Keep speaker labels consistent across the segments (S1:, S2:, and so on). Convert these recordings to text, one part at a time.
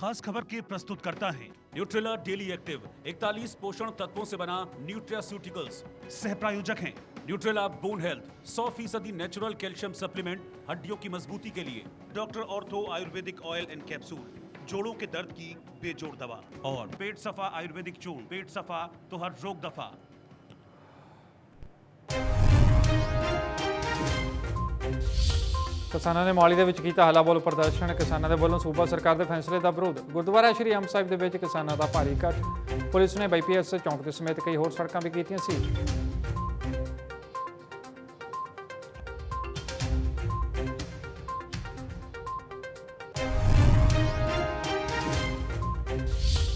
S1: खास खबर के प्रस्तुत करता है
S2: न्यूट्रेला डेली एक्टिव 41 पोषण तत्वों से बना न्यूट्रास्यूटिकल्स।
S1: सह प्रायोजक हैं
S2: Nutrela bone health 100% natural calcium supplement हड्डियों की मजबूती के लिए।
S1: Doctor ortho Ayurvedic oil and capsule, जोड़ों के दर्द की बेजोड़ दवा। और पेट सफा आयुर्वेदिक चूर्ण, पेट सफा तो हर रोग दफा।
S3: किसानों ने ਮੋਹਾਲੀ ਦੇ ਵਿੱਚ ਕੀਤਾ ਹੱਲਾਬੋਲ ਪ੍ਰਦਰਸ਼ਨ। ਕਿਸਾਨਾਂ ਦੇ ਵੱਲੋਂ ਸੂਬਾ ਸਰਕਾਰ ਦੇ ਫੈਸਲੇ ਦਾ ਵਿਰੋਧ। ਗੁਰਦੁਆਰਾ ਸ਼੍ਰੀ ਅੰਬ ਸਾਹਿਬ ਦੇ ਵਿੱਚ ਕਿਸਾਨਾਂ ਦਾ ਭਾਰੀ ਇਕੱਠ। ਪੁਲਿਸ ਨੇ ਬਾਈਪੀਐਸ ਚੌਂਕ ਦੇ ਸਮੇਤ ਕਈ ਹੋਰ ਸੜਕਾਂ ਵੀ ਕੀਤੀਆਂ ਸੀ।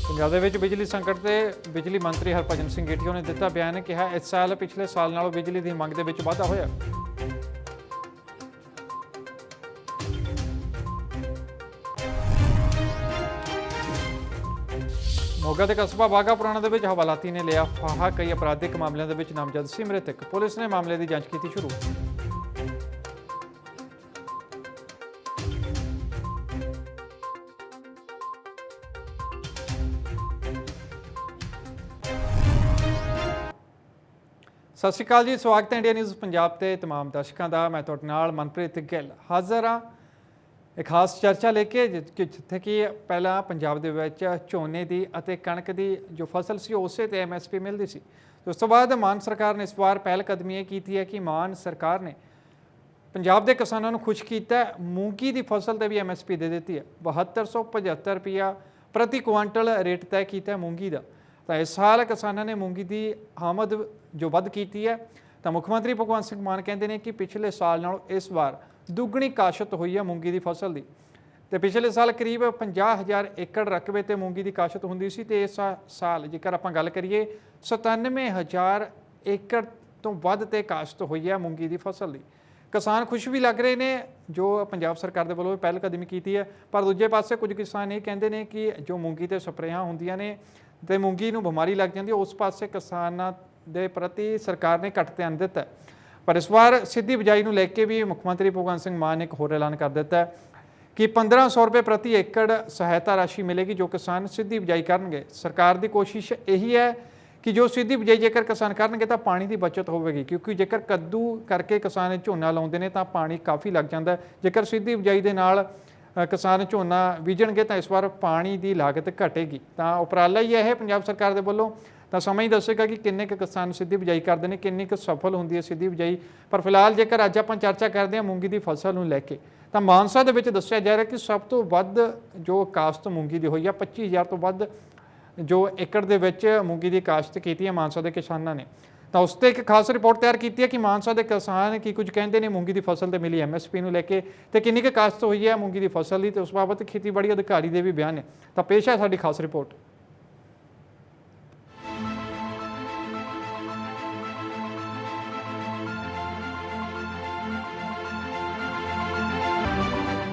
S3: ਪੰਜਾਬ ਦੇ ਵਿੱਚ ਬਿਜਲੀ ਸੰਕਟ ਤੇ ਬਿਜਲੀ ਮੰਤਰੀ ਹਰਭਜਨ ਸਿੰਘ ਗੇਟੀਓ ਨੇ ਦਿੱਤਾ ਬਿਆਨ। ਕਿਹਾ ਇਸ ਸਾਲ ਪਿਛਲੇ ਸਾਲ ਨਾਲੋਂ ਬਿਜਲੀ ਦੀ ਮੰਗ ਦੇ ਵਿੱਚ ਵਾਧਾ ਹੋਇਆ। ਮੋਗਾ ਦੇ ਕਸਬਾ ਬਾਗਾ ਪੁਰਾਣਾ ਦੇ ਵਿੱਚ ਹਵਾਲਾਤੀ ਨੇ ਲਿਆ ਫਾਹਾ। ਕਈ ਅਪਰਾਧਿਕ ਮਾਮਲਿਆਂ ਦੇ ਵਿੱਚ ਨਾਮਜ਼ਦ ਸੀ ਮ੍ਰਿਤਕ। ਪੁਲਿਸ ਨੇ ਮਾਮਲੇ ਦੀ ਜਾਂਚ ਕੀਤੀ ਸ਼ੁਰੂ। ਸਤਿ ਸ਼੍ਰੀ ਅਕਾਲ ਜੀ, ਸਵਾਗਤ ਹੈ ਇੰਡੀਆ ਨਿਊਜ਼ ਪੰਜਾਬ ਤੇ तमाम ਦਰਸ਼ਕਾਂ ਦਾ। ਮੈਂ ਤੁਹਾਡੇ ਨਾਲ ਮਨਪ੍ਰੀਤ ਗਿੱਲ ਹਾਜ਼ਰ ਹਾਂ ਇੱਕ ਖਾਸ ਚਰਚਾ ਲੈ ਕੇ, ਜਿੱਥੇ ਕਿ ਪਹਿਲਾਂ ਪੰਜਾਬ ਦੇ ਵਿੱਚ ਝੋਨੇ ਦੀ ਅਤੇ ਕਣਕ ਦੀ ਜੋ ਫਸਲ ਸੀ ਉਸੇ 'ਤੇ MSP ਮਿਲਦੀ ਸੀ। ਉਸ ਤੋਂ ਬਾਅਦ ਮਾਨ ਸਰਕਾਰ ਨੇ ਇਸ ਵਾਰ ਪਹਿਲ ਕਦਮੀ ਇਹ ਕੀਤੀ ਹੈ ਕਿ ਮਾਨ ਸਰਕਾਰ ਨੇ ਪੰਜਾਬ ਦੇ ਕਿਸਾਨਾਂ ਨੂੰ ਖੁਸ਼ ਕੀਤਾ। ਮੂੰਗੀ ਦੀ ਫਸਲ 'ਤੇ ਵੀ MSP ਦੇ ਦਿੱਤੀ ਹੈ। 7275 ਰੁਪਇਆ ਪ੍ਰਤੀ ਕੁਆਂਟਲ ਰੇਟ ਤੈਅ ਕੀਤਾ ਮੂੰਗੀ ਦਾ। ਤਾਂ ਇਸ ਸਾਲ ਕਿਸਾਨਾਂ ਨੇ ਮੂੰਗੀ ਦੀ ਆਮਦ ਜੋ ਵੱਧ ਕੀਤੀ ਹੈ। ਤਾਂ ਮੁੱਖ ਮੰਤਰੀ ਭਗਵੰਤ ਸਿੰਘ ਮਾਨ ਕਹਿੰਦੇ ਨੇ ਕਿ ਪਿਛਲੇ ਸਾਲ ਨਾਲੋਂ ਇਸ ਵਾਰ ਦੁੱਗਣੀ ਕਾਸ਼ਤ ਹੋਈ ਹੈ ਮੂੰਗੀ ਦੀ ਫਸਲ ਦੀ। ਤੇ ਪਿਛਲੇ ਸਾਲ ਕਰੀਬ 50,000 ਏਕੜ ਰਕਬੇ ਤੇ ਮੂੰਗੀ ਦੀ ਕਾਸ਼ਤ ਹੁੰਦੀ ਸੀ ਤੇ ਇਸ ਸਾਲ ਜੇਕਰ ਆਪਾਂ ਗੱਲ ਕਰੀਏ 97,000 ਏਕੜ ਤੋਂ ਵੱਧ ਤੇ ਕਾਸ਼ਤ ਹੋਈ ਹੈ ਮੂੰਗੀ ਦੀ ਫਸਲ ਦੀ। ਕਿਸਾਨ ਖੁਸ਼ ਵੀ ਲੱਗ ਰਹੇ ਨੇ ਜੋ ਪੰਜਾਬ ਸਰਕਾਰ ਦੇ ਵੱਲੋਂ ਪਹਿਲ ਕਦਮੀ ਕੀਤੀ ਹੈ। ਪਰ ਦੂਜੇ ਪਾਸੇ ਕੁਝ ਕਿਸਾਨ ਇਹ ਕਹਿੰਦੇ ਨੇ ਕਿ ਜੋ ਮੂੰਗੀ ਤੇ ਸਪਰੇਆਂ ਹੁੰਦੀਆਂ ਨੇ ਤੇ ਮੂੰਗੀ ਨੂੰ ਬਿਮਾਰੀ ਲੱਗ ਜਾਂਦੀ, ਉਸ ਪਾਸੇ ਕਿਸਾਨਾਂ ਦੇ ਪ੍ਰਤੀ ਸਰਕਾਰ ਨੇ ਘੱਟ ਧਿਆਨ ਦਿੱਤਾ। ਪਰ ਇਸ ਵਾਰ ਸਿੱਧੀ ਬਿਜਾਈ ਨੂੰ ਲੈ ਕੇ ਵੀ ਮੁੱਖ ਮੰਤਰੀ ਭਗਵੰਤ ਸਿੰਘ ਮਾਨ ਨੇ ਇੱਕ ਹੋਰ ਐਲਾਨ ਕਰ ਦਿੱਤਾ ਕਿ 1500 ਰੁਪਏ ਪ੍ਰਤੀ ਏਕੜ ਸਹਾਇਤਾ ਰਾਸ਼ੀ ਮਿਲੇਗੀ ਜੋ ਕਿਸਾਨ ਸਿੱਧੀ ਬਿਜਾਈ ਕਰਨਗੇ। ਸਰਕਾਰ ਦੀ ਕੋਸ਼ਿਸ਼ ਇਹੀ ਹੈ ਕਿ ਜੋ ਸਿੱਧੀ ਬਿਜਾਈ ਜੇਕਰ ਕਿਸਾਨ ਕਰਨਗੇ ਤਾਂ ਪਾਣੀ ਦੀ ਬਚਤ ਹੋਵੇਗੀ, ਕਿਉਂਕਿ ਜੇਕਰ ਕੱਦੂ ਕਰਕੇ ਕਿਸਾਨ ਝੋਨਾ ਲਾਉਂਦੇ ਨੇ ਤਾਂ ਪਾਣੀ ਕਾਫੀ ਲੱਗ ਜਾਂਦਾ। ਜੇਕਰ ਸਿੱਧੀ ਬਿਜਾਈ ਦੇ ਨਾਲ ਕਿਸਾਨ ਝੋਨਾ ਬੀਜਣਗੇ ਤਾਂ ਇਸ ਵਾਰ ਪਾਣੀ ਦੀ ਲਾਗਤ ਘਟੇਗੀ। ਤਾਂ ਉਪਰਾਲਾ ਹੀ ਇਹ ਪੰਜਾਬ ਸਰਕਾਰ ਦੇ ਵੱਲੋਂ। ਤਾਂ ਸਮਾਂ ਹੀ ਦੱਸੇਗਾ ਕਿ ਕਿੰਨੇ ਕੁ ਕਿਸਾਨ ਸਿੱਧੀ ਬਿਜਾਈ ਕਰਦੇ ਨੇ, ਕਿੰਨੀ ਕੁ ਸਫਲ ਹੁੰਦੀ ਹੈ ਸਿੱਧੀ ਬਿਜਾਈ। ਪਰ ਫਿਲਹਾਲ ਜੇਕਰ ਅੱਜ ਆਪਾਂ ਚਰਚਾ ਕਰਦੇ ਹਾਂ ਮੂੰਗੀ ਦੀ ਫਸਲ ਨੂੰ ਲੈ ਕੇ, ਤਾਂ ਮਾਨਸਾ ਦੇ ਵਿੱਚ ਦੱਸਿਆ ਜਾ ਰਿਹਾ ਕਿ ਸਭ ਤੋਂ ਵੱਧ ਜੋ ਕਾਸ਼ਤ ਮੂੰਗੀ ਦੀ ਹੋਈ ਆ 25,000 ਤੋਂ ਵੱਧ ਜੋ ਏਕੜ ਦੇ ਵਿੱਚ ਮੂੰਗੀ ਦੀ ਕਾਸ਼ਤ ਕੀਤੀ ਹੈ ਮਾਨਸਾ ਦੇ ਕਿਸਾਨਾਂ ਨੇ। ਤਾਂ ਉਸ 'ਤੇ ਇੱਕ ਖਾਸ ਰਿਪੋਰਟ ਤਿਆਰ ਕੀਤੀ ਹੈ ਕਿ ਮਾਨਸਾ ਦੇ ਕਿਸਾਨ ਕੀ ਕੁਝ ਕਹਿੰਦੇ ਨੇ ਮੂੰਗੀ ਦੀ ਫਸਲ 'ਤੇ ਮਿਲੀ MSP ਨੂੰ ਲੈ ਕੇ, ਤੇ ਕਿੰਨੀ ਕੁ ਕਾਸ਼ਤ ਹੋਈ ਹੈ ਮੂੰਗੀ ਦੀ ਫਸਲ ਦੀ, ਤੇ ਉਸ ਬਾਬਤ ਖੇਤੀਬਾੜੀ ਅਧਿਕਾਰੀ ਦੇ ਵੀ ਬਿਆਨ ਨੇ। ਤਾਂ ਪੇਸ਼ ਹੈ ਸਾਡੀ ਖਾਸ ਰਿਪੋਰਟ।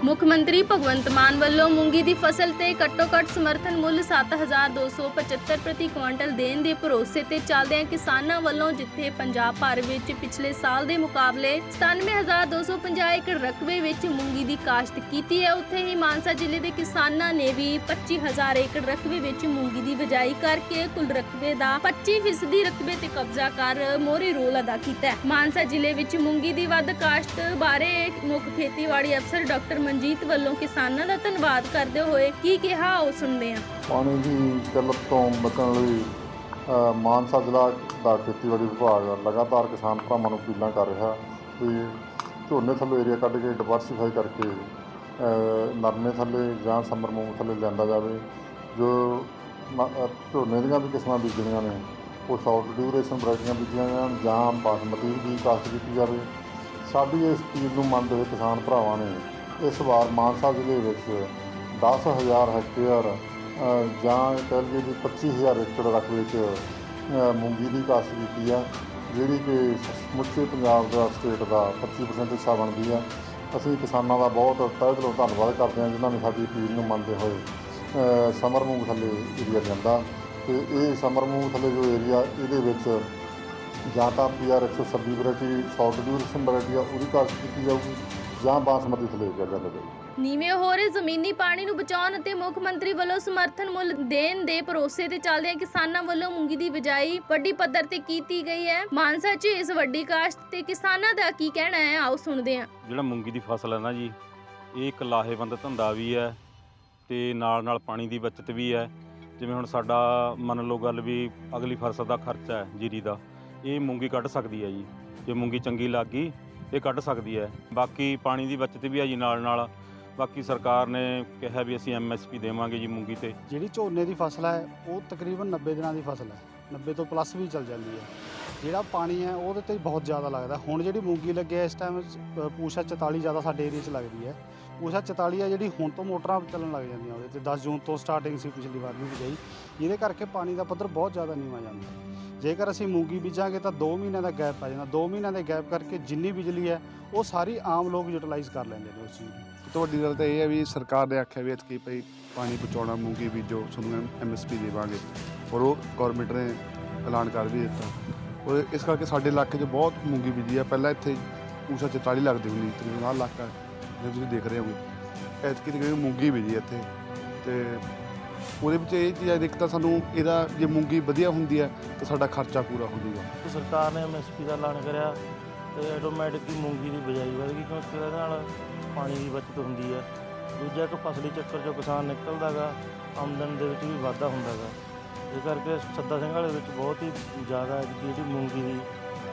S4: ਮੁੱਖ ਮੰਤਰੀ ਭਗਵੰਤ ਮਾਨ ਵੱਲੋਂ ਮੂੰਗੀ ਦੀ ਫਸਲ ਤੇ ਘੱਟੋ-ਘੱਟ ਸਮਰਥਨ ਮੁੱਲ 7,275 ਪ੍ਰਤੀ ਕੁਆਂਟਲ ਦੇਣ ਦੇ ਭਰੋਸੇ ਤੇ ਚੱਲਦਿਆਂ ਕਿਸਾਨਾਂ ਵੱਲੋਂ ਜਿੱਥੇ ਪੰਜਾਬ ਭਰ ਵਿੱਚ ਪਿਛਲੇ ਸਾਲ ਦੇ ਮੁਕਾਬਲੇ 97,250 ਏਕੜ ਰਕਬੇ ਵਿੱਚ ਮੂੰਗੀ ਦੀ ਕਾਸ਼ਤ ਕੀਤੀ ਹੈ, ਉੱਥੇ ਹੀ ਮਾਨਸਾ ਜ਼ਿਲ੍ਹੇ ਦੇ ਕਿਸਾਨਾਂ ਨੇ ਵੀ 25,000 ਏਕੜ ਰਕਬੇ ਵਿੱਚ ਮੂੰਗੀ ਦੀ ਬਿਜਾਈ ਕਰਕੇ ਕੁੱਲ ਰਕਬੇ ਦਾ 25% ਰਕਬੇ ਤੇ ਕਬਜ਼ਾ ਕਰ ਮੋਹਰੀ ਰੋਲ ਅਦਾ ਕੀਤਾ ਹੈ। ਮਾਨਸਾ ਜ਼ਿਲ੍ਹੇ ਵਿੱਚ ਮੂੰਗੀ ਦੀ ਵੱਧ ਕਾਸ਼ਤ ਬਾਰੇ ਮੁੱਖ ਖੇਤੀਬਾੜੀ ਅਫਸਰ ਡਾਕਟਰ ਮਨਜੀਤ ਵੱਲੋਂ ਕਿਸਾਨਾਂ ਦਾ ਧੰਨਵਾਦ ਕਰਦੇ ਹੋਏ ਕੀ ਕਿਹਾ ਉਹ ਸੁਣਦੇ ਹਾਂ।
S5: ਪਾਣੀ ਦੀ ਕਿੱਲਤ ਤੋਂ ਬਚਣ ਲਈ ਮਾਨਸਾ ਜ਼ਿਲ੍ਹਾ ਦਾ ਖੇਤੀਬਾੜੀ ਵਿਭਾਗ ਲਗਾਤਾਰ ਕਿਸਾਨ ਭਰਾਵਾਂ ਨੂੰ ਅਪੀਲਾਂ ਕਰ ਰਿਹਾ ਵੀ ਝੋਨੇ ਥੱਲੇ ਏਰੀਆ ਕੱਢ ਕੇ ਡਿਵਰਸੀਫਾਈ ਕਰਕੇ ਨਰਮੇ ਥੱਲੇ ਜਾਂ ਸਮਰ ਮੂੰਗ ਥੱਲੇ ਲਿਆਂਦਾ ਜਾਵੇ। ਜੋ ਝੋਨੇ ਦੀਆਂ ਵੀ ਕਿਸਮਾਂ ਬੀਜਣੀਆਂ ਨੇ ਉਹ ਸ਼ਾਰਟ ਡਿਊਰੇਸ਼ਨ ਵਰਾਇਟੀਆਂ ਬੀਜੀਆਂ ਜਾਣ ਜਾਂ ਬਾਸਮਤੀ ਦੀ ਕਾਸ਼ਤ ਕੀਤੀ ਜਾਵੇ। ਸਾਡੀ ਇਸ ਚੀਜ਼ ਨੂੰ ਮੰਨਦੇ ਹੋਏ ਕਿਸਾਨ ਭਰਾਵਾਂ ਨੇ ਇਸ ਵਾਰ ਮਾਨਸਾ ਜ਼ਿਲ੍ਹੇ ਵਿੱਚ 10,000 ਹੈਕਟੇਅਰ ਜਾਂ ਕਹਿ ਲਈਏ ਵੀ 25,000 ਏਕੜ ਰਕਬੇ 'ਚ ਮੂੰਗੀ ਦੀ ਕਾਸ਼ਤ ਕੀਤੀ ਆ, ਜਿਹੜੀ ਕਿ ਸਮੁੱਚੇ ਪੰਜਾਬ ਦਾ ਸਟੇਟ ਦਾ 25% ਹਿੱਸਾ ਬਣਦੀ ਆ। ਅਸੀਂ ਕਿਸਾਨਾਂ ਦਾ ਬਹੁਤ ਤਹਿ ਦਿਲੋਂ ਧੰਨਵਾਦ ਕਰਦੇ ਹਾਂ ਜਿਨ੍ਹਾਂ ਨੇ ਸਾਡੀ ਅਪੀਲ ਨੂੰ ਮੰਨਦੇ ਹੋਏ ਸਮਰ ਮੂੰਗ ਥੱਲੇ ਏਰੀਆ ਲਿਆਂਦਾ। ਅਤੇ ਇਹ ਸਮਰ ਮੂੰਗ ਥੱਲੇ ਜੋ ਏਰੀਆ ਇਹਦੇ ਵਿੱਚ ਜਾਂ ਤਾਂ PR 126 variety short duration variety ਆ ਉਹਦੀ ਕਾਸ਼ਤ ਕੀਤੀ ਜਾਊਗੀ, ਜਾਂ ਬਾਸਮਤੀ ਥੱਲੇ ਗਿਆ ਜਾਵੇ।
S4: ਨੀਵੇਂ ਹੋ ਰਹੇ ਜ਼ਮੀਨੀ ਪਾਣੀ ਨੂੰ ਬਚਾਉਣ ਅਤੇ ਮੁੱਖ ਮੰਤਰੀ ਵੱਲੋਂ ਸਮਰਥਨ ਮੁੱਲ ਦੇਣ ਦੇ ਭਰੋਸੇ ਤੇ ਚੱਲਦਿਆਂ ਕਿਸਾਨਾਂ ਵੱਲੋਂ ਮੂੰਗੀ ਦੀ ਬਿਜਾਈ ਵੱਡੀ ਪੱਧਰ ਤੇ ਕੀਤੀ ਗਈ ਹੈ। ਮਾਨਸਾ 'ਚ ਇਸ ਵੱਡੀ ਕਾਸ਼ਤ ਤੇ ਕਿਸਾਨਾਂ ਦਾ ਕੀ ਕਹਿਣਾ ਹੈ, ਆਓ ਸੁਣਦੇ ਹਾਂ।
S6: ਜਿਹੜਾ ਮੂੰਗੀ ਦੀ ਫਸਲ ਹੈ ਨਾ ਜੀ, ਇਹ ਇੱਕ ਲਾਹੇਵੰਦ ਧੰਦਾ ਵੀ ਹੈ ਤੇ ਨਾਲ ਪਾਣੀ ਦੀ ਬਚਤ ਵੀ ਹੈ। ਜਿਵੇਂ ਹੁਣ ਸਾਡਾ ਮੰਨ ਲਓ ਗੱਲ ਵੀ ਅਗਲੀ ਫਸਲ ਦਾ ਖਰਚਾ ਹੈ ਜੀਰੀ ਦਾ, ਇਹ ਮੂੰਗੀ ਕੱਢ ਸਕਦੀ ਹੈ ਜੀ। ਜੇ ਮੂੰਗੀ ਚੰਗੀ ਲੱਗ ਗਈ ਇਹ ਕੱਢ ਸਕਦੀ ਹੈ। ਬਾਕੀ ਪਾਣੀ ਦੀ ਬਚਤ ਵੀ ਹੈ ਜੀ ਨਾਲ। ਬਾਕੀ ਸਰਕਾਰ ਨੇ ਕਿਹਾ ਵੀ ਅਸੀਂ MSP ਦੇਵਾਂਗੇ ਜੀ ਮੂੰਗੀ ਤੇ।
S7: ਜਿਹੜੀ ਝੋਨੇ ਦੀ ਫਸਲ ਹੈ ਉਹ ਤਕਰੀਬਨ 90 ਦਿਨਾਂ ਦੀ ਫਸਲ ਹੈ, 90 ਤੋਂ ਪਲੱਸ ਵੀ ਚੱਲ ਜਾਂਦੀ ਹੈ। ਜਿਹੜਾ ਪਾਣੀ ਹੈ ਉਹਦੇ ਤੇ ਬਹੁਤ ਜ਼ਿਆਦਾ ਲੱਗਦਾ। ਹੁਣ ਜਿਹੜੀ ਮੂੰਗੀ ਲੱਗੀ ਹੈ ਇਸ ਟਾਈਮ ਪੂਸ਼ਾ 44 ਜ਼ਿਆਦਾ ਸਾਡੇ ਏਰੀਆ 'ਚ ਲੱਗਦੀ ਹੈ। ਪੂਸ਼ਾ 44 ਹੈ ਜਿਹੜੀ ਹੁਣ ਤੋਂ ਮੋਟਰਾਂ ਚੱਲਣ ਲੱਗ ਜਾਂਦੀਆਂ ਉਹਦੇ ਤੇ। 10 ਜੂਨ ਤੋਂ ਸਟਾਰਟਿੰਗ ਸੀ ਪਿਛਲੀ ਵਾਰ ਵੀ ਬਿਜਾਈ, ਜਿਹਦੇ ਕਰਕੇ ਪਾਣੀ ਦਾ ਪੱਧਰ ਬਹੁਤ ਜ਼ਿਆਦਾ ਨੀਵਾਂ ਜਾਂਦਾ। ਜੇਕਰ ਅਸੀਂ ਮੂੰਗੀ ਬੀਜਾਂਗੇ ਤਾਂ 2 ਮਹੀਨਿਆਂ ਦਾ ਗੈਪ ਪੈ ਜਾਂਦਾ। 2 ਮਹੀਨਿਆਂ ਦੇ ਗੈਪ ਕਰਕੇ ਜਿੰਨੀ ਬਿਜਲੀ ਹੈ ਉਹ ਸਾਰੀ ਆਮ ਲੋਕ ਯੂਟਿਲਾਈਜ਼ ਕਰ ਲੈਂਦੇ ਨੇ ਉਸ ਚੀਜ਼ ਨੂੰ।
S8: ਸਭ ਤੋਂ ਵੱਡੀ ਗੱਲ ਤਾਂ ਇਹ ਹੈ ਵੀ ਸਰਕਾਰ ਨੇ ਆਖਿਆ ਵੀ ਐਤਕੀ ਭਈ ਪਾਣੀ ਬਚਾਉਣਾ, ਮੂੰਗੀ ਬੀਜੋ, ਤੁਹਾਨੂੰ MSP ਦੇਵਾਂਗੇ, ਔਰ ਉਹ ਗੌਰਮੈਂਟ ਨੇ ਐਲਾਨ ਕਰ ਵੀ ਦਿੱਤਾ। ਔਰ ਇਸ ਕਰਕੇ ਸਾਡੇ ਇਲਾਕੇ 'ਚ ਬਹੁਤ ਮੂੰਗੀ ਬੀਜੀ ਆ। ਪਹਿਲਾਂ ਇੱਥੇ ਪੂਸ਼ਾ 44 ਲੱਗਦੀ ਹੁੰਦੀ, ਤਕਰੀਬਨ ਆਹ ਇਲਾਕਾ ਜੇ ਤੁਸੀਂ ਦੇਖ ਰਹੇ ਹੋਗੇ, ਐਤਕੀ ਤਕਰੀਬਨ ਮੂੰਗੀ ਬੀਜੀ ਇੱਥੇ। ਅਤੇ ਉਹਦੇ ਵਿੱਚ ਇਹ ਚੀਜ਼ ਦਿੱਕਤ ਆ ਸਾਨੂੰ, ਇਹਦਾ ਜੇ ਮੂੰਗੀ ਵਧੀਆ ਹੁੰਦੀ ਹੈ ਤਾਂ ਸਾਡਾ ਖਰਚਾ ਪੂਰਾ ਹੋ ਜਾਊਗਾ।
S9: ਸਰਕਾਰ ਨੇ MSP ਦਾ ਐਲਾਨ ਕਰਿਆ ਤੇ ਆਟੋਮੈਟਿਕ ਹੀ ਮੂੰਗੀ ਦੀ ਬਿਜਾਈ ਵਧ ਗਈ, ਕਿਉਂਕਿ ਇਹਦੇ ਨਾਲ ਪਾਣੀ ਦੀ ਬਚਤ ਹੁੰਦੀ ਹੈ। ਦੂਜਾ ਇੱਕ ਫਸਲੀ ਚੱਕਰ 'ਚੋਂ ਕਿਸਾਨ ਨਿਕਲਦਾ ਗਾ, ਆਮਦਨ ਦੇ ਵਿੱਚ ਵੀ ਵਾਧਾ ਹੁੰਦਾ ਗਾ। ਇਸ ਕਰਕੇ ਸੱਦਾ ਸਿੰਘ ਵਾਲੇ ਵਿੱਚ ਬਹੁਤ ਹੀ ਜ਼ਿਆਦਾ ਜਿਹੜੀ ਮੂੰਗੀ ਦੀ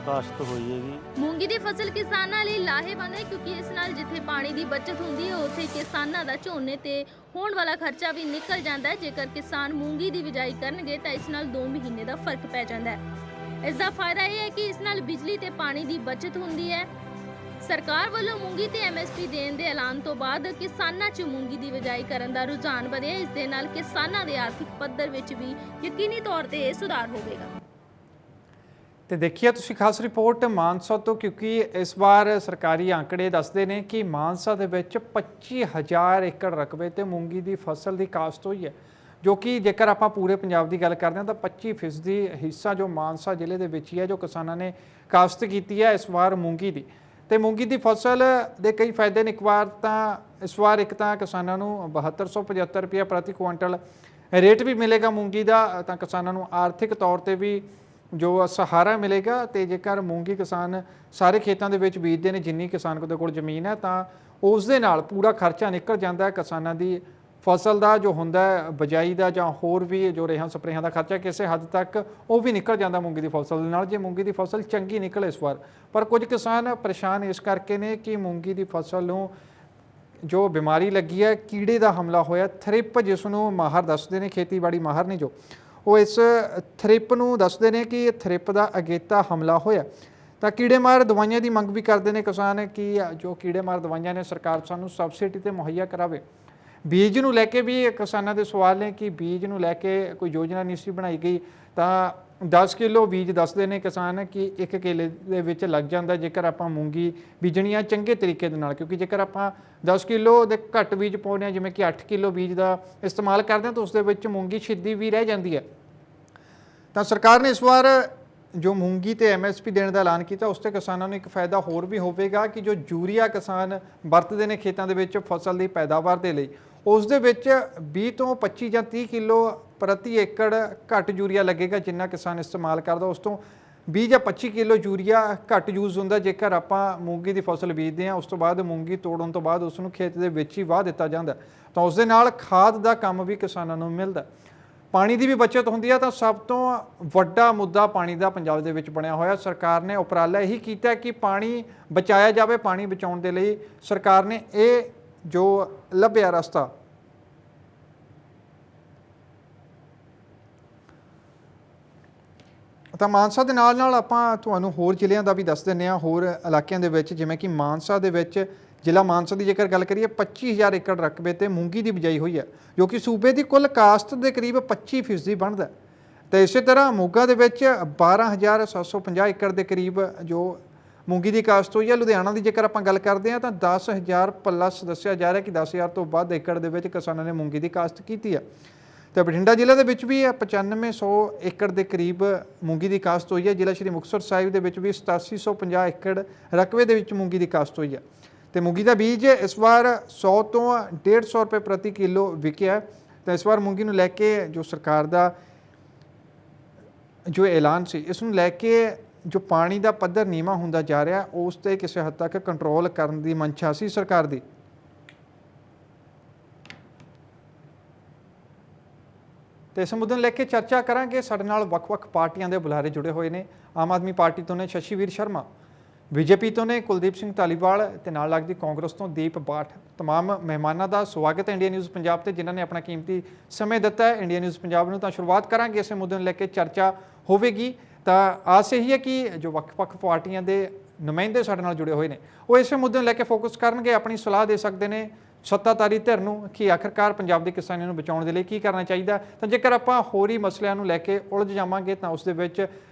S9: ਕਾਸ਼ਤ ਹੋਈ ਹੈਗੀ।
S4: ਮੂੰਗੀ ਦੀ ਫਸਲ ਕਿਸਾਨਾਂ ਲਈ ਲਾਹੇਵੰਦ ਹੈ, ਕਿਉਂਕਿ ਇਸ ਨਾਲ ਜਿੱਥੇ ਪਾਣੀ ਦੀ ਬਚਤ ਹੁੰਦੀ ਹੈ ਉੱਥੇ ਕਿਸਾਨਾਂ ਦਾ ਝੋਨੇ ਤੇ ਹੋਣ ਵਾਲਾ ਖਰਚਾ ਵੀ ਨਿਕਲ ਜਾਂਦਾ ਹੈ। ਜੇਕਰ ਕਿਸਾਨ ਮੂੰਗੀ ਦੀ ਬਿਜਾਈ ਕਰਨਗੇ ਤਾਂ ਇਸ ਨਾਲ 2 ਮਹੀਨੇ ਦਾ ਫਰਕ ਪੈ ਜਾਂਦਾ ਹੈ। ਇਸ ਦਾ ਫਾਇਦਾ ਇਹ ਹੈ ਕਿ ਇਸ ਨਾਲ ਬਿਜਲੀ ਤੇ ਪਾਣੀ ਦੀ ਬਚਤ ਹੁੰਦੀ ਹੈ। ਸਰਕਾਰ ਵੱਲੋਂ ਮੂੰਗੀ ਤੇ MSP ਦੇਣ ਦੇ ਐਲਾਨ ਤੋਂ ਬਾਅਦ ਕਿਸਾਨਾਂ 'ਚ ਮੂੰਗੀ ਦੀ ਬਿਜਾਈ ਕਰਨ ਦਾ ਰੁਝਾਨ ਵਧਿਆ। ਇਸ ਦੇ ਨਾਲ ਕਿਸਾਨਾਂ ਦੇ ਆਰਥਿਕ ਪੱਧਰ ਵਿੱਚ ਵੀ ਯਕੀਨੀ ਤੌਰ ਤੇ ਸੁਧਾਰ ਹੋਵੇਗਾ।
S3: ਤੇ ਦੇਖੀਏ ਤੁਸੀਂ ਖਾਸ ਰਿਪੋਰਟ ਮਾਨਸਾ ਤੋਂ, ਕਿਉਂਕਿ ਇਸ ਵਾਰ ਸਰਕਾਰੀ ਅੰਕੜੇ ਦੱਸਦੇ ਨੇ ਕਿ ਮਾਨਸਾ ਦੇ ਵਿੱਚ 25,000 ਏਕੜ ਰਕਬੇ ਤੇ ਮੂੰਗੀ ਦੀ ਫਸਲ ਦੀ ਕਾਸ਼ਤ ਹੋਈ ਹੈ, ਜੋ ਕਿ ਜੇਕਰ ਆਪਾਂ ਪੂਰੇ ਪੰਜਾਬ ਦੀ ਗੱਲ ਕਰਦੇ ਹਾਂ ਤਾਂ 25% ਹਿੱਸਾ ਜੋ ਮਾਨਸਾ ਜ਼ਿਲ੍ਹੇ ਦੇ ਵਿੱਚ ਹੀ ਹੈ, ਜੋ ਕਿਸਾਨਾਂ ਨੇ ਕਾਸ਼ਤ ਕੀਤੀ ਹੈ ਇਸ ਵਾਰ ਮੂੰਗੀ ਦੀ। ਤੇ ਮੂੰਗੀ ਦੀ ਫਸਲ ਦੇ ਕਈ ਫਾਇਦੇ ਨੇ। ਇਸ ਵਾਰ ਇੱਕ ਤਾਂ ਕਿਸਾਨਾਂ ਨੂੰ 7275 ਰੁਪਏ ਪ੍ਰਤੀ ਕੁਇੰਟਲ ਰੇਟ ਵੀ ਮਿਲੇਗਾ ਮੂੰਗੀ ਦਾ, ਤਾਂ ਕਿਸਾਨਾਂ ਨੂੰ ਆਰਥਿਕ ਤੌਰ ਤੇ ਵੀ ਜੋ ਸਹਾਰਾ ਮਿਲੇਗਾ। ਤੇ ਜੇਕਰ ਮੂੰਗੀ ਕਿਸਾਨ ਸਾਰੇ ਖੇਤਾਂ ਦੇ ਵਿੱਚ ਬੀਜਦੇ ਨੇ, ਜਿੰਨੀ ਕਿਸਾਨ ਦੇ ਕੋਲ ਜ਼ਮੀਨ ਹੈ, ਤਾਂ ਉਸ ਦੇ ਨਾਲ ਪੂਰਾ ਖਰਚਾ ਨਿਕਲ ਜਾਂਦਾ ਹੈ। ਕਿਸਾਨਾਂ ਦੀ ਫਸਲ ਦਾ ਜੋ ਹੁੰਦਾ ਹੈ ਬਿਜਾਈ ਦਾ ਜਾਂ ਹੋਰ ਵੀ ਜੋ ਰੇਹਾਂ ਸਪਰੇਹਾਂ ਦਾ ਖਰਚਾ ਕਿਸੇ ਹੱਦ ਤੱਕ ਉਹ ਵੀ ਨਿਕਲ ਜਾਂਦਾ ਮੂੰਗੀ ਦੀ ਫਸਲ ਦੇ ਨਾਲ, ਜੇ ਮੂੰਗੀ ਦੀ ਫਸਲ ਚੰਗੀ ਨਿਕਲੇ ਇਸ ਵਾਰ। ਪਰ ਕੁਝ ਕਿਸਾਨ ਪਰੇਸ਼ਾਨ ਇਸ ਕਰਕੇ ਨੇ ਕਿ ਮੂੰਗੀ ਦੀ ਫਸਲ ਨੂੰ ਜੋ ਬਿਮਾਰੀ ਲੱਗੀ ਹੈ, ਕੀੜੇ ਦਾ ਹਮਲਾ ਹੋਇਆ, ਥਰਿਪ, ਜਿਸ ਨੂੰ ਮਾਹਰ ਦੱਸਦੇ ਨੇ, ਖੇਤੀਬਾੜੀ ਮਾਹਰ ਨੇ ਜੋ, ਉਹ ਇਸ ਥਰਿਪ ਨੂੰ ਦੱਸਦੇ ਨੇ ਕਿ ਥਰਿਪ ਦਾ ਅਗੇਤਾ ਹਮਲਾ ਹੋਇਆ। ਤਾਂ ਕੀੜੇਮਾਰ ਦਵਾਈਆਂ ਦੀ ਮੰਗ ਵੀ ਕਰਦੇ ਨੇ ਕਿਸਾਨ ਕਿ ਜੋ ਕੀੜੇਮਾਰ ਦਵਾਈਆਂ ਨੇ ਸਰਕਾਰ ਸਾਨੂੰ ਸਬਸਿਡੀ ਤੇ ਮੁਹੱਈਆ ਕਰਾਵੇ। ਬੀਜ ਨੂੰ ਲੈ ਕੇ ਵੀ ਕਿਸਾਨਾਂ ਦੇ ਸਵਾਲ ਨੇ ਕਿ ਬੀਜ ਨੂੰ ਲੈ ਕੇ ਕੋਈ ਯੋਜਨਾ ਨਹੀਂ ਸੀ ਬਣਾਈ ਗਈ। ਤਾਂ 10 ਕਿਲੋ ਬੀਜ ਦੱਸਦੇ ਨੇ ਕਿਸਾਨ ਕਿ 1 ਕਿੱਲੇ ਦੇ ਵਿੱਚ ਲੱਗ ਜਾਂਦਾ ਜੇਕਰ ਆਪਾਂ ਮੂੰਗੀ ਬੀਜਣੀ ਆ ਚੰਗੇ ਤਰੀਕੇ ਦੇ ਨਾਲ, ਕਿਉਂਕਿ ਜੇਕਰ ਆਪਾਂ 10 ਕਿਲੋ ਦੇ ਘੱਟ ਬੀਜ ਪਾਉਂਦੇ ਹਾਂ, ਜਿਵੇਂ ਕਿ 8 ਕਿਲੋ ਬੀਜ ਦਾ ਇਸਤੇਮਾਲ ਕਰਦੇ ਹਾਂ, ਤਾਂ ਉਸ ਦੇ ਵਿੱਚ ਮੂੰਗੀ ਛਿੱਦੀ ਵੀ ਰਹਿ ਜਾਂਦੀ ਹੈ। ਤਾਂ ਸਰਕਾਰ ਨੇ ਇਸ ਵਾਰ ਜੋ ਮੂੰਗੀ ਤੇ MSP ਦੇਣ ਦਾ ਐਲਾਨ ਕੀਤਾ, ਉਸ ਤੇ ਕਿਸਾਨਾਂ ਨੂੰ ਇੱਕ ਫਾਇਦਾ ਹੋਰ ਵੀ ਹੋਵੇਗਾ ਕਿ ਜੋ ਯੂਰੀਆ ਕਿਸਾਨ ਵਰਤਦੇ ਨੇ ਖੇਤਾਂ ਦੇ ਵਿੱਚ ਫਸਲ ਦੀ ਪੈਦਾਵਾਰ ਦੇ ਲਈ, ਉਸ ਦੇ ਵਿੱਚ 20 ਤੋਂ 25 ਜਾਂ 30 ਕਿਲੋ ਪ੍ਰਤੀ ਏਕੜ ਘੱਟ ਯੂਰੀਆ ਲੱਗੇਗਾ। ਜਿੰਨਾ ਕਿਸਾਨ ਇਸਤੇਮਾਲ ਕਰਦਾ ਉਸ ਤੋਂ 20 ਜਾਂ 25 ਕਿਲੋ ਯੂਰੀਆ ਘੱਟ ਯੂਜ਼ ਹੁੰਦਾ ਜੇਕਰ ਆਪਾਂ ਮੂੰਗੀ ਦੀ ਫਸਲ ਬੀਜਦੇ ਹਾਂ। ਉਸ ਤੋਂ ਬਾਅਦ ਮੂੰਗੀ ਤੋੜਨ ਤੋਂ ਬਾਅਦ ਉਸ ਨੂੰ ਖੇਤ ਦੇ ਵਿੱਚ ਹੀ ਵਾਹ ਦਿੱਤਾ ਜਾਂਦਾ, ਤਾਂ ਉਸ ਦੇ ਨਾਲ ਖਾਦ ਦਾ ਕੰਮ ਵੀ ਕਿਸਾਨਾਂ ਨੂੰ ਮਿਲਦਾ, ਪਾਣੀ ਦੀ ਵੀ ਬਚਤ ਹੁੰਦੀ ਹੈ। ਤਾਂ ਸਭ ਤੋਂ ਵੱਡਾ ਮੁੱਦਾ ਪਾਣੀ ਦਾ ਪੰਜਾਬ ਦੇ ਵਿੱਚ ਬਣਿਆ ਹੋਇਆ। ਸਰਕਾਰ ਨੇ ਉਪਰਾਲਾ ਇਹੀ ਕੀਤਾ ਕਿ ਪਾਣੀ ਬਚਾਇਆ ਜਾਵੇ। ਪਾਣੀ ਬਚਾਉਣ ਦੇ ਲਈ ਸਰਕਾਰ ਨੇ ਇਹ ਜੋ ਲੱਭਿਆ ਰਸਤਾ। ਤਾਂ ਮਾਨਸਾ ਦੇ ਨਾਲ ਨਾਲ ਆਪਾਂ ਤੁਹਾਨੂੰ ਹੋਰ ਜ਼ਿਲ੍ਹਿਆਂ ਦਾ ਵੀ ਦੱਸ ਦਿੰਦੇ ਹਾਂ, ਹੋਰ ਇਲਾਕਿਆਂ ਦੇ ਵਿੱਚ, ਜਿਵੇਂ ਕਿ ਮਾਨਸਾ ਦੇ ਵਿੱਚ ਜ਼ਿਲ੍ਹਾ ਮਾਨਸਾ ਦੀ ਜੇਕਰ ਗੱਲ ਕਰੀਏ 25,000 ਏਕੜ ਰਕਬੇ ਤੇ ਮੂੰਗੀ ਦੀ ਬਿਜਾਈ ਹੋਈ ਹੈ, ਜੋ ਕਿ ਸੂਬੇ ਦੀ ਕੁੱਲ ਕਾਸ਼ਤ ਦੇ ਕਰੀਬ 25% ਬਣਦਾ। ਤੇ ਇਸੇ ਤਰ੍ਹਾਂ ਮੋਗਾ ਦੇ ਵਿੱਚ 12,750 ਏਕੜ ਦੇ ਕਰੀਬ ਜੋ ਮੂੰਗੀ ਦੀ ਕਾਸ਼ਤ ਹੋਈ ਹੈ। ਲੁਧਿਆਣਾ ਦੀ ਜੇਕਰ ਆਪਾਂ ਗੱਲ ਕਰਦੇ ਹਾਂ ਤਾਂ 10,000 ਪਲੱਸ ਦੱਸਿਆ ਜਾ ਰਿਹਾ ਕਿ 10,000 ਤੋਂ ਵੱਧ ਏਕੜ ਦੇ ਵਿੱਚ ਕਿਸਾਨਾਂ ਨੇ ਮੂੰਗੀ ਦੀ ਕਾਸ਼ਤ ਕੀਤੀ ਹੈ। ਤੇ ਬਠਿੰਡਾ ਜ਼ਿਲ੍ਹੇ ਦੇ ਵਿੱਚ ਵੀ 9500 ਏਕੜ ਦੇ ਕਰੀਬ ਮੂੰਗੀ ਦੀ ਕਾਸ਼ਤ ਹੋਈ ਹੈ। ਜ਼ਿਲ੍ਹਾ ਸ਼੍ਰੀ ਮੁਕਤਸਰ ਸਾਹਿਬ ਦੇ ਵਿੱਚ ਵੀ 8750 ਏਕੜ ਰਕਬੇ ਦੇ ਵਿੱਚ ਮੂੰਗੀ ਦੀ ਕਾਸ਼ਤ ਹੋਈ ਹੈ। तो मूंगी का बीज इस बार 100 तो 150 रुपये प्रति किलो विकिया। तो इस बार मूंगी नूं लैके जो सरकार का जो ऐलान से इस नूं लैके जो पानी का पद्धर नीवा होंदा जा रहा उस ते किसी हद तक कंट्रोल करने की मंशा सी सरकार की। तो इस मुद्दे लैके चर्चा करांगे। साडे नाल वख-वख पार्टियां दे बुलारे जुड़े हुए ने। आम आदमी पार्टी तो ने शशिवीर शर्मा, बीजेपी तो ने कुलदीप सिंह धालीवाल ते नाल लगदी कांग्रेस तो दीप बाठ। तमाम मेहमानों का स्वागत है इंडिया न्यूज़ पंजाब ते जिन्होंने अपना कीमती समय दिता है इंडिया न्यूज़ पंजाब नूं। तां शुरुआत करांगे इस मुद्दे नूं लैके चर्चा होवेगी। तो आस यही है कि जो वख-वख पार्टियां दे नुमाइंदे साडे नाल जुड़े हुए हैं वो इस मुद्दे नूं लैके फोकस करनगे, अपनी सलाह दे सकते हैं सत्ताधारी धिर नूं कि आखिरकार पंजाब के किसानां नूं बचाउण दे लई की करना चाहिए। तो जेकर आपां होर ही मसलिਆਂ नूं लैके उलझ जावांगे तो उस दे विच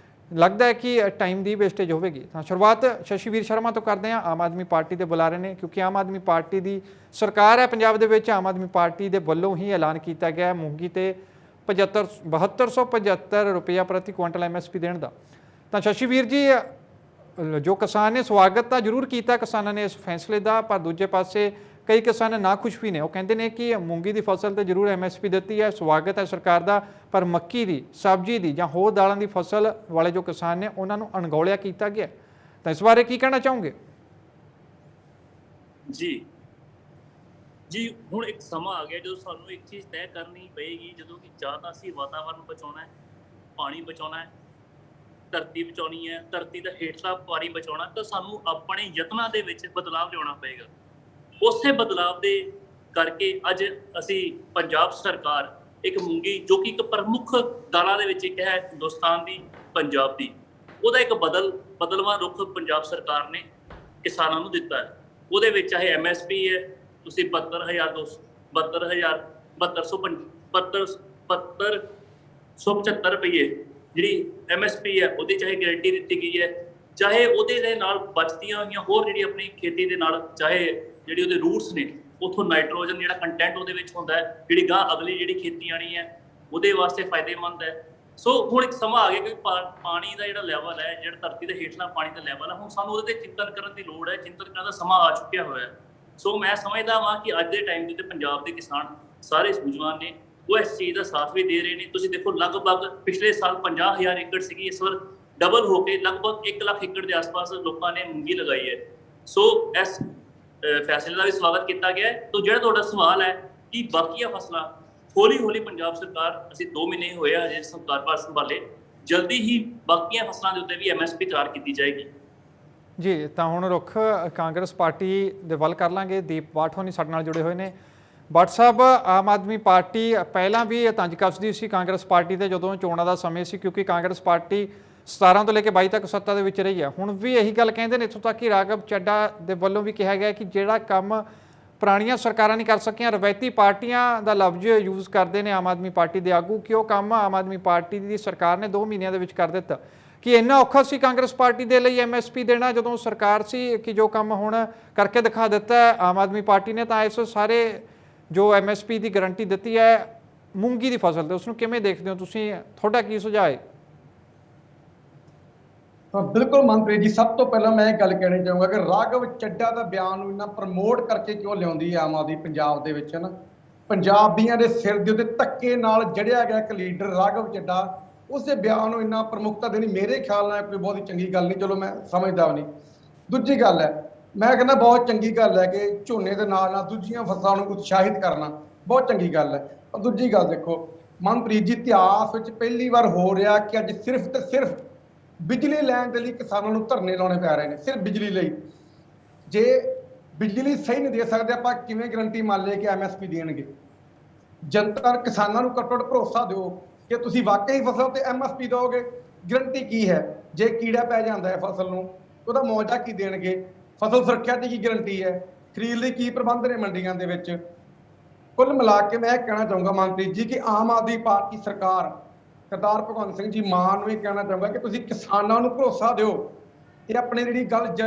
S3: लगता है कि टाइम की वेस्टेज होगी। तो शुरुआत शशिवीर शर्मा तो करते हैं, आम आदमी पार्टी के बुलारे ने, क्योंकि आम आदमी पार्टी की सरकार है पंजाब दे विच। आम आदमी पार्टी के वलों ही ऐलान किया गया मूंगी ते 7275 रुपया प्रति क्विंटल MSP देने का। तो शशिवीर जी, जो किसान ने स्वागत तो जरूर किया किसानों ने इस फैसले का, पर दूजे पासे कई किसान ना खुश भी ने। वो कहते हैं कि मूंगी की फसल तो जरूर MSP दी है, स्वागत है सरकार का, पर मक्की की, सब्जी की या होर दालों की फसल वाले जो किसान ने उन्होंने अणगौलिया किया गया। तो इस बारे की कहना चाहोगे?
S10: जी जी हुण एक समा आ गया जो सानू एक चीज़ तय करनी पेगी, जो कि जां तां असीं वातावरण बचाउणा है, पानी बचाउणा है, धरती बचाउणी है, धरती दा हेठला पानी बचाउणा, तो सानू अपने यत्नां दे विच बदलाव लिआउणा पएगा। उसे बदलाव दे करके अज असी पंजाब सरकार एक मूंगी जो कि एक प्रमुख दालां दे विच एक है हिंदुस्तान दी, पंजाब दी, ਉਹਦਾ एक बदलवा रुख पंजाब सरकार ने किसानों को दिता है। ਉਹਦੇ ਵਿੱਚ चाहे MSP है ਤੁਸੀਂ 72,775 रुपये जी MSP है ਉਹਦੀ चाहे गारंटी दी गई है, चाहे ਉਹਦੇ ਦੇ ਨਾਲ ਬਚਦੀਆਂ ਹੋਈਆਂ ਹੋਰ ਜਿਹੜੀ ਆਪਣੀ ਖੇਤੀ ਦੇ ਨਾਲ ਚਾਹੇ ਜਿਹੜੀ ਉਹਦੇ ਰੂਟਸ ਨੇ ਉਥੋਂ ਨਾਈਟ੍ਰੋਜਨ ਜਿਹੜਾ ਕੰਟੈਂਟ ਉਹਦੇ ਵਿੱਚ ਹੁੰਦਾ ਹੈ, ਜਿਹੜੀ ਗਾਂ ਅਗਲੀ ਜਿਹੜੀ ਖੇਤੀ ਆਣੀ ਹੈ ਉਹਦੇ ਵਾਸਤੇ ਫਾਇਦੇਮੰਦ ਹੈ। ਸੋ ਹੁਣ ਇੱਕ ਸਮਾਂ ਆ ਗਿਆ ਕਿ ਪਾਣੀ ਦਾ ਜਿਹੜਾ ਲੈਵਲ ਹੈ, ਜਿਹੜਾ ਧਰਤੀ ਦੇ ਹੇਠਲਾ ਪਾਣੀ ਦਾ ਲੈਵਲ ਹੈ, ਹੁਣ ਸਾਨੂੰ ਉਹਦੇ ਤੇ ਚਿੰਤਨ ਕਰਨ ਦੀ ਲੋੜ ਹੈ, ਚਿੰਤਨ ਕਰਨ ਦਾ ਸਮਾਂ ਆ ਚੁੱਕਿਆ ਹੋਇਆ ਹੈ। ਸੋ ਮੈਂ ਸਮਝਦਾ ਵਾਂ ਕਿ ਅੱਜ ਦੇ ਟਾਈਮ ਦੇ ਪੰਜਾਬ ਦੇ ਕਿਸਾਨ ਸਾਰੇ ਸੂਝਵਾਨ ਨੇ, ਉਹ ਇਸ ਚੀਜ਼ ਦਾ ਸਾਥ ਵੀ ਦੇ ਰਹੇ ਨੇ। ਤੁਸੀਂ ਦੇਖੋ ਲਗਭਗ ਪਿਛਲੇ ਸਾਲ 50,000 ਏਕੜ ਸੀਗੀ, ਇਸ ਵਾਰ ਡਬਲ ਹੋ ਕੇ लगभग 1 लाख एकड़ के आसपास लोगों ने मूंगी लगाई है। सो इस फैसले का भी स्वागत किया गया है। तो जो तुहाडा सवाल है कि बाकी फसलां हौली हौली पंजाब सरकार असीं 2 महीने होए अजे सरकार पास संभाले, जल्दी ही बाकी फसलों के उत्ते भी MSP तैयार की जाएगी।
S3: जी, तो हुण रुख कांग्रेस पार्टी दे वल कर लांगे। दीप बाठ होनी साडे नाल जुड़े हुए हैं। भट्ट साहब, आम आदमी पार्टी पहलां भी तंज कसदी सी कांग्रेस पार्टी ते जदों चोणां दा समय सी, क्योंकि कांग्रेस पार्टी 17 तो लेके 22 तक सत्ता दे विच रही है। हुण भी यही गल कहंदे ने, इत्थों तक कि राघव चड्डा दे वल्लों भी कहा गया कि जिहड़ा काम पुराणियां सरकारां नहीं कर सकियां, रवायती पार्टियां दा लफ्ज़ यूज़ करते हैं आम आदमी पार्टी के आगू, कि वह काम आम आदमी पार्टी की सरकार ने 2 महीनों के कर दिता। कि इन्ना औखा सी कांग्रेस पार्टी के लिए MSP देना जदों सरकार सी, कि जो काम हुण करके दिखा दिता है आम आदमी पार्टी ने, तो इस सारे जो MSP की गारंटी दी है मूंगी की फसल तो उसनूं किवें देखदे हो तुसीं? तुहाडा की सुझाव है?
S11: बिल्कुल मनप्रीत जी, सब तो पहला मैं एक गल कहना चाहूँगा कि राघव चड्डा का बयान इन्ना प्रमोट करके क्यों लियाउंदी है आम आदमी पंजाब दे विच ना, पंजाबियों के सिर के उत्ते धक्के नाल जड़िया गया एक लीडर राघव चड्डा, उसके बयान नूं इन्ना प्रमुखता देनी मेरे ख्याल नाल कोई बहुत ही चंगी गल नहीं। चलो मैं समझदा नहीं। दूजी गल है, मैं कहना बहुत चंगी गल है कि झोने के नाल नाल दूजियां फसलों को उत्साहित करना बहुत चंगी गल है। और दूजी गल देखो मनप्रीत जी, इतिहास में पहली बार हो रहा कि अज सिर्फ तो सिर्फ बिजली लैन के लिए किसानों को धरने लाने पै रहे हैं, सिर्फ बिजली लिए। जे बिजली सही नहीं दे सकते आप किवें गारंटी मान ले कि MSP देंगे? जनता किसानों को घट्टो घट्ट भरोसा दो कि तुसीं वाकई फसल ते MSP दोगे। गारंटी की है? जे कीड़ा पै जाता है फसल में उसका मुआवजा की देंगे? फसल सुरक्षा की गारंटी है? खरीद लिए की प्रबंध ने मंडियां दे विच? कुल मिला के मैं कहना चाहूँगा मनप्रीत जी कि आम आदमी पार्टी सरकार सरदार भगवंत सिंह जी मान भी कहना चाहूँगा कि तुसीं किसानों को भरोसा दो, ये अपनी जी गल जी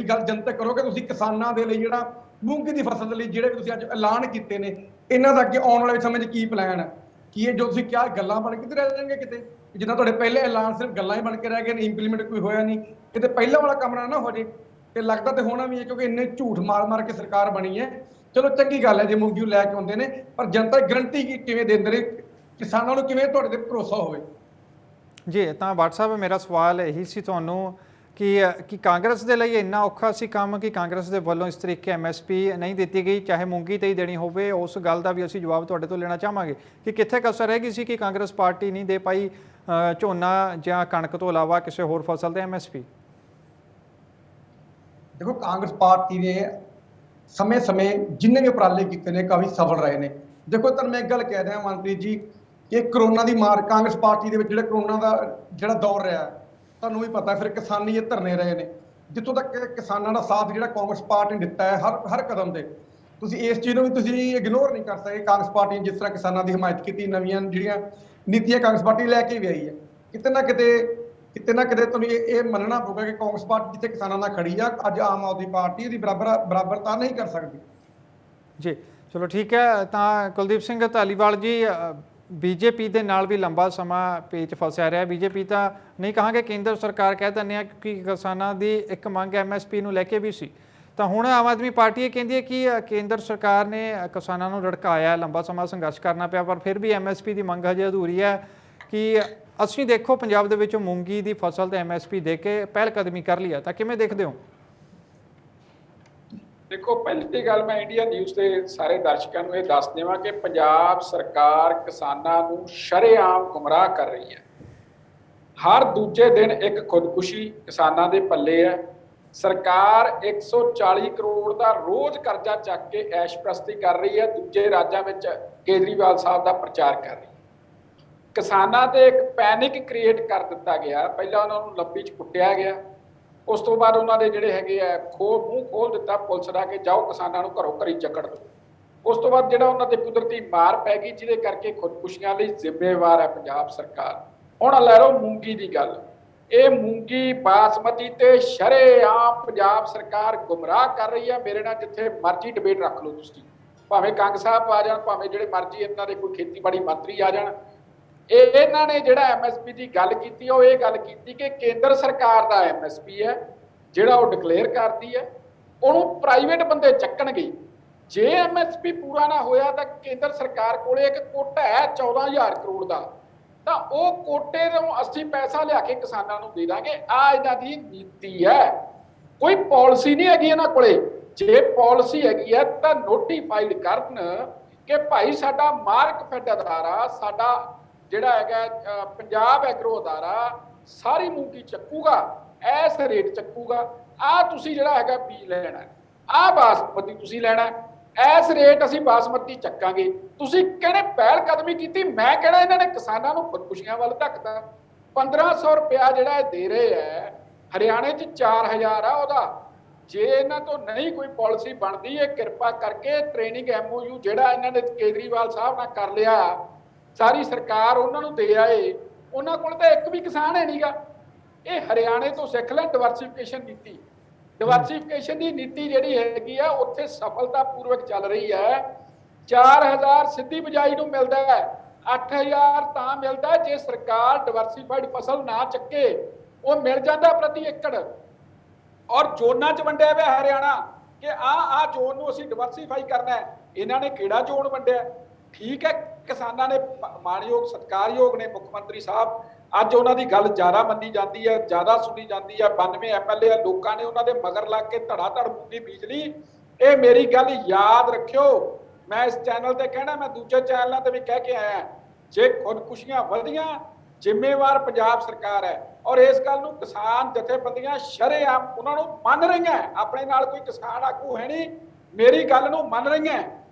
S11: गल जनतक करो कि तुसीं किसानों के लिए जिहड़ा मूंगी की फसल के लिए जिहड़े तुसीं अज ऐलान किए हैं, इन्हां दा अगे आउण वाले समय की प्लान है? कि ये जो तुसीं क्या गल्लां बन के रह जाएंगे किते, जिन्ना तुहाडे पहले ऐलान सिर्फ गल्लां ही बन के रह गए, इंप्लीमेंट कोई होया नहीं, किते पहला वाला काम ना हो जाए। ਤੇ ਲੱਗਦਾ ਤੇ ਹੋਣਾ ਵੀ ਹੈ, ਕਿਉਂਕਿ ਇੰਨੇ ਝੂਠ ਮਾਰ ਕੇ ਸਰਕਾਰ ਬਣੀ ਹੈ। ਚਲੋ ਚੰਗੀ ਗੱਲ ਹੈ ਜੇ ਮੂੰਗੀ ਨੂੰ ਲੈ ਕੇ ਆਉਂਦੇ ਨੇ, ਪਰ ਜਨਤਾ ਗਰੰਟੀ ਕਿਵੇਂ ਦਿੰਦੇ ਨੇ, ਕਿਸਾਨਾਂ ਨੂੰ ਕਿਵੇਂ ਤੁਹਾਡੇ ਤੇ ਭਰੋਸਾ ਹੋਵੇ?
S3: ਜੀ ਤਾਂ WhatsApp ਮੇਰਾ ਸਵਾਲ ਇਹੀ ਸੀ ਤੁਹਾਨੂੰ ਕਿ ਕਾਂਗਰਸ ਦੇ ਲਈ ਇੰਨਾ ਔਖਾ ਸੀ ਕੰਮ ਕਿ ਕਾਂਗਰਸ ਦੇ ਵੱਲੋਂ ਇਸ ਤਰੀਕੇ MSP ਨਹੀਂ ਦਿੱਤੀ ਗਈ, ਚਾਹੇ ਮੂੰਗੀ ਤੇ ਹੀ ਦੇਣੀ ਹੋਵੇ। ਉਸ ਗੱਲ ਦਾ ਵੀ ਅਸੀਂ ਜਵਾਬ ਤੁਹਾਡੇ ਤੋਂ ਲੈਣਾ ਚਾਹਾਂਗੇ ਕਿ ਕਿੱਥੇ ਕਸਰ ਰਹਿ ਗਈ ਸੀ ਕਿ ਕਾਂਗਰਸ ਪਾਰਟੀ ਨਹੀਂ ਦੇ ਪਾਈ ਝੋਨਾ ਜਾਂ ਕਣਕ ਤੋਂ ਇਲਾਵਾ ਕਿਸੇ ਹੋਰ ਫਸਲ ਤੇ MSP?
S11: ਦੇਖੋ, ਕਾਂਗਰਸ ਪਾਰਟੀ ਨੇ ਸਮੇਂ-ਸਮੇਂ ਜਿੰਨੇ ਵੀ ਉਪਰਾਲੇ ਕੀਤੇ ਨੇ ਕਾਫੀ ਸਫਲ ਰਹੇ ਨੇ। ਦੇਖੋ ਤੁਹਾਨੂੰ ਮੈਂ ਇੱਕ ਗੱਲ ਕਹਿ ਰਿਹਾ ਮਨਪ੍ਰੀਤ ਜੀ, ਕਿ ਕਰੋਨਾ ਦੀ ਮਾਰ ਕਾਂਗਰਸ ਪਾਰਟੀ ਦੇ ਵਿੱਚ ਜਿਹੜਾ ਕਰੋਨਾ ਦਾ ਜਿਹੜਾ ਦੌਰ ਰਿਹਾ, ਤੁਹਾਨੂੰ ਵੀ ਪਤਾ, ਫਿਰ ਕਿਸਾਨੀ ਇਹ ਧਰਨੇ ਰਹੇ ਨੇ। ਜਿੱਥੋਂ ਤੱਕ ਕਿਸਾਨਾਂ ਦਾ ਸਾਥ ਜਿਹੜਾ ਕਾਂਗਰਸ ਪਾਰਟੀ ਨੇ ਦਿੱਤਾ ਹੈ ਹਰ ਕਦਮ ਤੇ, ਤੁਸੀਂ ਇਸ ਚੀਜ਼ ਨੂੰ ਵੀ ਤੁਸੀਂ ਇਗਨੋਰ ਨਹੀਂ ਕਰ ਸਕਦੇ। ਕਾਂਗਰਸ ਪਾਰਟੀ ਨੇ ਜਿਸ ਤਰ੍ਹਾਂ ਕਿਸਾਨਾਂ ਦੀ ਹਮਾਇਤ ਕੀਤੀ, ਨਵੀਆਂ ਜਿਹੜੀਆਂ ਨੀਤੀਆਂ ਕਾਂਗਰਸ ਪਾਰਟੀ ਲੈ ਕੇ ਵੀ ਆਈ ਹੈ, ਕਿਤੇ ਨਾ ਕਿਤੇ ਤੁਹਾਨੂੰ ਇਹ ਮੰਨਣਾ ਪਊਗਾ ਕਿ ਕਾਂਗਰਸ ਪਾਰਟੀ ਜਿੱਥੇ ਕਿਸਾਨਾਂ ਨਾਲ ਖੜੀ ਆ, ਅੱਜ ਆਮ ਆਦਮੀ ਪਾਰਟੀ ਇਹਦੀ ਬਰਾਬਰਤਾ ਨਹੀਂ ਕਰ ਸਕਦੀ।
S3: ਜੀ ਚਲੋ ਠੀਕ ਹੈ। ਤਾਂ ਕੁਲਦੀਪ ਸਿੰਘ ਧਾਲੀਵਾਲ ਜੀ, BJP ਦੇ ਨਾਲ ਵੀ ਲੰਬਾ ਸਮਾਂ ਪੇਚ ਫਸਿਆ ਰਿਹਾ। BJP ਤਾਂ ਨਹੀਂ ਕਹਾਂਗੇ, ਕੇਂਦਰ ਸਰਕਾਰ ਕਹਿ ਦਿੰਦੇ ਆ, ਕਿਉਂਕਿ ਕਿਸਾਨਾਂ ਦੀ ਇੱਕ ਮੰਗ MSP ਨੂੰ ਲੈ ਕੇ ਵੀ ਸੀ। ਤਾਂ ਹੁਣ ਆਮ ਆਦਮੀ ਪਾਰਟੀ ਇਹ ਕਹਿੰਦੀ ਹੈ ਕਿ ਕੇਂਦਰ ਸਰਕਾਰ ਨੇ ਕਿਸਾਨਾਂ ਨੂੰ ਰੜਕਾਇਆ, ਲੰਬਾ ਸਮਾਂ ਸੰਘਰਸ਼ ਕਰਨਾ ਪਿਆ, ਪਰ ਫਿਰ ਵੀ MSP ਦੀ ਮੰਗ ਹਜੇ ਅਧੂਰੀ ਹੈ। ਕਿ ਅਸੀਂ ਦੇਖੋ ਪੰਜਾਬ ਦੇ ਵਿੱਚ ਮੂੰਗੀ ਦੀ ਫਸਲ ਤੇ MSP ਦੇ ਕੇ ਪਹਿਲ ਕਦਮੀ ਕਰ ਲਈ ਹੈ, ਤਾਂ ਕਿਵੇਂ ਦੇਖਦੇ ਹੋ?
S12: ਦੇਖੋ, ਪਹਿਲੀ ਗੱਲ ਮੈਂ ਇੰਡੀਆ ਨਿਊਜ਼ ਦੇ ਸਾਰੇ ਦਰਸ਼ਕਾਂ ਨੂੰ ਇਹ ਦੱਸ ਦੇਵਾਂ ਕਿ ਪੰਜਾਬ ਸਰਕਾਰ ਕਿਸਾਨਾਂ ਨੂੰ ਸ਼ਰੇਆਮ ਗੁੰਮਰਾਹ ਕਰ ਰਹੀ ਹੈ। ਹਰ ਦੂਜੇ ਦਿਨ ਇੱਕ ਖੁਦਕੁਸ਼ੀ ਕਿਸਾਨਾਂ ਦੇ ਪੱਲੇ ਹੈ। ਸਰਕਾਰ 140 ਕਰੋੜ ਦਾ ਰੋਜ਼ ਕਰਜ਼ਾ ਚੱਕ ਕੇ ਐਸ਼ਪ੍ਰਸਤੀ ਕਰ ਰਹੀ ਹੈ, ਦੂਜੇ ਰਾਜਾਂ ਵਿੱਚ ਕੇਜਰੀਵਾਲ ਸਾਹਿਬ ਦਾ ਪ੍ਰਚਾਰ ਕਰ ਰਹੀ ਹੈ। ਕਿਸਾਨਾਂ ਤੇ ਇੱਕ ਪੈਨਿਕ ਕ੍ਰੀਏਟ ਕਰ ਦਿੱਤਾ ਗਿਆ। ਪਹਿਲਾਂ ਉਹਨਾਂ ਨੂੰ ਲੱਭੀ 'ਚ ਕੁੱਟਿਆ ਗਿਆ, ਉਸ ਤੋਂ ਬਾਅਦ ਉਹਨਾਂ ਦੇ ਜਿਹੜੇ ਹੈਗੇ ਆ ਮੂੰਹ ਖੋਲ ਦਿੱਤਾ ਪੁਲਿਸ ਦਾ ਕਿ ਜਾਓ ਕਿਸਾਨਾਂ ਨੂੰ ਘਰੋਂ ਘਰੀ ਚੱਕੜ ਦਿਓ। ਉਸ ਤੋਂ ਬਾਅਦ ਜਿਹੜਾ ਉਹਨਾਂ ਤੇ ਕੁਦਰਤੀ ਮਾਰ ਪੈ ਗਈ, ਜਿਹਦੇ ਕਰਕੇ ਖੁਦਕੁਸ਼ੀਆਂ ਲਈ ਜ਼ਿੰਮੇਵਾਰ ਹੈ ਪੰਜਾਬ ਸਰਕਾਰ। ਹੁਣ ਲੈ ਲਓ ਮੂੰਗੀ ਦੀ ਗੱਲ, ਇਹ ਮੂੰਗੀ ਬਾਸਮਤੀ ਤੇ ਸ਼ਰੇਆਮ ਪੰਜਾਬ ਸਰਕਾਰ ਗੁੰਮਰਾਹ ਕਰ ਰਹੀ ਹੈ। ਮੇਰੇ ਨਾਲ ਜਿੱਥੇ ਮਰਜ਼ੀ ਡਿਬੇਟ ਰੱਖ ਲਓ ਤੁਸੀਂ, ਭਾਵੇਂ ਕੰਗ ਸਾਹਿਬ ਆ ਜਾਣ, ਭਾਵੇਂ ਜਿਹੜੇ ਮਰਜ਼ੀ ਇਹਨਾਂ ਦੇ ਕੋਈ ਖੇਤੀਬਾੜੀ ਮੰਤਰੀ ਆ ਜਾਣ, ਇਹਨਾਂ ਨੇ ਜਿਹੜਾ MSP ਦੀ ਗੱਲ ਕੀਤੀ, ਉਹ ਇਹ ਗੱਲ ਕੀਤੀ ਕਿ ਕੇਂਦਰ ਸਰਕਾਰ ਦਾ MSP ਹੈ ਜਿਹੜਾ ਉਹ ਡਿਕਲੇਅਰ ਕਰਦੀ ਹੈ, ਉਹਨੂੰ ਪ੍ਰਾਈਵੇਟ ਬੰਦੇ ਚੱਕਣਗੇ। ਜੇ MSP ਪੂਰਾ ਨਾ ਹੋਇਆ ਤਾਂ ਕੇਂਦਰ ਸਰਕਾਰ ਕੋਲੇ ਇੱਕ ਕੋਟਾ ਹੈ 14,000 ਕਰੋੜ ਦਾ, ਤਾਂ ਉਹ ਕੋਟੇ ਤੋਂ ਅਸੀਂ ਪੈਸਾ ਲਿਆ ਕੇ ਕਿਸਾਨਾਂ ਨੂੰ ਦੇ ਦਾਂਗੇ। ਆ ਇਹਨਾਂ ਦੀ ਨੀਤੀ ਹੈ, ਕੋਈ ਪਾਲਿਸੀ ਨਹੀਂ ਹੈਗੀ ਇਹਨਾਂ ਕੋਲੇ। ਜੇ ਪਾਲਿਸੀ ਹੈਗੀ ਹੈ ਤਾਂ ਨੋਟੀਫਾਈਡ ਕਰਨ ਕਿ ਭਾਈ ਸਾਡਾ ਮਾਰਕਫੈਡ ਅਦਾਰਾ, ਸਾਡਾ ਜਿਹੜਾ ਹੈਗਾ ਪੰਜਾਬ ਐਗਰੋ ਅਦਾਰਾ ਸਾਰੀ ਮੂੰਗੀ ਚੱਕੂਗਾ, ਐਸ ਰੇਟ ਚੱਕੂਗਾ। ਆ ਤੁਸੀਂ ਜਿਹੜਾ ਹੈਗਾ ਬੀਜ ਲੈਣਾ, ਆ ਬਾਸਮਤੀ ਤੁਸੀਂ ਲੈਣਾ, ਐਸ ਰੇਟ ਅਸੀਂ ਬਾਸਮਤੀ ਚੱਕਾਂਗੇ। ਤੁਸੀਂ ਕਹਿੰਦੇ ਪਹਿਲ ਕਦਮੀ ਕੀਤੀ, ਮੈਂ ਕਹਿਣਾ ਇਹਨਾਂ ਨੇ ਕਿਸਾਨਾਂ ਨੂੰ ਖੁਦਕੁਸ਼ੀਆਂ ਵੱਲ ਧੱਕਦਾ। 1500 ਰੁਪਇਆ ਜਿਹੜਾ ਇਹ ਦੇ ਰਹੇ ਹੈ, ਹਰਿਆਣੇ 'ਚ 4000 ਆ ਉਹਦਾ। ਜੇ ਇਹਨਾਂ ਤੋਂ ਨਹੀਂ ਕੋਈ ਪਾਲਿਸੀ ਬਣਦੀ, ਇਹ ਕਿਰਪਾ ਕਰਕੇ ਟ੍ਰੇਨਿੰਗ MOU ਜਿਹੜਾ ਇਹਨਾਂ ਨੇ ਕੇਜਰੀਵਾਲ ਸਾਹਿਬ ਨਾਲ ਕਰ ਲਿਆ, ਸਾਰੀ ਸਰਕਾਰ ਉਹਨਾਂ ਨੂੰ ਦੇ ਆਏ, ਉਹਨਾਂ ਕੋਲ ਤਾਂ ਇੱਕ ਵੀ ਕਿਸਾਨ ਹੈ ਨਹੀਂਗਾ। ਇਹ ਹਰਿਆਣੇ ਤੋਂ ਸਿੱਖ ਲੈਣ ਡਿਵਰਸੀਫਿਕੇਸ਼ਨ ਨੀਤੀ। ਡਿਵਰਸੀਫਿਕੇਸ਼ਨ ਦੀ ਨੀਤੀ ਜਿਹੜੀ ਹੈਗੀ ਆ ਉੱਥੇ ਸਫਲਤਾਪੂਰਵਕ ਚੱਲ ਰਹੀ ਹੈ। 4000 ਸਿੱਧੀ ਬਿਜਾਈ ਨੂੰ ਮਿਲਦਾ ਹੈ, 8000 ਤਾਂ ਮਿਲਦਾ ਜੇ ਸਰਕਾਰ ਡਿਵਰਸੀਫਾਈਡ ਫਸਲ ਨਾ ਚੱਕੇ। ਉਹ ਮਿਲ ਜਾਂਦਾ ਪ੍ਰਤੀ ਏਕੜ। ਔਰ ਜ਼ੋਨਾਂ 'ਚ ਵੰਡਿਆ ਹੋਇਆ ਹਰਿਆਣਾ ਕਿ ਆ ਜ਼ੋਨ ਨੂੰ ਅਸੀਂ ਡਿਵਰਸੀਫਾਈ ਕਰਨਾ ਹੈ। ਇਹਨਾਂ ਨੇ ਕਿਹੜਾ ਜ਼ੋਨ ਵੰਡਿਆ? ਠੀਕ ਹੈ, ਕਿਸਾਨਾਂ ਨੇ ਮਾਣਯੋਗ ਸਤਿਕਾਰਯੋਗ ਨੇ ਮੁੱਖ ਮੰਤਰੀ ਸਾਹਿਬ, ਅੱਜ ਉਹਨਾਂ ਦੀ ਗੱਲ ਜ਼ਿਆਦਾ ਮੰਨੀ ਜਾਂਦੀ ਹੈ, ਜ਼ਿਆਦਾ ਸੁਣੀ ਜਾਂਦੀ ਹੈ। 92 MLA ਆ, ਲੋਕਾਂ ਨੇ ਉਹਨਾਂ ਦੇ ਮਗਰ ਲੱਗ ਕੇ ਧੜਾ ਧੜ ਮੂੰਗੀ ਬੀਜ ਲਈ। ਇਹ ਮੇਰੀ ਗੱਲ ਯਾਦ ਰੱਖਿਓ, ਮੈਂ ਇਸ ਚੈਨਲ ਤੇ ਕਹਿਣਾ, ਮੈਂ ਦੂਜੇ ਚੈਨਲਾਂ ਤੇ ਵੀ ਕਹਿ ਕੇ ਆਇਆ, ਜੇ ਖੁਦਕੁਸ਼ੀਆਂ ਵਧੀਆਂ ਜ਼ਿੰਮੇਵਾਰ ਪੰਜਾਬ ਸਰਕਾਰ ਹੈ। ਔਰ ਇਸ ਗੱਲ ਨੂੰ ਕਿਸਾਨ ਜਥੇਬੰਦੀਆਂ ਸ਼ਰੇਆਮ ਉਹਨਾਂ ਨੂੰ ਮੰਨ ਰਹੀਆਂ। ਆਪਣੇ ਨਾਲ ਕੋਈ ਕਿਸਾਨ ਆਗੂ ਹੈ ਨਹੀਂ, ਮੇਰੀ ਗੱਲ ਨੂੰ ਮੰਨ ਰਹੀਆਂ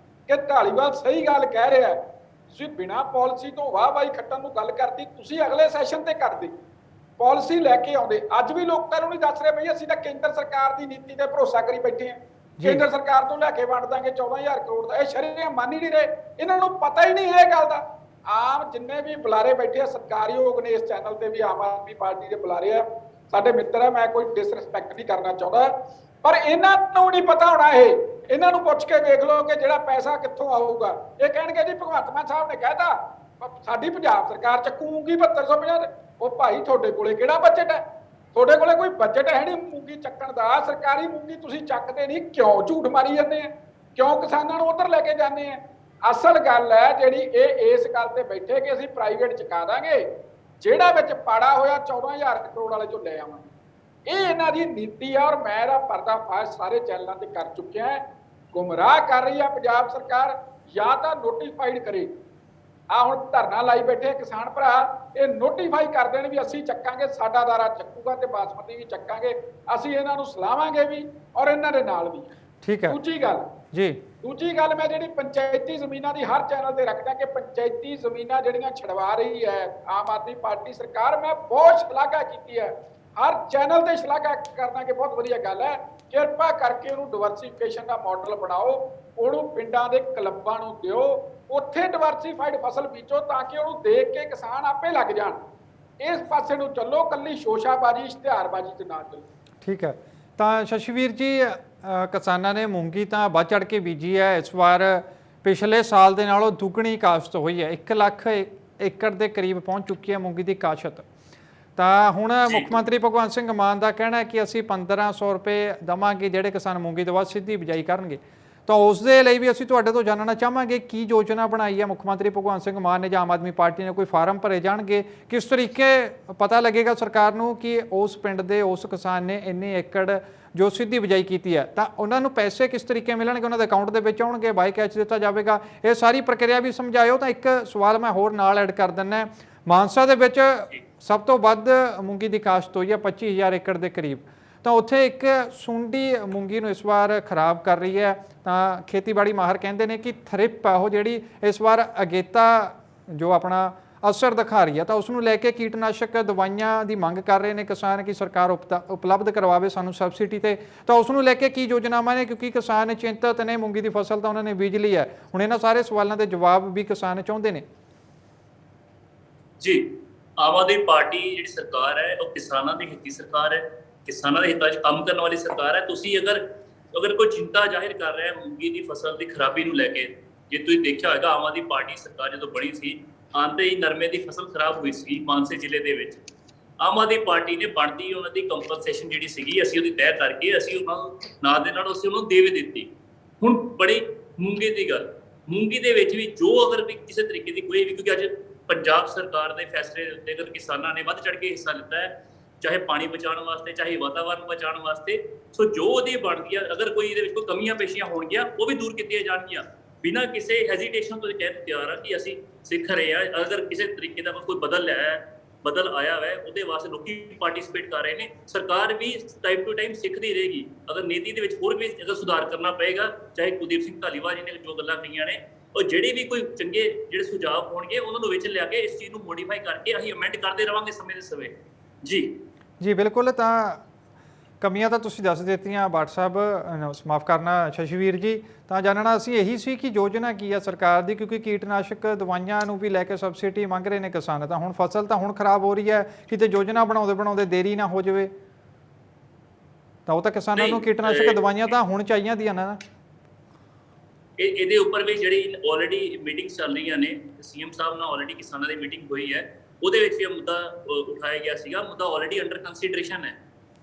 S12: ਕਿ ਧਾਲੀਵਾਲ ਸਹੀ ਗੱਲ ਕਹਿ ਰਿਹਾ। ਤੁਸੀਂ ਬਿਨਾਂ ਪਾਲਿਸੀ ਤੋਂ ਵਾਹ-ਵਾਹੀ ਖੱਟਣ ਨੂੰ ਗੱਲ ਕਰਦੀ, ਤੁਸੀਂ ਅਗਲੇ ਸੈਸ਼ਨ ਤੇ ਕਰਦੇ, ਪਾਲਿਸੀ ਲੈ ਕੇ ਆਉਂਦੇ। ਅੱਜ ਵੀ ਲੋਕਾਂ ਨੂੰ ਨਹੀਂ ਦੱਸ ਰਹੇ ਬਈ ਅਸੀਂ ਤਾਂ ਕੇਂਦਰ ਸਰਕਾਰ ਦੀ ਨੀਤੀ ਤੇ ਭਰੋਸਾ ਕਰੀ ਬੈਠੇ ਹਾਂ, ਕੇਂਦਰ ਸਰਕਾਰ ਤੋਂ ਲੈ ਕੇ ਵੰਡ ਦਾਂਗੇ 14000 ਕਰੋੜ ਦਾ। ਇਹ ਸ਼ਰੇਆਮ ਮੰਨ ਹੀ ਨਹੀਂ ਰਹੇ, ਇਹਨਾਂ ਨੂੰ ਪਤਾ ਹੀ ਨਹੀਂ ਹੈ ਇਹ ਗੱਲ ਦਾ। ਆਮ ਜਿੰਨੇ ਵੀ ਬੁਲਾਰੇ ਬੈਠੇ ਆ ਸਤਿਕਾਰਯੋਗ ਨੇ, ਇਸ ਚੈਨਲ ਤੇ ਵੀ ਆਮ ਆਦਮੀ ਪਾਰਟੀ ਦੇ ਬੁਲਾਰੇ ਆ, ਸਾਡੇ ਮਿੱਤਰ ਆ, ਮੈਂ ਕੋਈ ਡਿਸਰਿਸਪੈਕਟ ਨਹੀਂ ਕਰਨਾ ਚਾਹੁੰਦਾ, ਪਰ ਇਹਨਾਂ ਨੂੰ ਨਹੀਂ ਪਤਾ ਹੋਣਾ। ਇਹ ਇਹਨਾਂ ਨੂੰ ਪੁੱਛ ਕੇ ਵੇਖ ਲਓ ਕਿ ਜਿਹੜਾ ਪੈਸਾ ਕਿੱਥੋਂ ਆਊਗਾ। ਇਹ ਕਹਿਣਗੇ ਜੀ ਭਗਵੰਤ ਮਾਨ ਸਾਹਿਬ ਨੇ ਕਹਿਤਾ ਸਾਡੀ ਪੰਜਾਬ ਸਰਕਾਰ ਚੱਕੂਗੀ 7250। ਉਹ ਭਾਈ ਤੁਹਾਡੇ ਕੋਲੇ ਕਿਹੜਾ ਬਜਟ ਹੈ? ਤੁਹਾਡੇ ਕੋਲੇ ਕੋਈ ਬਜਟ ਹੈ ਨਹੀਂ ਮੂੰਗੀ ਚੱਕਣ ਦਾ। ਸਰਕਾਰੀ ਮੂੰਗੀ ਤੁਸੀਂ ਚੱਕਦੇ ਨਹੀਂ, ਕਿਉਂ ਝੂਠ ਮਾਰੀ ਜਾਂਦੇ ਆ? ਕਿਉਂ ਕਿਸਾਨਾਂ ਨੂੰ ਉਧਰ ਲੈ ਕੇ ਜਾਂਦੇ ਆ? ਅਸਲ ਗੱਲ ਹੈ ਜਿਹੜੀ ਇਹ ਇਸ ਗੱਲ ਤੇ ਬੈਠੇ ਕਿ ਅਸੀਂ ਪ੍ਰਾਈਵੇਟ ਚੁਕਾ ਦਾਂਗੇ, ਜਿਹੜਾ ਵਿੱਚ ਪਾੜਾ ਹੋਇਆ 14,000 ਕਰੋੜ ਵਾਲੇ ਚੋਂ ਲੈ ਆਵਾਂਗੇ। ਇਹ ਇਹਨਾਂ ਦੀ ਨੀਤੀ ਆ ਔਰ ਮੈਂ ਇਹਦਾ ਪਰਦਾਫਾਸ਼ ਸਾਰੇ ਚੈਨਲਾਂ ਤੇ ਕਰ ਚੁੱਕਿਆ ਹੈ। ਗੁੰਮਰਾਹ ਕਰ ਰਹੀ ਆ ਪੰਜਾਬ ਸਰਕਾਰ। ਜਾਂ ਤਾਂ ਨੋਟੀਫਾਈਡ ਕਰੇ, ਆ ਹੁਣ ਧਰਨਾ ਲਾਈ ਬੈਠੇ ਕਿਸਾਨ ਭਰਾ, ਇਹ ਨੋਟੀਫਾਈ ਕਰ ਦੇਣ ਵੀ ਅਸੀਂ ਚੱਕਾਂਗੇ, ਸਾਡਾ ਦਾਰਾ ਚੱਕੂਗਾ ਤੇ ਬਾਸਮਤੀ ਵੀ ਚੱਕਾਂਗੇ। ਅਸੀਂ ਇਹਨਾਂ ਨੂੰ ਸਲਾਹਾਂਗੇ ਵੀ ਔਰ ਇਹਨਾਂ ਦੇ ਨਾਲ ਵੀ।
S3: ਠੀਕ ਹੈ।
S12: ਦੂਜੀ ਗੱਲ ਮੈਂ ਜਿਹੜੀ ਪੰਚਾਇਤੀ ਜ਼ਮੀਨਾਂ ਦੀ ਹਰ ਚੈਨਲ ਤੇ ਰੱਖਦਾ ਕਿ ਪੰਚਾਇਤੀ ਜ਼ਮੀਨਾਂ ਜਿਹੜੀਆਂ ਛਡਵਾ ਰਹੀ ਹੈ ਆਮ ਆਦਮੀ ਪਾਰਟੀ ਸਰਕਾਰ, ਮੈਂ ਬਹੁਤ ਸ਼ਲਾਘਾ ਕੀਤੀ ਹੈ। ਹਰ ਚੈਨਲ ਤੇ ਸ਼ਲਾਘਾ ਕਰਨਾ ਕਿ ਬਹੁਤ ਵਧੀਆ ਗੱਲ ਹੈ। ਕਿਰਪਾ ਕਰਕੇ ਉਹਨੂੰ ਡਿਵਰਸੀਫਿਕੇਸ਼ਨ ਦਾ ਮਾਡਲ ਬਣਾਓ, ਉਹਨੂੰ ਪਿੰਡਾਂ ਦੇ ਕਲੱਬਾਂ ਨੂੰ ਦਿਓ, ਉੱਥੇ ਡਿਵਰਸੀਫਾਈਡ ਫਸਲ ਬੀਜੋ ਤਾਂ ਕਿ ਉਹਨੂੰ ਦੇਖ ਕੇ ਕਿਸਾਨ ਆਪੇ ਲੱਗ ਜਾਣ। ਇਸ ਪਾਸੇ ਨੂੰ ਚੱਲੋ, ਕੱਲੀ ਸ਼ੋਸ਼ਾਬਾਜ਼ੀ ਇਸ਼ਤਿਹਾਰਬਾਜ਼ੀ ਤੇ ਨਾ ਚੱਲੋ।
S3: ਠੀਕ ਹੈ। ਤਾਂ ਸ਼ਸ਼ੀਵੀਰ ਜੀ, ਕਿਸਾਨਾਂ ਨੇ ਮੂੰਗੀ ਤਾਂ ਵੱਧ ਚੜ੍ਹ ਕੇ ਬੀਜੀ ਹੈ। ਇਸ ਵਾਰ ਪਿਛਲੇ ਸਾਲ ਦੇ ਨਾਲੋਂ ਦੁੱਗਣੀ ਕਾਸ਼ਤ ਹੋਈ ਹੈ। 1 ਲੱਖ ਏਕੜ ਦੇ ਕਰੀਬ ਪਹੁੰਚ ਚੁੱਕੀ ਹੈ ਮੂੰਗੀ ਦੀ ਕਾਸ਼ਤ। ਤਾਂ ਹੁਣ ਮੁੱਖ ਮੰਤਰੀ ਭਗਵੰਤ ਸਿੰਘ ਮਾਨ ਦਾ ਕਹਿਣਾ ਹੈ ਕਿ ਅਸੀਂ 1500 ਰੁਪਏ ਦੇਵਾਂਗੇ ਜਿਹੜੇ ਕਿਸਾਨ ਮੂੰਗੀ ਤੋਂ ਬਾਅਦ ਸਿੱਧੀ ਬਿਜਾਈ ਕਰਨਗੇ। ਤਾਂ ਉਸ ਦੇ ਲਈ ਵੀ ਅਸੀਂ ਤੁਹਾਡੇ ਤੋਂ ਜਾਣਨਾ ਚਾਹਾਂਗੇ ਕੀ ਯੋਜਨਾ ਬਣਾਈ ਹੈ ਮੁੱਖ ਮੰਤਰੀ ਭਗਵੰਤ ਸਿੰਘ ਮਾਨ ਨੇ ਜਾਂ ਆਮ ਆਦਮੀ ਪਾਰਟੀ ਨੇ? ਕੋਈ ਫਾਰਮ ਭਰੇ ਜਾਣਗੇ? ਕਿਸ ਤਰੀਕੇ ਪਤਾ ਲੱਗੇਗਾ ਸਰਕਾਰ ਨੂੰ ਕਿ ਉਸ ਪਿੰਡ ਦੇ ਉਸ ਕਿਸਾਨ ਨੇ ਇੰਨੇ ਏਕੜ ਜੋ ਸਿੱਧੀ ਬਿਜਾਈ ਕੀਤੀ ਹੈ, ਤਾਂ ਉਹਨਾਂ ਨੂੰ ਪੈਸੇ ਕਿਸ ਤਰੀਕੇ ਮਿਲਣਗੇ? ਉਹਨਾਂ ਦੇ ਅਕਾਊਂਟ ਦੇ ਵਿੱਚ ਆਉਣਗੇ, ਬਾਈ ਕੈਸ਼ ਦਿੱਤਾ ਜਾਵੇਗਾ? ਇਹ ਸਾਰੀ ਪ੍ਰਕਿਰਿਆ ਵੀ ਸਮਝਾਇਓ। ਤਾਂ ਇੱਕ ਸਵਾਲ ਮੈਂ ਹੋਰ ਨਾਲ ਐਡ ਕਰ ਦਿੰਦਾ, ਮਾਨਸਾ ਦੇ ਵਿੱਚ ਸਭ ਤੋਂ ਵੱਧ ਮੂੰਗੀ ਦੀ ਕਾਸ਼ਤ ਹੋਈ ਹੈ 25,000 ਏਕੜ ਦੇ ਕਰੀਬ। ਤਾਂ ਉੱਥੇ ਇੱਕ ਸੁੰਡੀ ਮੂੰਗੀ ਨੂੰ ਇਸ ਵਾਰ ਖਰਾਬ ਕਰ ਰਹੀ ਹੈ। ਤਾਂ ਖੇਤੀਬਾੜੀ ਮਾਹਰ ਕਹਿੰਦੇ ਨੇ ਕਿ ਥਰਿਪ ਆ ਉਹ ਜਿਹੜੀ ਇਸ ਵਾਰ ਅਗੇਤਾ ਜੋ ਆਪਣਾ ਅਸਰ ਦਿਖਾ ਰਹੀ ਹੈ। ਤਾਂ ਉਸ ਨੂੰ ਲੈ ਕੇ ਕੀਟਨਾਸ਼ਕ ਦਵਾਈਆਂ ਦੀ ਮੰਗ ਕਰ ਰਹੇ ਨੇ ਕਿਸਾਨ ਕਿ ਸਰਕਾਰ ਉਪਲਬਧ ਕਰਵਾਵੇ ਸਾਨੂੰ ਸਬਸਿਡੀ ਤੇ। ਤਾਂ ਉਸ ਨੂੰ ਲੈ ਕੇ ਕੀ ਯੋਜਨਾਵਾਂ ਨੇ? ਕਿਉਂਕਿ ਕਿਸਾਨ ਚਿੰਤਤ ਨੇ, ਮੂੰਗੀ ਦੀ ਫਸਲ ਤਾਂ ਉਹਨਾਂ ਨੇ ਬੀਜ ਲਈ ਹੈ। ਹੁਣ ਇਹਨਾਂ ਸਾਰੇ ਸਵਾਲਾਂ ਦੇ ਜਵਾਬ ਵੀ ਕਿਸਾਨ ਚਾਹੁੰਦੇ ਨੇ।
S10: ਜੀ, ਆਮ ਆਦਮੀ ਪਾਰਟੀ ਜਿਹੜੀ ਸਰਕਾਰ ਹੈ ਉਹ ਕਿਸਾਨਾਂ ਦੀ ਹਿੱਤੀ ਸਰਕਾਰ ਹੈ, ਕਿਸਾਨਾਂ ਦੇ ਹਿੱਤਾਂ 'ਚ ਕੰਮ ਕਰਨ ਵਾਲੀ ਸਰਕਾਰ ਹੈ। ਤੁਸੀਂ ਅਗਰ ਕੋਈ ਚਿੰਤਾ ਜ਼ਾਹਿਰ ਕਰ ਰਿਹਾ ਹੈ ਮੂੰਗੀ ਦੀ ਫਸਲ ਦੀ ਖਰਾਬੀ ਨੂੰ ਲੈ ਕੇ, ਜੇ ਤੁਸੀਂ ਦੇਖਿਆ ਹੋਏਗਾ ਆਮ ਆਦਮੀ ਪਾਰਟੀ ਸਰਕਾਰ ਜਦੋਂ ਬਣੀ ਸੀ ਆਂਦੇ ਹੀ ਨਰਮੇ ਦੀ ਫਸਲ ਖਰਾਬ ਹੋਈ ਸੀ ਮਾਨਸੇ ਜ਼ਿਲ੍ਹੇ ਦੇ ਵਿੱਚ। ਆਮ ਆਦਮੀ ਪਾਰਟੀ ਨੇ ਬਣਦੀ ਉਹਨਾਂ ਦੀ ਕੰਪਨਸੇਸ਼ਨ ਜਿਹੜੀ ਸੀਗੀ ਅਸੀਂ ਉਹਦੀ ਤੈਅ ਕਰਕੇ ਅਸੀਂ ਉਹਨਾਂ ਨੂੰ ਨਾਲ ਦੇ ਨਾਲ ਅਸੀਂ ਉਹਨੂੰ ਦੇ ਵੀ ਦਿੱਤੀ। ਹੁਣ ਬੜੀ ਮੂੰਗੀ ਦੀ ਗੱਲ, ਮੂੰਗੀ ਦੇ ਵਿੱਚ ਵੀ ਜੋ ਅਗਰ ਵੀ ਕਿਸੇ ਤਰੀਕੇ ਦੀ ਕੋਈ ਵੀ, ਕਿਉਂਕਿ ਅੱਜ ਪੰਜਾਬ ਸਰਕਾਰ ਦੇ ਫੈਸਲੇ ਦੇ ਉੱਤੇ ਅਗਰ ਕਿਸਾਨਾਂ ਨੇ ਵੱਧ ਚੜ੍ਹ ਕੇ ਹਿੱਸਾ ਲਿੱਤਾ ਹੈ, ਚਾਹੇ ਪਾਣੀ ਬਚਾਉਣ ਵਾਸਤੇ, ਚਾਹੇ ਵਾਤਾਵਰਨ ਬਚਾਉਣ ਵਾਸਤੇ, ਸੋ ਜੋ ਉਹਦੀ ਬਣਦੀ ਹੈ ਅਗਰ ਕੋਈ ਇਹਦੇ ਵਿੱਚ ਕੋਈ ਕਮੀਆਂ ਪੇਸ਼ੀਆਂ ਹੋਣਗੀਆਂ ਉਹ ਵੀ ਦੂਰ ਕੀਤੀਆਂ ਜਾਣਗੀਆਂ ਬਿਨਾਂ ਕਿਸੇ ਹੈਜ਼ੀਟੇਸ਼ਨ ਤੋਂ। ਕਹਿ ਤਿਆਰ ਆ ਕਿ ਅਸੀਂ ਸਿੱਖ ਰਹੇ ਹਾਂ। ਅਗਰ ਕਿਸੇ ਤਰੀਕੇ ਦਾ ਕੋਈ ਬਦਲ ਆਇਆ ਹੈ ਉਹਦੇ ਵਾਸਤੇ ਲੋਕੀ ਪਾਰਟਿਸਿਪੇਟ ਕਰ ਰਹੇ ਨੇ। ਸਰਕਾਰ ਵੀ ਟਾਈਮ ਟੂ ਟਾਈਮ ਸਿੱਖਦੀ ਰਹੇਗੀ। ਅਗਰ ਨੀਤੀ ਦੇ ਵਿੱਚ ਹੋਰ ਵੀ ਅਗਰ ਸੁਧਾਰ ਕਰਨਾ ਪਏਗਾ, ਚਾਹੇ ਕੁਲਦੀਪ ਸਿੰਘ ਧਾਲੀਵਾਲ ਜੀ ਨੇ ਜੋ ਗੱਲਾਂ ਕਹੀਆਂ ਨੇ, ਉਹ ਜਿਹੜੇ ਵੀ ਕੋਈ ਚੰਗੇ ਜਿਹੜੇ ਸੁਝਾਅ ਹੋਣਗੇ ਉਹਨਾਂ ਨੂੰ ਵਿੱਚ ਲਿਆ ਕੇ ਇਸ ਚੀਜ਼ ਨੂੰ ਮੋਡੀਫਾਈ ਕਰਕੇ ਅਸੀਂ ਅਮੈਂਡ ਕਰਦੇ ਰਵਾਂਗੇ ਸਮੇਂ ਦੇ ਸਮੇਂ। ਜੀ
S3: ਬਿਲਕੁਲ। ਤਾਂ ਕਮੀਆਂ ਤਾਂ ਤੁਸੀਂ ਦੱਸ ਦਿੱਤੀਆਂ ਬਾਟ ਸਾਹਿਬ, ਮਾਫ ਕਰਨਾ ਸ਼ਸ਼ੀਵੀਰ ਜੀ। ਤਾਂ ਜਾਣਨਾ ਅਸੀਂ ਇਹੀ ਸੀ ਕਿ ਯੋਜਨਾ ਕੀ ਹੈ ਸਰਕਾਰ ਦੀ, ਕਿਉਂਕਿ ਕੀਟਨਾਸ਼ਕ ਦਵਾਈਆਂ ਨੂੰ ਵੀ ਲੈ ਕੇ ਸਬਸਿਡੀ ਮੰਗ ਰਹੇ ਨੇ ਕਿਸਾਨ। ਤਾਂ ਹੁਣ ਫਸਲ ਤਾਂ ਹੁਣ ਖਰਾਬ ਹੋ ਰਹੀ ਹੈ, ਕਿਤੇ ਯੋਜਨਾ ਬਣਾਉਂਦੇ ਦੇਰੀ ਨਾ ਹੋ ਜਾਵੇ। ਤਾਂ ਉਹ ਤਾਂ ਕਿਸਾਨਾਂ ਨੂੰ ਕੀਟਨਾਸ਼ਕ ਦਵਾਈਆਂ ਤਾਂ ਹੁਣ ਚਾਹੀਦੀਆਂ ਦੀਆਂ ਨਾ।
S10: ਇਹਦੇ ਉੱਪਰ ਵੀ ਜਿਹੜੀ ਆਲਰੇਡੀ ਮੀਟਿੰਗਸ ਚੱਲ ਰਹੀਆਂ ਨੇ, ਸੀਐਮ ਸਾਹਿਬ ਨਾਲ ਆਲਰੇਡੀ ਕਿਸਾਨਾਂ ਦੀ ਮੀਟਿੰਗ ਹੋਈ ਹੈ, ਉਹਦੇ ਵਿੱਚ ਵੀ ਮੁੱਦਾ ਉਠਾਇਆ ਗਿਆ ਸੀਗਾ। ਮੁੱਦਾ ਆਲਰੇਡੀ ਅੰਡਰ ਕੰਸੀਡਰੇਸ਼ਨ ਹੈ।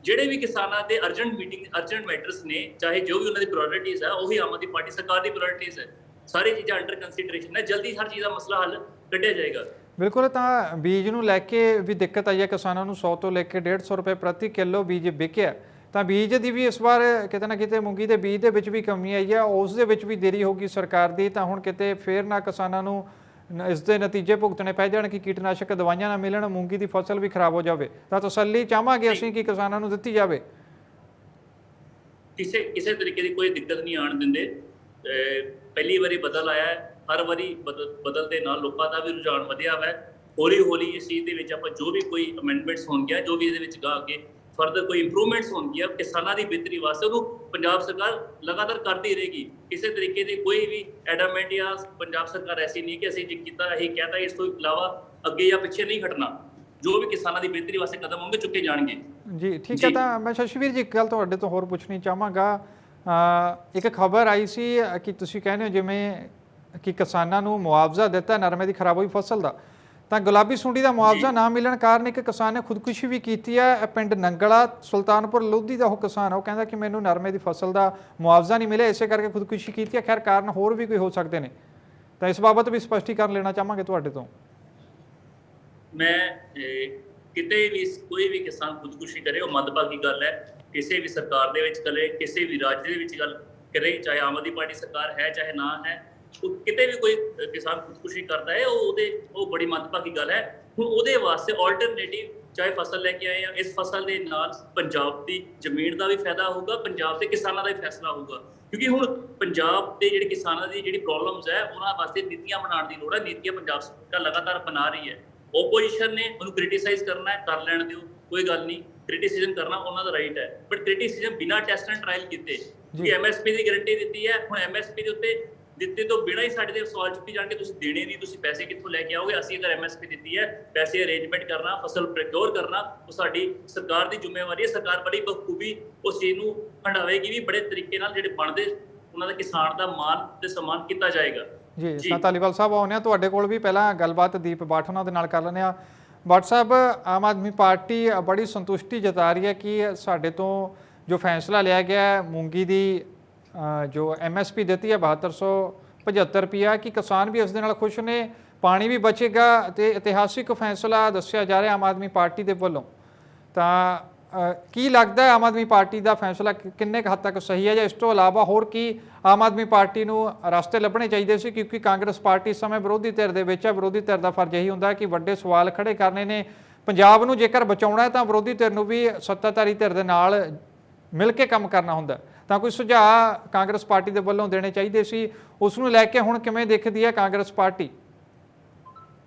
S10: ਜਿਹੜੇ ਵੀ ਕਿਸਾਨਾਂ ਦੇ ਅਰਜੈਂਟ ਮੈਟਰਸ ਨੇ, ਚਾਹੇ ਜੋ ਵੀ ਉਹਨਾਂ ਦੀ ਪ੍ਰਾਇੋਰਟੀਜ਼ ਹੈ, ਉਹੀ ਆਮ ਆਦਮੀ ਪਾਰਟੀ ਸਰਕਾਰ ਦੀ ਪ੍ਰਾਇੋਰਟੀਜ਼ ਹੈ। ਸਾਰੀ ਚੀਜ਼ਾਂ ਅੰਡਰ ਕੰਸੀਡਰੇਸ਼ਨ ਹੈ। ਜਲਦੀ ਹਰ ਚੀਜ਼ ਦਾ ਮਸਲਾ ਹੱਲ ਕੱਢਿਆ ਜਾਏਗਾ।
S3: ਬਿਲਕੁਲ। ਤਾਂ ਬੀਜ ਨੂੰ ਲੈ ਕੇ ਵੀ ਦਿੱਕਤ ਆਈ ਹੈ ਕਿਸਾਨਾਂ ਨੂੰ। 100 ਤੋਂ ਲੈ ਕੇ 150 ਰੁਪਏ ਪ੍ਰਤੀ ਕਿਲੋ ਬੀਜ ਵਿਕਿਆ। ਤਾਂ ਬੀਜ ਦੀ ਵੀ ਇਸ ਵਾਰ ਕਿਤੇ ਨਾ ਕਿਤੇ ਮੂੰਗੀ ਦੇ ਬੀਜ ਦੇ ਵਿੱਚ ਵੀ ਕਮੀ ਆਈ ਹੈ, ਉਸ ਦੇ ਵਿੱਚ ਵੀ ਦੇਰੀ ਹੋਊਗੀ ਸਰਕਾਰ ਦੀ। ਤਾਂ ਹੁਣ ਕਿਤੇ ਫੇਰ ਨਾ ਕਿਸਾਨਾਂ ਨੂੰ ਇਸ ਦੇ ਨਤੀਜੇ ਭੁਗਤਣੇ ਪੈ ਜਾਣ ਕਿ ਕੀਟਨਾਸ਼ਕ ਦਵਾਈਆਂ ਨਾ ਮਿਲਣ, ਮੂੰਗੀ ਦੀ ਫਸਲ ਵੀ ਖਰਾਬ ਹੋ ਜਾਵੇ। ਤਾਂ ਤਸੱਲੀ ਚਾਹਾਂਗੇ ਅਸੀਂ ਕਿ ਕਿਸਾਨਾਂ ਨੂੰ ਦਿੱਤੀ ਜਾਵੇ।
S10: ਕਿਸੇ ਤਰੀਕੇ ਦੀ ਕੋਈ ਦਿੱਕਤ ਨਹੀਂ ਆਉਣ ਦਿੰਦੇ। ਪਹਿਲੀ ਵਾਰੀ ਬਦਲ ਆਇਆ ਹੈ, ਹਰ ਵਾਰੀ ਬਦਲ ਦੇ ਨਾਲ ਲੋਕਾਂ ਦਾ ਵੀ ਰੁਝਾਨ ਵਧਿਆ ਵਾ। ਹੌਲੀ ਇਸ ਚੀਜ਼ ਦੇ ਵਿੱਚ ਆਪਾਂ ਜੋ ਵੀ ਕੋਈ ਅਮੈਂਡਮੈਂਟਸ ਹੋਣਗੀਆਂ, ਜੋ ਵੀ ਇਹਦੇ ਵਿੱਚ ਗਾ ਕੇ ਫਰਦਰ ਕੋਈ ਇੰਪਰੂਵਮੈਂਟਸ ਹੋਣਗੀਆਂ ਕਿਸਾਨਾਂ ਦੀ ਬਿਹਤਰੀ ਵਾਸਤੇ, ਉਹਨੂੰ ਪੰਜਾਬ ਸਰਕਾਰ ਲਗਾਤਾਰ ਕਰਦੀ ਰਹੇਗੀ। ਕਿਸੇ ਤਰੀਕੇ ਦੀ ਕੋਈ ਵੀ ਐਡਾਮੈਂਟ ਜਾਂ ਪੰਜਾਬ ਸਰਕਾਰ ਐਸੀ ਨਹੀਂ ਕਿ ਅਸੀਂ ਜੇ ਕੀਤਾ ਇਹੀ ਕਹਿਤਾ, ਇਸ ਤੋਂ ਇਲਾਵਾ ਅੱਗੇ ਜਾਂ ਪਿੱਛੇ ਨਹੀਂ ਹਟਣਾ। ਜੋ ਵੀ ਕਿਸਾਨਾਂ ਦੀ ਬਿਹਤਰੀ ਵਾਸਤੇ ਕਦਮ ਹੋਣਗੇ ਚੁੱਕੇ ਜਾਣਗੇ।
S3: ਜੀ ਠੀਕ ਹੈ। ਤਾਂ ਮੈਂ ਸ਼ਸ਼ੀਵੀਰ ਜੀ ਇੱਕ ਗੱਲ ਤੁਹਾਡੇ ਤੋਂ ਹੋਰ ਪੁੱਛਣੀ ਚਾਹਾਂਗਾ। ਇੱਕ ਖਬਰ ਆਈ ਸੀ ਕਿ ਤੁਸੀਂ ਕਹਿੰਦੇ ਹੋ ਜਿਵੇਂ ਕਿ ਕਿਸਾਨਾਂ ਨੂੰ ਮੁਆਵਜ਼ਾ ਦਿੱਤਾ ਨਰਮੇ ਦੀ ਖਰਾਬ ਹੋਈ ਫਸਲ ਦਾ, ਤਾਂ ਗੁਲਾਬੀ ਸੁੰਡੀ ਦਾ ਮੁਆਵਜ਼ਾ ਨਾ ਮਿਲਣ ਕਾਰਨ ਇੱਕ ਕਿਸਾਨ ਨੇ ਖੁਦਕੁਸ਼ੀ ਵੀ ਕੀਤੀ ਹੈ। ਪਿੰਡ ਨੰਗਲਾ ਸੁਲਤਾਨਪੁਰ ਲੋਧੀ ਦਾ ਉਹ ਕਿਸਾਨ, ਉਹ ਕਹਿੰਦਾ ਕਿ ਮੈਨੂੰ ਨਰਮੇ ਦੀ ਫਸਲ ਦਾ ਮੁਆਵਜ਼ਾ ਨਹੀਂ ਮਿਲਿਆ, ਇਸੇ ਕਰਕੇ ਖੁਦਕੁਸ਼ੀ ਕੀਤੀ ਹੈ। ਖੈਰ ਕਾਰਨ ਹੋਰ ਵੀ ਕੋਈ ਹੋ ਸਕਦੇ ਨੇ, ਤਾਂ ਇਸ ਬਾਬਤ ਵੀ ਸਪਸ਼ਟੀਕਰਨ ਲੈਣਾ ਚਾਹਾਂਗੇ ਤੁਹਾਡੇ ਤੋਂ।
S10: ਮੈਂ ਕਿਤੇ ਵੀ ਕੋਈ ਵੀ ਕਿਸਾਨ ਖੁਦਕੁਸ਼ੀ ਕਰੇ ਉਹ ਮੰਦਭਾਗੀ ਗੱਲ ਹੈ। ਕਿਸੇ ਵੀ ਸਰਕਾਰ ਦੇ ਵਿੱਚ ਕਰੇ, ਕਿਸੇ ਵੀ ਰਾਜ ਦੇ ਵਿੱਚ ਗੱਲ ਕਰੇ, ਚਾਹੇ ਆਮ ਆਦਮੀ ਪਾਰਟੀ ਸਰਕਾਰ ਹੈ ਚਾਹੇ ਨਾ ਹੈ, ਕਿਤੇ ਵੀ ਕੋਈ ਕਿਸਾਨ ਖੁਦਕੁਸ਼ੀ ਕਰਦਾ ਹੈ ਉਹ ਬੜੀ ਮੰਦਭਾਗੀ ਗੱਲ ਹੈ। ਹੁਣ ਉਹਦੇ ਵਾਸਤੇ ਆਲਟਰਨੇਟਿਵ ਚਾਹੇ ਫਸਲ ਲੈ ਕੇ ਆਏ ਆ, ਇਸ ਫਸਲ ਦੇ ਨਾਲ ਪੰਜਾਬ ਦੀ ਜ਼ਮੀਨ ਦਾ ਵੀ ਫਾਇਦਾ ਹੋਊਗਾ, ਪੰਜਾਬ ਦੇ ਕਿਸਾਨਾਂ ਦਾ ਵੀ ਫੈਸਲਾ ਹੋਊਗਾ। ਕਿਉਂਕਿ ਹੁਣ ਪੰਜਾਬ ਦੇ ਜਿਹੜੇ ਕਿਸਾਨਾਂ ਦੀ ਜਿਹੜੀ ਪ੍ਰੋਬਲਮਸ ਹੈ ਉਹਨਾਂ ਵਾਸਤੇ ਨੀਤੀਆਂ ਬਣਾਉਣ ਦੀ ਲੋੜ ਹੈ। ਨੀਤੀਆਂ ਪੰਜਾਬ ਸਰਕਾਰ ਲਗਾਤਾਰ ਬਣਾ ਰਹੀ ਹੈ। ਓਪੋਜੀਸ਼ਨ ਨੇ ਉਹਨੂੰ ਕ੍ਰਿਟੀਸਾਈਜ਼ ਕਰਨਾ ਹੈ, ਕਰ ਲੈਣ ਦਿਓ, ਕੋਈ ਗੱਲ ਨਹੀਂ, ਕ੍ਰਿਟੀਸਿਜ਼ਮ ਕਰਨਾ ਉਹਨਾਂ ਦਾ ਰਾਈਟ ਹੈ, ਬਟ ਕ੍ਰਿਟੀਸਿਜ਼ਮ ਬਿਨਾਂ ਟੈਸਟ ਐਂਡ ਟਰਾਇਲ ਕੀਤੇ ਕਿ ਐਮਐਸਪੀ ਦੀ ਗਾਰੰਟੀ ਦਿੱਤੀ ਹੈ, ਹੁਣ ਐਮਐਸਪੀ ਦੇ ਉੱਤੇ ਦਿੱਤੇ ਤੋਂ ਬਿਨਾਂ ਹੀ ਸਾਡੇ ਦੇ ਸਵਾਲ ਚੁੱਕੀ ਜਾਣਗੇ, ਤੁਸੀਂ ਦੇਣੇ ਨਹੀਂ, ਤੁਸੀਂ ਪੈਸੇ ਕਿੱਥੋਂ ਲੈ ਕੇ ਆਓਗੇ। ਅਸੀਂ ਅਗਰ ਐਮਐਸਪੀ ਦਿੱਤੀ ਹੈ, ਪੈਸੇ ਅਰੇਂਜਮੈਂਟ ਕਰਨਾ, ਫਸਲ ਪ੍ਰੋਕਿਓਰ ਕਰਨਾ, ਉਹ ਸਾਡੀ ਸਰਕਾਰ ਦੀ ਜ਼ਿੰਮੇਵਾਰੀ ਹੈ। ਸਰਕਾਰ ਬੜੀ ਬਖੂਬੀ ਉਸ ਚੀਜ਼ ਨੂੰ ਹੰਡਾਵੇਗੀ ਵੀ, ਬੜੇ ਤਰੀਕੇ ਨਾਲ ਜਿਹੜੇ ਬਣਦੇ ਉਹਨਾਂ ਦਾ ਕਿਸਾਨ ਦਾ ਮਾਨ ਤੇ ਸਨਮਾਨ ਕੀਤਾ ਜਾਏਗਾ।
S3: ਜੀ ਤਾਂ ਧਾਲੀਵਾਲ ਸਾਹਿਬ ਆਉਂਦੇ ਆ ਤੁਹਾਡੇ ਕੋਲ ਵੀ, ਪਹਿਲਾਂ ਗੱਲਬਾਤ ਦੀਪ ਬਾਠ ਉਹਨਾਂ ਦੇ ਨਾਲ ਕਰ ਲੈਂਦੇ ਆ। ਬਾਠ ਸਾਹਿਬ, ਆਮ ਆਦਮੀ ਪਾਰਟੀ ਬੜੀ ਸੰਤੁਸ਼ਟੀ ਜਤਾ ਰਹੀ ਹੈ ਕਿ ਸਾਡੇ ਤੋਂ ਜੋ ਫੈਸਲਾ ਲਿਆ ਗਿਆ ਮੂੰਗੀ ਦੀ ਜੋ ਐਮਐਸਪੀ ਦਿੱਤੀ ਹੈ 7275 ਰੁਪਇਆ, ਕਿ ਕਿਸਾਨ ਵੀ ਇਸ ਦੇ ਨਾਲ ਖੁਸ਼ ਨੇ, ਪਾਣੀ ਵੀ ਬਚੇਗਾ ਅਤੇ ਇਤਿਹਾਸਿਕ ਫੈਸਲਾ ਦੱਸਿਆ ਜਾ ਰਿਹਾ ਆਮ ਆਦਮੀ ਪਾਰਟੀ ਦੇ ਵੱਲੋਂ। ਤਾਂ ਕੀ ਲੱਗਦਾ ਹੈ ਆਮ ਆਦਮੀ ਪਾਰਟੀ ਦਾ ਫੈਸਲਾ ਕਿੰਨੇ ਕੁ ਹੱਦ ਤੱਕ ਸਹੀ ਹੈ, ਜਾਂ ਇਸ ਤੋਂ ਇਲਾਵਾ ਹੋਰ ਕੀ ਆਮ ਆਦਮੀ ਪਾਰਟੀ ਨੂੰ ਰਸਤੇ ਲੱਭਣੇ ਚਾਹੀਦੇ ਸੀ? ਕਿਉਂਕਿ ਕਾਂਗਰਸ ਪਾਰਟੀ ਇਸ ਸਮੇਂ ਵਿਰੋਧੀ ਧਿਰ ਦੇ ਵਿੱਚ ਹੈ। ਵਿਰੋਧੀ ਧਿਰ ਦਾ ਫਰਜ਼ ਇਹੀ ਹੁੰਦਾ ਕਿ ਵੱਡੇ ਸਵਾਲ ਖੜੇ ਕਰਨੇ ਨੇ। ਪੰਜਾਬ ਨੂੰ ਜੇਕਰ ਬਚਾਉਣਾ ਹੈ ਤਾਂ ਵਿਰੋਧੀ ਧਿਰ ਨੂੰ ਵੀ ਸੱਤਾਧਾਰੀ ਧਿਰ ਦੇ ਨਾਲ ਮਿਲ ਕੇ ਕੰਮ ਕਰਨਾ ਹੁੰਦਾ। ਤਾਂ ਕੋਈ ਸੁਝਾਅ ਕਾਂਗਰਸ ਪਾਰਟੀ ਦੇ ਵੱਲੋਂ ਦੇਣੇ ਚਾਹੀਦੇ ਸੀ, ਉਸ ਨੂੰ ਲੈ ਕੇ ਹੁਣ ਕਿਵੇਂ ਦੇਖਦੀ ਹੈ ਕਾਂਗਰਸ ਪਾਰਟੀ?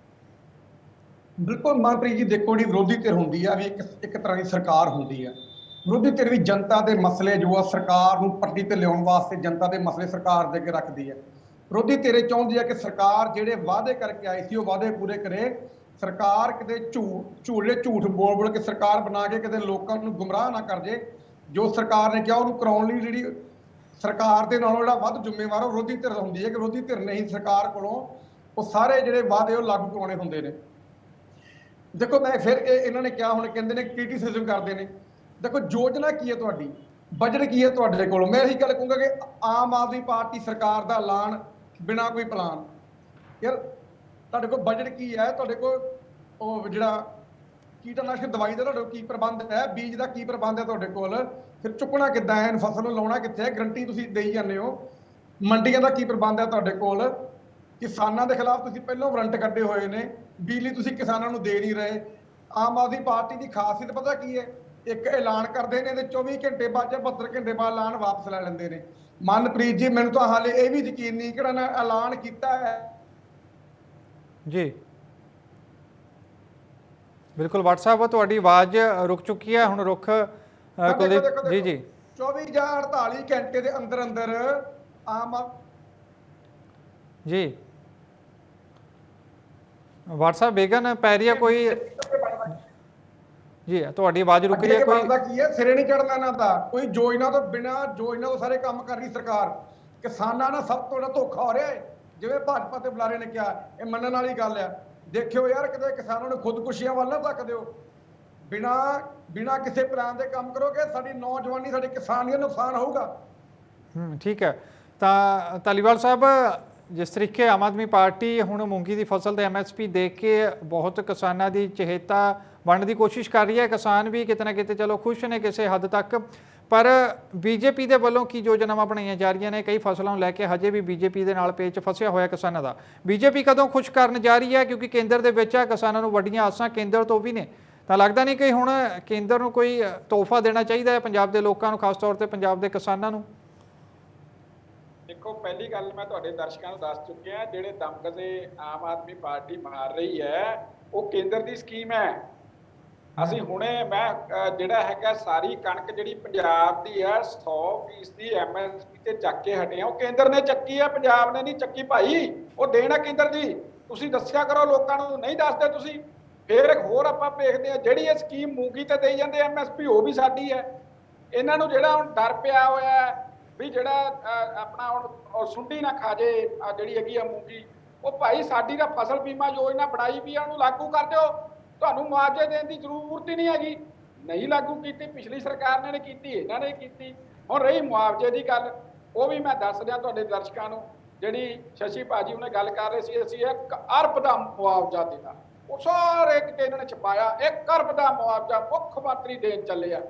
S11: ਬਿਲਕੁਲ ਮਨਪ੍ਰੀਤ ਜੀ, ਦੇਖੋ ਜੀ ਵਿਰੋਧੀ ਧਿਰ ਹੁੰਦੀ ਆ ਵੀ ਇੱਕ ਤਰ੍ਹਾਂ ਦੀ ਸਰਕਾਰ ਹੁੰਦੀ ਆ। ਵਿਰੋਧੀ ਧਿਰ ਵੀ ਜਨਤਾ ਦੇ ਮਸਲੇ ਜੋ ਆ ਸਰਕਾਰ ਨੂੰ ਪੱਟੀ ਤੇ ਲਿਆਉਣ ਵਾਸਤੇ ਜਨਤਾ ਦੇ ਮਸਲੇ ਸਰਕਾਰ ਦੇ ਅੱਗੇ ਰੱਖਦੀ ਹੈ। ਵਿਰੋਧੀ ਧਿਰ ਚਾਹੁੰਦੀ ਹੈ ਕਿ ਸਰਕਾਰ ਜਿਹੜੇ ਵਾਅਦੇ ਕਰਕੇ ਆਈ ਸੀ ਉਹ ਵਾਅਦੇ ਪੂਰੇ ਕਰੇ। ਸਰਕਾਰ ਕਿਤੇ ਝੂਠ ਬੋਲ ਕੇ ਸਰਕਾਰ ਬਣਾ ਕੇ ਕਿਤੇ ਲੋਕਾਂ ਨੂੰ ਗੁੰਮਰਾਹ ਨਾ ਕਰ ਜੇ। ਜੋ ਸਰਕਾਰ ਨੇ ਕਿਹਾ ਉਹਨੂੰ ਕਰਾਉਣ ਲਈ ਜਿਹੜੀ ਸਰਕਾਰ ਦੇ ਨਾਲੋਂ ਜਿਹੜਾ ਵੱਧ ਜ਼ਿੰਮੇਵਾਰ ਉਹ ਵਿਰੋਧੀ ਧਿਰ ਹੁੰਦੀ ਹੈ ਕਿ ਵਿਰੋਧੀ ਧਿਰ ਨੇ ਹੀ ਸਰਕਾਰ ਕੋਲੋਂ ਉਹ ਸਾਰੇ ਜਿਹੜੇ ਵਾਅਦੇ ਉਹ ਲਾਗੂ ਕਰਵਾਉਣੇ ਹੁੰਦੇ ਨੇ। ਦੇਖੋ ਮੈਂ ਫਿਰ ਇਹਨਾਂ ਨੇ ਕਿਹਾ, ਹੁਣ ਕਹਿੰਦੇ ਨੇ ਕ੍ਰਿਟੀਸਿਜ਼ਮ ਕਰਦੇ ਨੇ। ਦੇਖੋ ਯੋਜਨਾ ਕੀ ਹੈ ਤੁਹਾਡੀ, ਬਜਟ ਕੀ ਹੈ ਤੁਹਾਡੇ ਕੋਲ? ਮੈਂ ਇਹੀ ਗੱਲ ਕਹੂੰਗਾ ਕਿ ਆਮ ਆਦਮੀ ਪਾਰਟੀ ਸਰਕਾਰ ਦਾ ਐਲਾਨ ਬਿਨਾਂ ਕੋਈ ਪਲਾਨ। ਯਾਰ ਤੁਹਾਡੇ ਕੋਲ ਬਜਟ ਕੀ ਹੈ? ਤੁਹਾਡੇ ਕੋਲ ਉਹ ਜਿਹੜਾ ਕੀਟਨਾਸ਼ਕ ਦਵਾਈ ਦਾ ਤੁਹਾਡੇ ਕੋਲ ਕੀ ਪ੍ਰਬੰਧ ਹੈ? ਬੀਜ ਦਾ ਕੀ ਪ੍ਰਬੰਧ ਹੈ ਤੁਹਾਡੇ ਕੋਲ? ਫਿਰ ਚੁੱਕਣਾ ਕਿੱਦਾਂ ਹੈ, ਫਸਲ ਨੂੰ ਲਾਉਣਾ ਕਿੱਥੇ ਹੈ? ਗਰੰਟੀ ਤੁਸੀਂ ਦੇਈ ਜਾਂਦੇ ਹੋ। ਮੰਡੀਆਂ ਦਾ ਕੀ ਪ੍ਰਬੰਧ ਹੈ ਤੁਹਾਡੇ ਕੋਲ? ਕਿਸਾਨਾਂ ਦੇ ਖਿਲਾਫ ਤੁਸੀਂ ਪਹਿਲਾਂ ਵਾਰੰਟ ਕੱਢੇ ਹੋਏ ਨੇ, ਬਿਜਲੀ ਤੁਸੀਂ ਕਿਸਾਨਾਂ ਨੂੰ ਦੇ ਨਹੀਂ ਰਹੇ। ਆਮ ਆਦਮੀ ਪਾਰਟੀ ਦੀ ਖਾਸੀਅਤ ਪਤਾ ਕੀ ਹੈ? ਇੱਕ ਐਲਾਨ ਕਰਦੇ ਨੇ ਤੇ 24 ਘੰਟੇ ਬਾਅਦ ਜਾਂ 72 ਘੰਟੇ ਬਾਅਦ ਐਲਾਨ ਵਾਪਸ ਲੈ ਲੈਂਦੇ ਨੇ। ਮਨਪ੍ਰੀਤ ਜੀ, ਮੈਨੂੰ ਤਾਂ ਹਾਲੇ ਇਹ ਵੀ ਯਕੀਨ ਨਹੀਂ ਕਿਹੜਾ ਨਾ ਐਲਾਨ ਕੀਤਾ ਹੈ
S3: ਜੀ। ਬਿਲਕੁਲ WhatsApp ਤੁਹਾਡੀ ਆਵਾਜ਼ ਰੁਕ ਚੁੱਕੀ ਹੈ, ਹੁਣ ਰੁਕ ਕੁਲਦੀਪ ਜੀ। ਜੀ
S11: 24 ਜਾਂ 48 ਘੰਟੇ ਦੇ ਅੰਦਰ ਅੰਦਰ ਆਮ
S3: ਜੀ WhatsApp ਬੇਗਨ ਪੈ ਰਹੀ ਹੈ ਕੋਈ? ਜੀ ਤੁਹਾਡੀ ਆਵਾਜ਼ ਰੁਕ ਰਹੀ ਹੈ ਕੋਈ?
S11: ਕੀ ਹੈ, ਸਿਰੇ ਨਹੀਂ ਚੜਨਾ ਇਹਨਾਂ ਦਾ। ਕੋਈ ਯੋਜਨਾ ਤੋਂ ਬਿਨਾਂ ਯੋਜਨਾ ਤੋਂ ਸਾਰੇ ਕੰਮ ਕਰ ਰਹੀ ਸਰਕਾਰ। ਕਿਸਾਨਾਂ ਨਾਲ ਸਭ ਤੋਂ ਵੱਡਾ ਧੋਖਾ ਹੋ ਰਿਹਾ ਹੈ। ਜਿਵੇਂ ਭਾਜਪਾ ਤੇ ਬੁਲਾਰੇ ਨੇ ਕਿਹਾ, ਇਹ ਮੰਨਣ ਵਾਲੀ ਗੱਲ ਆ। ਦੇਖਿਓ ਯਾਰ, ਕਿਤੇ ਕਿਸਾਨਾਂ ਨੂੰ ਖੁਦਕੁਸ਼ੀਆਂ ਵੱਲ ਨਾ ਧੱਕ ਦਿਓ। ਬਿਨਾਂ ਕਿਸੇ ਪਲਾਨ ਦੇ ਕੰਮ ਕਰੋਗੇ ਸਾਡੀ ਨੌਜਵਾਨੀ, ਸਾਡੇ ਕਿਸਾਨ ਦਾ ਨੁਕਸਾਨ ਹੋਊਗਾ।
S3: ਠੀਕ ਹੈ। ਤਾਂ ਧਾਲੀਵਾਲ ਸਾਹਿਬ, ਜਿਸ ਤਰੀਕੇ ਆਮ ਆਦਮੀ ਪਾਰਟੀ ਹੁਣ ਮੂੰਗੀ ਦੀ ਫਸਲ ਤੇ ਐਮਐਸਪੀ ਦੇ ਕੇ ਬਹੁਤ ਕਿਸਾਨਾਂ ਦੀ ਚਹੇਤਾ ਬਣਨ ਦੀ ਕੋਸ਼ਿਸ਼ ਕਰ ਰਹੀ ਹੈ, ਕਿਸਾਨ ਵੀ ਕਿਤੇ ਨਾ ਕਿਤੇ ਚਲੋ ਖੁਸ਼ ਨੇ ਕਿਸੇ ਹੱਦ ਤੱਕ, ਪਰ ਬੀਜੇਪੀ ਦੇ ਵੱਲੋਂ ਕੀ ਯੋਜਨਾਵਾਂ ਬਣਾਈਆਂ ਜਾ ਰਹੀਆਂ ਨੇ? ਕਈ ਫਸਲਾਂ ਨੂੰ ਲੈ ਕੇ ਹਜੇ ਵੀ ਬੀਜੇਪੀ ਦੇ ਨਾਲ ਪੇਚ ਫਸਿਆ ਹੋਇਆ ਕਿਸਾਨਾਂ ਦਾ। ਬੀਜੇਪੀ ਕਦੋਂ ਖੁਸ਼ ਕਰਨ ਜਾ ਰਹੀ ਹੈ? ਕਿਉਂਕਿ ਕੇਂਦਰ ਦੇ ਵਿੱਚ ਆ, ਕਿਸਾਨਾਂ ਨੂੰ ਵੱਡੀਆਂ ਆਸਾਂ ਕੇਂਦਰ ਤੋਂ ਵੀ ਨੇ। ਤਾਂ ਲੱਗਦਾ ਨਹੀਂ ਕਿ ਹੁਣ ਕੇਂਦਰ ਨੂੰ ਕੋਈ ਤੋਹਫਾ ਦੇਣਾ ਚਾਹੀਦਾ ਹੈ ਪੰਜਾਬ ਦੇ ਲੋਕਾਂ ਨੂੰ, ਖਾਸ ਤੌਰ ਤੇ ਪੰਜਾਬ ਦੇ ਕਿਸਾਨਾਂ ਨੂੰ?
S12: ਦੇਖੋ, ਪਹਿਲੀ ਗੱਲ ਮੈਂ ਤੁਹਾਡੇ ਦਰਸ਼ਕਾਂ ਨੂੰ ਦੱਸ ਚੁੱਕਿਆ, ਜਿਹੜੇ ਦਮਕਦੇ ਆਮ ਆਦਮੀ ਪਾਰਟੀ ਮਾਰ ਰਹੀ ਹੈ ਉਹ ਕੇਂਦਰ ਦੀ ਸਕੀਮ ਹੈ। ਅਸੀਂ ਹੁਣੇ ਮੈਂ ਜਿਹੜਾ ਹੈਗਾ ਸਾਰੀ ਕਣਕ ਜਿਹੜੀ ਪੰਜਾਬ ਦੀ ਹੈ 100% MSP ਤੇ ਚੱਕ ਕੇ ਹਟੇ ਆ। ਉਹ ਕੇਂਦਰ ਨੇ ਚੱਕੀ ਹੈ, ਪੰਜਾਬ ਨੇ ਨਹੀਂ ਚੱਕੀ ਭਾਈ। ਉਹ ਦੇਣਾ ਕੇਂਦਰ ਦੀ। ਤੁਸੀਂ ਦੱਸਿਆ ਕਰੋ ਲੋਕਾਂ ਨੂੰ, ਨਹੀਂ ਦੱਸਦੇ ਤੁਸੀਂ। ਫਿਰ ਇੱਕ ਹੋਰ ਆਪਾਂ ਵੇਖਦੇ ਆ, ਜਿਹੜੀ ਇਹ ਸਕੀਮ ਮੂੰਗੀ ਤੇ ਦੇਈ ਜਾਂਦੇ MSP, ਉਹ ਵੀ ਸਾਡੀ ਹੈ। ਇਹਨਾਂ ਨੂੰ ਜਿਹੜਾ ਹੁਣ ਡਰ ਪਿਆ ਹੋਇਆ ਵੀ ਜਿਹੜਾ ਆਪਣਾ ਹੁਣ ਸੁੰਡੀ ਨਾ ਖਾ ਜੇ ਜਿਹੜੀ ਹੈਗੀ ਆ ਮੂੰਗੀ, ਉਹ ਭਾਈ ਸਾਡੀ ਤਾਂ ਫਸਲ ਬੀਮਾ ਯੋਜਨਾ ਬਣਾਈ ਵੀ ਆ, ਉਹਨੂੰ ਲਾਗੂ ਕਰ ਦਿਓ, ਤੁਹਾਨੂੰ ਮੁਆਵਜ਼ੇ ਦੇਣ ਦੀ ਜ਼ਰੂਰਤ ਹੀ ਨਹੀਂ ਹੈਗੀ। ਨਹੀਂ ਲਾਗੂ ਕੀਤੀ, ਪਿਛਲੀ ਸਰਕਾਰ ਨੇ ਕੀਤੀ, ਇਹਨਾਂ ਨੇ ਕੀਤੀ। ਹੁਣ ਰਹੀ ਮੁਆਵਜ਼ੇ ਦੀ ਗੱਲ, ਉਹ ਵੀ ਮੈਂ ਦੱਸ ਦਿਆਂ ਤੁਹਾਡੇ ਦਰਸ਼ਕਾਂ ਨੂੰ। ਜਿਹੜੀ ਸ਼ਸ਼ੀ ਭਾਜੀ ਉਹਨੇ ਗੱਲ ਕਰ ਰਹੇ ਸੀ, ਅਸੀਂ 1 ਅਰਬ ਦਾ ਮੁਆਵਜ਼ਾ ਦੇਣਾ, ਉਹ ਸਾਰੇ ਕਿਤੇ ਇਹਨਾਂ ਨੇ ਛਪਾਇਆ 1 ਅਰਬ ਦਾ ਮੁਆਵਜ਼ਾ ਮੁੱਖ ਮੰਤਰੀ ਦੇਣ ਚੱਲੇ ਆ।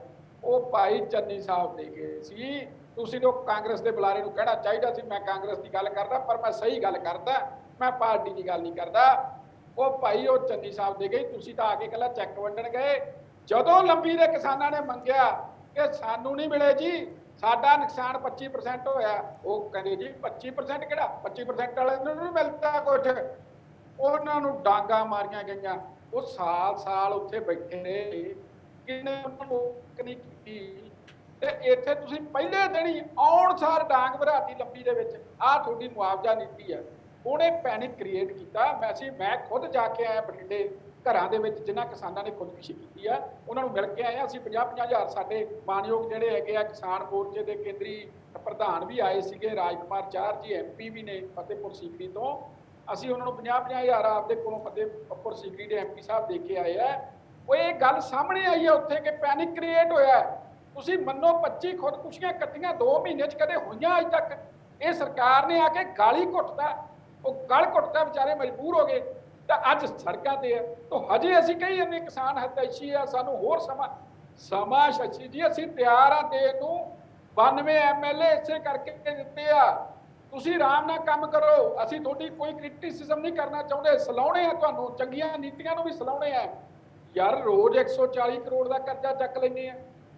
S12: ਉਹ ਭਾਈ ਚੰਨੀ ਸਾਹਿਬ ਦੇ ਗਏ ਸੀ। ਤੁਸੀਂ ਲੋਕ ਕਾਂਗਰਸ ਦੇ ਬੁਲਾਰੇ ਨੂੰ ਕਹਿਣਾ ਚਾਹੀਦਾ ਸੀ ਮੈਂ ਕਾਂਗਰਸ ਦੀ ਗੱਲ ਕਰਦਾ, ਪਰ ਮੈਂ ਸਹੀ ਗੱਲ ਕਰਦਾ, ਮੈਂ ਪਾਰਟੀ ਦੀ ਗੱਲ ਨਹੀਂ ਕਰਦਾ। ਉਹ ਭਾਈ ਉਹ ਚੰਨੀ ਸਾਹਿਬ ਦੇ ਗਏ, ਤੁਸੀਂ ਤਾਂ ਆ ਕੇ ਇਕੱਲਾ ਚੈੱਕ ਵੰਡਣ ਗਏ। ਜਦੋਂ ਲੰਬੀ ਦੇ ਕਿਸਾਨਾਂ ਨੇ ਮੰਗਿਆ ਕਿ ਸਾਨੂੰ ਨਹੀਂ ਮਿਲੇ ਜੀ, ਸਾਡਾ ਨੁਕਸਾਨ 25% ਹੋਇਆ, ਉਹ ਕਹਿੰਦੇ ਜੀ 25% ਕਿਹੜਾ, 25% ਵਾਲੇ ਨੂੰ ਨਹੀਂ ਮਿਲਦਾ ਕੁਝ, ਉਹਨਾਂ ਨੂੰ ਡਾਂਗਾ ਮਾਰੀਆਂ ਗਈਆਂ। ਉਹ ਸਾਲ ਉੱਥੇ ਬੈਠੇ ਨੇ, ਕਿੰਨੇ ਉਹਨਾਂ ਨੂੰ ਨਹੀਂ ਕੀਤੀ। ਤੇ ਇੱਥੇ ਤੁਸੀਂ ਪਹਿਲੇ ਦਿਨ ਹੀ ਆਉਣ ਸਾਰ ਡਾਂਗ ਭਰਾਤੀ ਲੰਬੀ ਦੇ ਵਿੱਚ, ਆਹ ਤੁਹਾਡੀ ਮੁਆਵਜ਼ਾ ਨੀਤੀ ਹੈ। ਉਹਨੇ ਪੈਨਿਕ ਕ੍ਰੀਏਟ ਕੀਤਾ। ਮੈਂ ਖੁਦ ਜਾ ਕੇ ਆਇਆ ਬਠਿੰਡੇ ਘਰਾਂ ਦੇ ਵਿੱਚ ਜਿਨ੍ਹਾਂ ਕਿਸਾਨਾਂ ਨੇ ਖੁਦਕੁਸ਼ੀ ਕੀਤੀ ਆ, ਉਹਨਾਂ ਨੂੰ ਮਿਲ ਕੇ ਆਏ। ਅਸੀਂ 50-50 ਹਜ਼ਾਰ ਸਾਡੇ ਮਾਨਯੋਗ ਜਿਹੜੇ ਹੈਗੇ ਆ ਕਿਸਾਨ ਮੋਰਚੇ ਦੇ ਕੇਂਦਰੀ ਪ੍ਰਧਾਨ ਵੀ ਆਏ ਸੀਗੇ, ਰਾਜਕੁਮਾਰ ਚਾਰ ਜੀ MP ਵੀ ਨੇ ਫਤਿਹਪੁਰ ਸੀਕਰੀ ਤੋਂ। ਅਸੀਂ ਉਹਨਾਂ ਨੂੰ 50-50 ਹਜ਼ਾਰ ਆਪਦੇ ਕੋਲੋਂ ਫਤਿਹਪੁਰ ਸੀਕਰੀ ਦੇ MP ਸਾਹਿਬ ਦੇ ਕੇ ਆਏ ਆ। ਉਹ ਇਹ ਗੱਲ ਸਾਹਮਣੇ ਆਈ ਹੈ ਉੱਥੇ ਕਿ ਪੈਨਿਕ ਕ੍ਰੀਏਟ ਹੋਇਆ। ਤੁਸੀਂ ਮੰਨੋ 25 ਖੁਦਕੁਸ਼ੀਆਂ ਕੱਟੀਆਂ 2 ਮਹੀਨੇ 'ਚ ਕਦੇ ਹੋਈਆਂ ਅੱਜ ਤੱਕ? ਇਹ ਸਰਕਾਰ ਨੇ ਆ ਕੇ ਗਾਲੀ ਘੁੱਟਦਾ, ਉਹ ਗਲ ਘੁੱਟਦਾ, ਵਿਚਾਰੇ ਮਜਬੂਰ ਹੋ ਗਏ ਤਾਂ ਅੱਜ ਸੜਕਾਂ ਤੇ ਆ। ਤਾਂ ਹਜੇ ਅਸੀਂ ਕਹੀ ਜਾਂਦੇ ਕਿਸਾਨ ਹਤੈਸ਼ੀ ਆ, ਸਾਨੂੰ ਹੋਰ ਸਮਾਂ ਸ਼ਸ਼ੀ ਜੀ ਅਸੀਂ ਤਿਆਰ ਆ ਦੇਣ ਨੂੰ। 92 MLA ਇਸੇ ਕਰਕੇ ਦਿੱਤੇ ਆ। ਤੁਸੀਂ ਆਰਾਮ ਨਾਲ ਕੰਮ ਕਰੋ, ਅਸੀਂ ਤੁਹਾਡੀ ਕੋਈ ਕ੍ਰਿਟਿਸਿਜ਼ਮ ਨਹੀਂ ਕਰਨਾ ਚਾਹੁੰਦੇ, ਸਲਾਉਣੇ ਆ ਤੁਹਾਨੂੰ, ਚੰਗੀਆਂ ਨੀਤੀਆਂ ਨੂੰ ਵੀ ਸਲਾਉਣੇ ਆ। ਯਾਰ ਰੋਜ਼ 140 ਕਰੋੜ ਦਾ ਕਰਜ਼ਾ ਚੱਕ ਲੈਂਦੇ ਆ,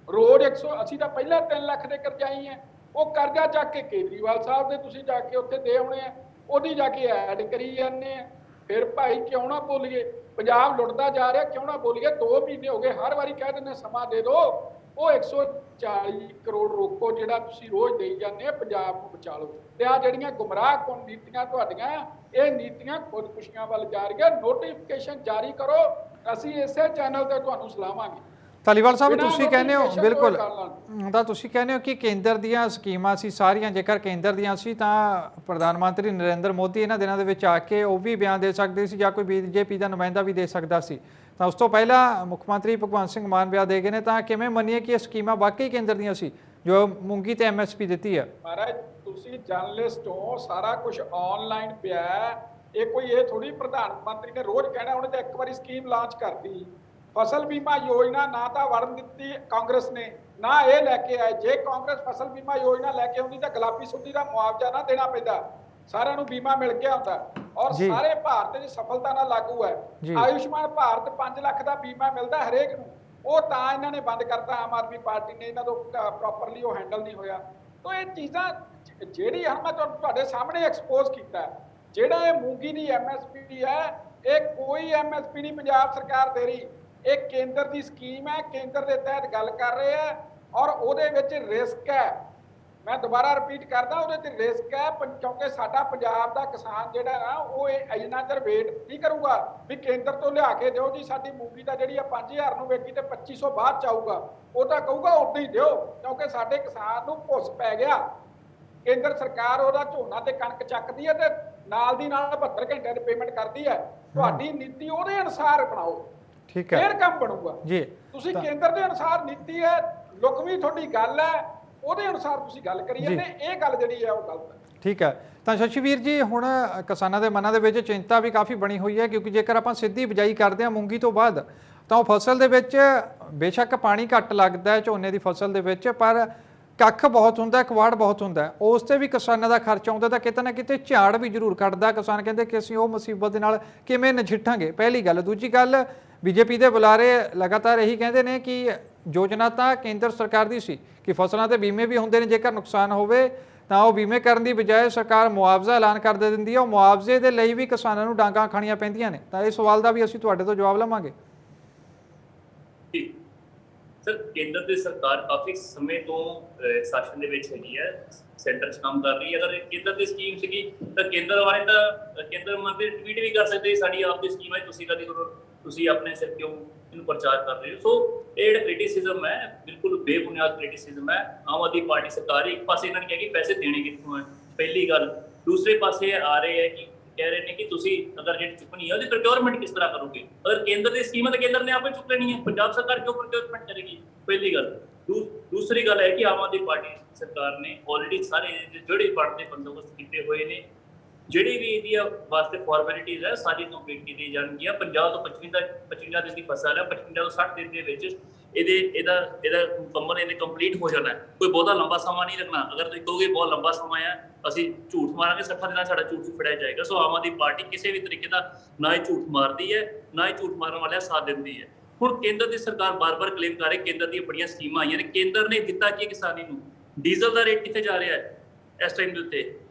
S12: ਰੋਜ਼ ਅਸੀਂ ਤਾਂ ਪਹਿਲਾਂ 3 ਲੱਖ ਦੇ ਕਰਜ਼ਾਈ ਆ। ਉਹ ਕਰਜ਼ਾ ਚੱਕ ਕੇ ਕੇਜਰੀਵਾਲ ਸਾਹਿਬ ਦੇ ਤੁਸੀਂ ਜਾ ਕੇ ਉੱਥੇ ਦੇ ਆਉਣੇ ਆ, ਉਹਦੀ ਜਾ ਕੇ ਐਡ ਕਰੀ ਜਾਂਦੇ ਆ। ਫਿਰ ਭਾਈ ਕਿਉਂ ਨਾ ਬੋਲੀਏ, ਪੰਜਾਬ ਲੁੱਟਦਾ ਜਾ ਰਿਹਾ, ਕਿਉਂ ਨਾ ਬੋਲੀਏ। 2 ਮਹੀਨੇ ਹੋ ਗਏ, ਹਰ ਵਾਰੀ ਕਹਿ ਦਿੰਦੇ ਸਮਾਂ ਦੇ ਦਿਓ। ਉਹ 140 ਕਰੋੜ ਰੋਕੋ ਜਿਹੜਾ ਤੁਸੀਂ ਰੋਜ਼ ਦੇਈ ਜਾਂਦੇ ਆ, ਪੰਜਾਬ ਨੂੰ ਬਚਾ ਲਓ। ਤੇ ਆ ਜਿਹੜੀਆਂ ਗੁੰਮਰਾਹਕੁਨ ਨੀਤੀਆਂ ਤੁਹਾਡੀਆਂ, ਇਹ ਨੀਤੀਆਂ ਖੁਦਕੁਸ਼ੀਆਂ ਵੱਲ ਜਾ ਰਹੀਆਂ। ਨੋਟੀਫਿਕੇਸ਼ਨ ਜਾਰੀ ਕਰੋ, ਅਸੀਂ ਇਸੇ ਚੈਨਲ ਤੇ ਤੁਹਾਨੂੰ ਸਲਾਵਾਂਗੇ।
S3: ਧਾਲੀਵਾਲ ਸਾਹਿਬ ਤੁਸੀਂ ਕਹਿੰਦੇ ਹੋ ਬਿਲਕੁਲ, ਤਾਂ ਤੁਸੀਂ ਕਹਿੰਦੇ ਹੋ ਕਿ ਕੇਂਦਰ ਦੀਆਂ ਸਕੀਮਾਂ ਸੀ ਸਾਰੀਆਂ, ਜੇਕਰ ਕੇਂਦਰ ਦੀਆਂ ਸੀ ਤਾਂ ਪ੍ਰਧਾਨ ਮੰਤਰੀ ਨਰਿੰਦਰ ਮੋਦੀ ਇਹਨਾਂ ਦਿਨਾਂ ਦੇ ਵਿੱਚ ਆ ਕੇ ਉਹ ਵੀ ਬਿਆਨ ਦੇ ਸਕਦੇ ਸੀ ਜਾਂ ਕੋਈ BJP ਦਾ ਨੁਮਾਇੰਦਾ ਵੀ ਦੇ ਸਕਦਾ ਸੀ। ਤਾਂ ਉਸ ਤੋਂ ਪਹਿਲਾਂ ਮੁੱਖ ਮੰਤਰੀ ਭਗਵੰਤ ਸਿੰਘ ਮਾਨ ਬਿਆਨ ਦੇ ਗਏ ਨੇ। ਤਾਂ ਕਿਵੇਂ ਮੰਨੀਏ ਕਿ ਇਹ ਸਕੀਮਾਂ ਵਾਕਈ ਕੇਂਦਰ ਦੀਆਂ ਸੀ ਜੋ ਮੂੰਗੀ ਤੇ MSP ਦਿੱਤੀ ਹੈ?
S12: ਮਹਾਰਾਜ ਤੁਸੀਂ ਜਰਨਲਿਸਟ ਹੋ, ਸਾਰਾ ਕੁਝ ਆਨਲਾਈਨ ਪਿਆ। ਇਹ ਕੋਈ ਥੋੜੀ ਪ੍ਰਧਾਨ ਮੰਤਰੀ ਨੇ ਰੋਜ਼ ਕਹਿਣਾ, ਉਹਨੇ ਤਾਂ ਇੱਕ ਵਾਰੀ ਸਕੀਮ ਲਾਂਚ ਕਰਤੀ। ਫਸਲ ਬੀਮਾ ਯੋਜਨਾ ਨਾ ਤਾਂ ਵੜਨ ਦਿੱਤੀ ਕਾਂਗਰਸ ਨੇ, ਨਾ ਇਹ ਲੈ ਕੇ ਆਏ। ਜੇ ਕਾਂਗਰਸ ਫਸਲ ਬੀਮਾ ਯੋਜਨਾ ਲੈ ਕੇ ਆਉਂਦੀ ਤਾਂ ਗੁਲਾਬੀ ਸੁੰਡੀ ਦਾ ਮੁਆਵਜ਼ਾ ਨਾ ਦੇਣਾ ਪੈਂਦਾ, ਸਾਰਿਆਂ ਨੂੰ ਬੀਮਾ ਮਿਲ ਗਿਆ ਹੁੰਦਾ। ਔਰ ਸਾਰੇ ਭਾਰਤ ਦੀ ਸਫਲਤਾ ਨਾਲ ਲਾਗੂ ਹੈ। ਆਯੁਸ਼ਮਾਨ ਭਾਰਤ 5 ਲੱਖ ਦਾ ਬੀਮਾ ਮਿਲਦਾ ਹਰੇਕ ਨੂੰ, ਉਹ ਤਾਂ ਇਹਨਾਂ ਨੇ ਬੰਦ ਕਰਤਾ ਆਮ ਆਦਮੀ ਪਾਰਟੀ ਨੇ, ਇਹਨਾਂ ਤੋਂ ਪ੍ਰੋਪਰਲੀ ਉਹ ਹੈਂਡਲ ਨਹੀਂ ਹੋਇਆ। ਤਾਂ ਇਹ ਚੀਜ਼ਾਂ ਜਿਹੜੀ ਹੁਣ ਮੈਂ ਤੁਹਾਡੇ ਸਾਹਮਣੇ ਐਕਸਪੋਜ਼ ਕੀਤਾ, ਜਿਹੜਾ ਇਹ ਮੂੰਗੀ ਦੀ MSP ਹੈ, ਇਹ ਕੋਈ MSP ਨਹੀਂ ਪੰਜਾਬ ਸਰਕਾਰ ਦੇ ਰਹੀ। ਇਹ ਕੇਂਦਰ ਦੀ ਸਕੀਮ ਹੈ, ਕੇਂਦਰ ਦੇ ਤਹਿਤ ਗੱਲ ਕਰ ਰਹੇ ਆ ਔਰ ਉਹਦੇ ਵਿੱਚ ਰਿਸਕ ਹੈ। ਮੈਂ ਦੁਬਾਰਾ ਰਿਪੀਟ ਕਰਦਾ, ਉਹਦੇ ਤੇ ਰਿਸਕ ਹੈ ਕਿਉਂਕਿ ਸਾਡਾ ਪੰਜਾਬ ਦਾ ਕਿਸਾਨ ਜਿਹੜਾ ਨਾ ਉਹ ਇੰਨਾ ਚਿਰ ਵੇਟ ਨਹੀਂ ਕਰੂਗਾ ਵੀ ਕੇਂਦਰ ਤੋਂ ਲਿਆ ਕੇ ਦਿਓ ਜੀ। ਸਾਡੀ ਮੂੰਗੀ ਦਾ ਜਿਹੜੀ ਆ 5000 ਨੂੰ ਵੇਚੀ ਤੇ 2500 ਬਾਅਦ ਚ ਆਊਗਾ, ਉਹ ਤਾਂ ਕਹੂਗਾ ਉਦਾਂ ਹੀ ਦਿਓ ਕਿਉਂਕਿ ਸਾਡੇ ਕਿਸਾਨ ਨੂੰ ਭੁੱਸ ਪੈ ਗਿਆ। ਕੇਂਦਰ ਸਰਕਾਰ ਉਹਦਾ ਝੋਨਾ ਤੇ ਕਣਕ ਚੱਕਦੀ ਹੈ ਤੇ ਨਾਲ ਦੀ ਨਾਲ 72 ਘੰਟੇ ਦੀ ਪੇਮੈਂਟ ਕਰਦੀ ਹੈ। ਤੁਹਾਡੀ ਨੀਤੀ ਉਹਦੇ ਅਨੁਸਾਰ ਬਣਾਓ,
S3: ਠੀਕ ਹੈ,
S12: ਫੇਰ ਕੰਮ ਬਣੂਗਾ
S3: ਜੀ।
S12: ਤੁਸੀਂ ਕੇਂਦਰ ਦੇ ਅਨੁਸਾਰ ਨੀਤੀ ਹੈ, ਲੁਕਵੀਂ ਤੁਹਾਡੀ ਗੱਲ ਹੈ, ਉਹਦੇ ਅਨੁਸਾਰ ਤੁਸੀਂ ਗੱਲ ਕਰੀ ਜਾਂਦੇ, ਇਹ ਗੱਲ ਜਿਹੜੀ ਹੈ ਉਹ ਗਲਤ ਹੈ।
S3: ਠੀਕ ਹੈ। ਤਾਂ ਸ਼ਸ਼ੀਵੀਰ ਜੀ, ਹੁਣ ਕਿਸਾਨਾਂ ਦੇ ਮਨਾਂ ਦੇ ਵਿੱਚ ਚਿੰਤਾ ਵੀ ਕਾਫੀ ਬਣੀ ਹੋਈ ਹੈ ਕਿਉਂਕਿ ਜੇਕਰ ਆਪਾਂ ਸਿੱਧੀ ਬਿਜਾਈ ਕਰਦੇ ਹਾਂ ਮੂੰਗੀ ਤੋਂ ਬਾਅਦ ਤਾਂ ਉਹ ਫਸਲ ਦੇ ਵਿੱਚ ਬੇਸ਼ੱਕ ਪਾਣੀ ਘੱਟ ਲੱਗਦਾ ਹੈ ਝੋਨੇ ਦੀ ਫਸਲ ਦੇ ਵਿੱਚ, ਪਰ ਕੱਖ ਬਹੁਤ ਹੁੰਦਾ, ਕਵਾੜ ਬਹੁਤ ਹੁੰਦਾ, ਉਸ ਤੇ ਵੀ ਕਿਸਾਨਾਂ ਦਾ ਖਰਚਾ ਆਉਂਦਾ ਤਾਂ ਕਿਤੇ ਨਾ ਕਿਤੇ ਝਾੜ ਵੀ ਜ਼ਰੂਰ ਕੱਢਦਾ। ਕਿਸਾਨ ਕਹਿੰਦੇ ਕਿ ਅਸੀਂ ਉਹ ਮੁਸੀਬਤ ਦੇ ਨਾਲ ਕਿਵੇਂ ਨਜਿੱਠਾਂਗੇ, ਪਹਿਲੀ ਗੱਲ। ਦੂਜੀ ਗੱਲ, BJP ਦੇ ਬੁਲਾਰੇ ਲਗਾਤਾਰ ਇਹੀ ਕਹਿੰਦੇ ਨੇ ਕਿ ਯੋਜਨਾ ਤਾਂ ਕੇਂਦਰ ਸਰਕਾਰ ਦੀ ਸੀ ਕਿ ਫਸਲਾਂ ਤੇ ਬੀਮੇ ਵੀ ਹੁੰਦੇ ਨੇ, ਜੇਕਰ ਨੁਕਸਾਨ ਹੋਵੇ ਤਾਂ ਉਹ ਬੀਮੇ ਕਰਨ ਦੀ ਬਜਾਏ ਸਰਕਾਰ ਮੁਆਵਜ਼ਾ ਐਲਾਨ ਕਰ ਦੇ ਦਿੰਦੀ ਹੈ। ਉਹ ਮੁਆਵਜ਼ੇ ਦੇ ਲਈ ਵੀ ਕਿਸਾਨਾਂ ਨੂੰ ਡਾਂਗਾਂ ਖਾਣੀਆਂ ਪੈਂਦੀਆਂ ਨੇ। ਤਾਂ ਇਹ ਸਵਾਲ ਦਾ ਵੀ ਅਸੀਂ ਤੁਹਾਡੇ ਤੋਂ ਜਵਾਬ ਲਵਾਂਗੇ।
S10: ਸਰ, ਕੇਂਦਰ ਦੀ ਸਰਕਾਰ ਕਾਫੀ ਸਮੇਂ ਤੋਂ ਸ਼ਾਸਨ ਦੇ ਵਿੱਚ ਹੈਗੀ ਹੈ, ਸੈਂਟਰ 'ਚ ਕੰਮ ਕਰ ਰਹੀ ਹੈ। ਅਗਰ ਕੇਂਦਰ ਦੀ ਸਕੀਮ ਸੀਗੀ ਤਾਂ ਕੇਂਦਰ ਵਾਲੇ ਤਾਂ ਕੇਂਦਰ ਮੰਤਰੀ ਟਵੀਟ ਵੀ ਕਰ ਸਕਦੇ ਸਾਡੀ ਆਪ ਦੀ ਸਕੀਮ ਹੈ, ਤੁਸੀਂ ਆਪਣੇ ਸਿਰ ਕਿਉਂ ਇਹਨੂੰ ਪ੍ਰਚਾਰ ਕਰ ਰਹੇ ਹੋ। ਸੋ ਇਹ ਜਿਹੜਾ ਕ੍ਰਿਟਿਸਿਜ਼ਮ ਹੈ ਬਿਲਕੁਲ ਬੇਬੁਨਿਆਦ ਕ੍ਰਿਟਿਸਿਜ਼ਮ ਹੈ। ਆਮ ਆਦਮੀ ਪਾਰਟੀ ਸਰਕਾਰ ਇੱਕ ਪਾਸੇ ਇਹਨਾਂ ਨੇ ਕਿਹਾ ਕਿ ਪੈਸੇ ਦੇਣੇ ਕਿੱਥੋਂ ਹੈ, ਪਹਿਲੀ ਗੱਲ। ਦੂਸਰੇ ਪਾਸੇ ਆ ਰਹੇ ਹੈ ਕਿ ਕਹਿ ਰਹੇ ਨੇ ਕਿ ਤੁਸੀਂ ਅਗਰ ਜਿਹੜੀ ਚੁੱਕਣੀ ਹੈ ਉਹਦੀ ਪ੍ਰੋਕਿਉਰਮੈਂਟ ਕਿਸ ਤਰ੍ਹਾਂ ਕਰੋਗੇ। ਅਗਰ ਕੇਂਦਰ ਦੀ ਸਕੀਮ ਹੈ ਤਾਂ ਕੇਂਦਰ ਨੇ ਆਪੇ ਚੁੱਕ ਲੈਣੀ ਹੈ, ਪੰਜਾਬ ਸਰਕਾਰ ਕਿਉਂ ਪ੍ਰੋਕਿਉਰਮੈਂਟ ਕਰੇਗੀ? ਪਹਿਲੀ ਗੱਲ। ਦੂਸਰੀ ਗੱਲ ਹੈ ਕਿ ਆਮ ਆਦਮੀ ਪਾਰਟੀ ਸਰਕਾਰ ਨੇ ਆਲਰੇਡੀ ਸਾਰੇ ਜਿਹੜੇ ਬਣਦੇ ਬੰਦੋਬਸਤ ਕੀਤੇ ਹੋਏ ਨੇ, ਜਿਹੜੀ ਵੀ ਇਹਦੀਆਂ ਵਾਸਤੇ ਫਾਰਮੈਲਿਟੀਜ਼ ਹੈ ਸਾਰੀ ਕੰਪਲੀਟ ਕੀਤੀ ਜਾਣਗੀਆਂ। 50 ਤੋਂ 55 ਦਿਨ ਦੀ ਫਸਲ ਹੈ, 55 ਤੋਂ 60 ਦਿਨ ਦੇ ਵਿੱਚ ਇਹਦਾ ਮੁਕੰਮਲ ਇਹਨੇ ਕੰਪਲੀਟ ਹੋ ਜਾਣਾ ਹੈ। ਕੋਈ ਬਹੁਤਾ ਲੰਬਾ ਸਮਾਂ ਨਹੀਂ ਲੱਗਣਾ। ਅਗਰ ਤੁਸੀਂ ਕਹੋਗੇ ਬਹੁਤ ਲੰਬਾ ਸਮਾਂ ਹੈ, ਅਸੀਂ ਝੂਠ ਮਾਰਾਂਗੇ, 60 ਦਿਨਾਂ ਸਾਡਾ ਝੂਠ ਫੜਿਆ ਜਾਏਗਾ। ਸੋ ਆਮ ਆਦਮੀ ਪਾਰਟੀ ਕਿਸੇ ਵੀ ਤਰੀਕੇ ਦਾ ਨਾ ਹੀ ਝੂਠ ਮਾਰਦੀ ਹੈ, ਨਾ ਹੀ ਝੂਠ ਮਾਰਨ ਵਾਲਿਆਂ ਸਾਥ ਦਿੰਦੀ ਹੈ। ਹੁਣ ਕੇਂਦਰ ਦੀ ਸਰਕਾਰ ਬਾਰ-ਬਾਰ ਕਲੇਮ ਕਰ ਰਹੀ ਕੇਂਦਰ ਦੀਆਂ ਬੜੀਆਂ ਸਕੀਮਾਂ ਆਈਆਂ ਨੇ। ਕੇਂਦਰ ਨੇ ਦਿੱਤਾ ਕੀ ਕਿਸਾਨੀ ਨੂੰ? ਡੀਜ਼ਲ ਦਾ ਰੇਟ ਕਿੱਥੇ ਜਾ ਰਿਹਾ ਹੈ ਇਸ ਟਾਈਮ ਦੇ ਉੱਤੇ?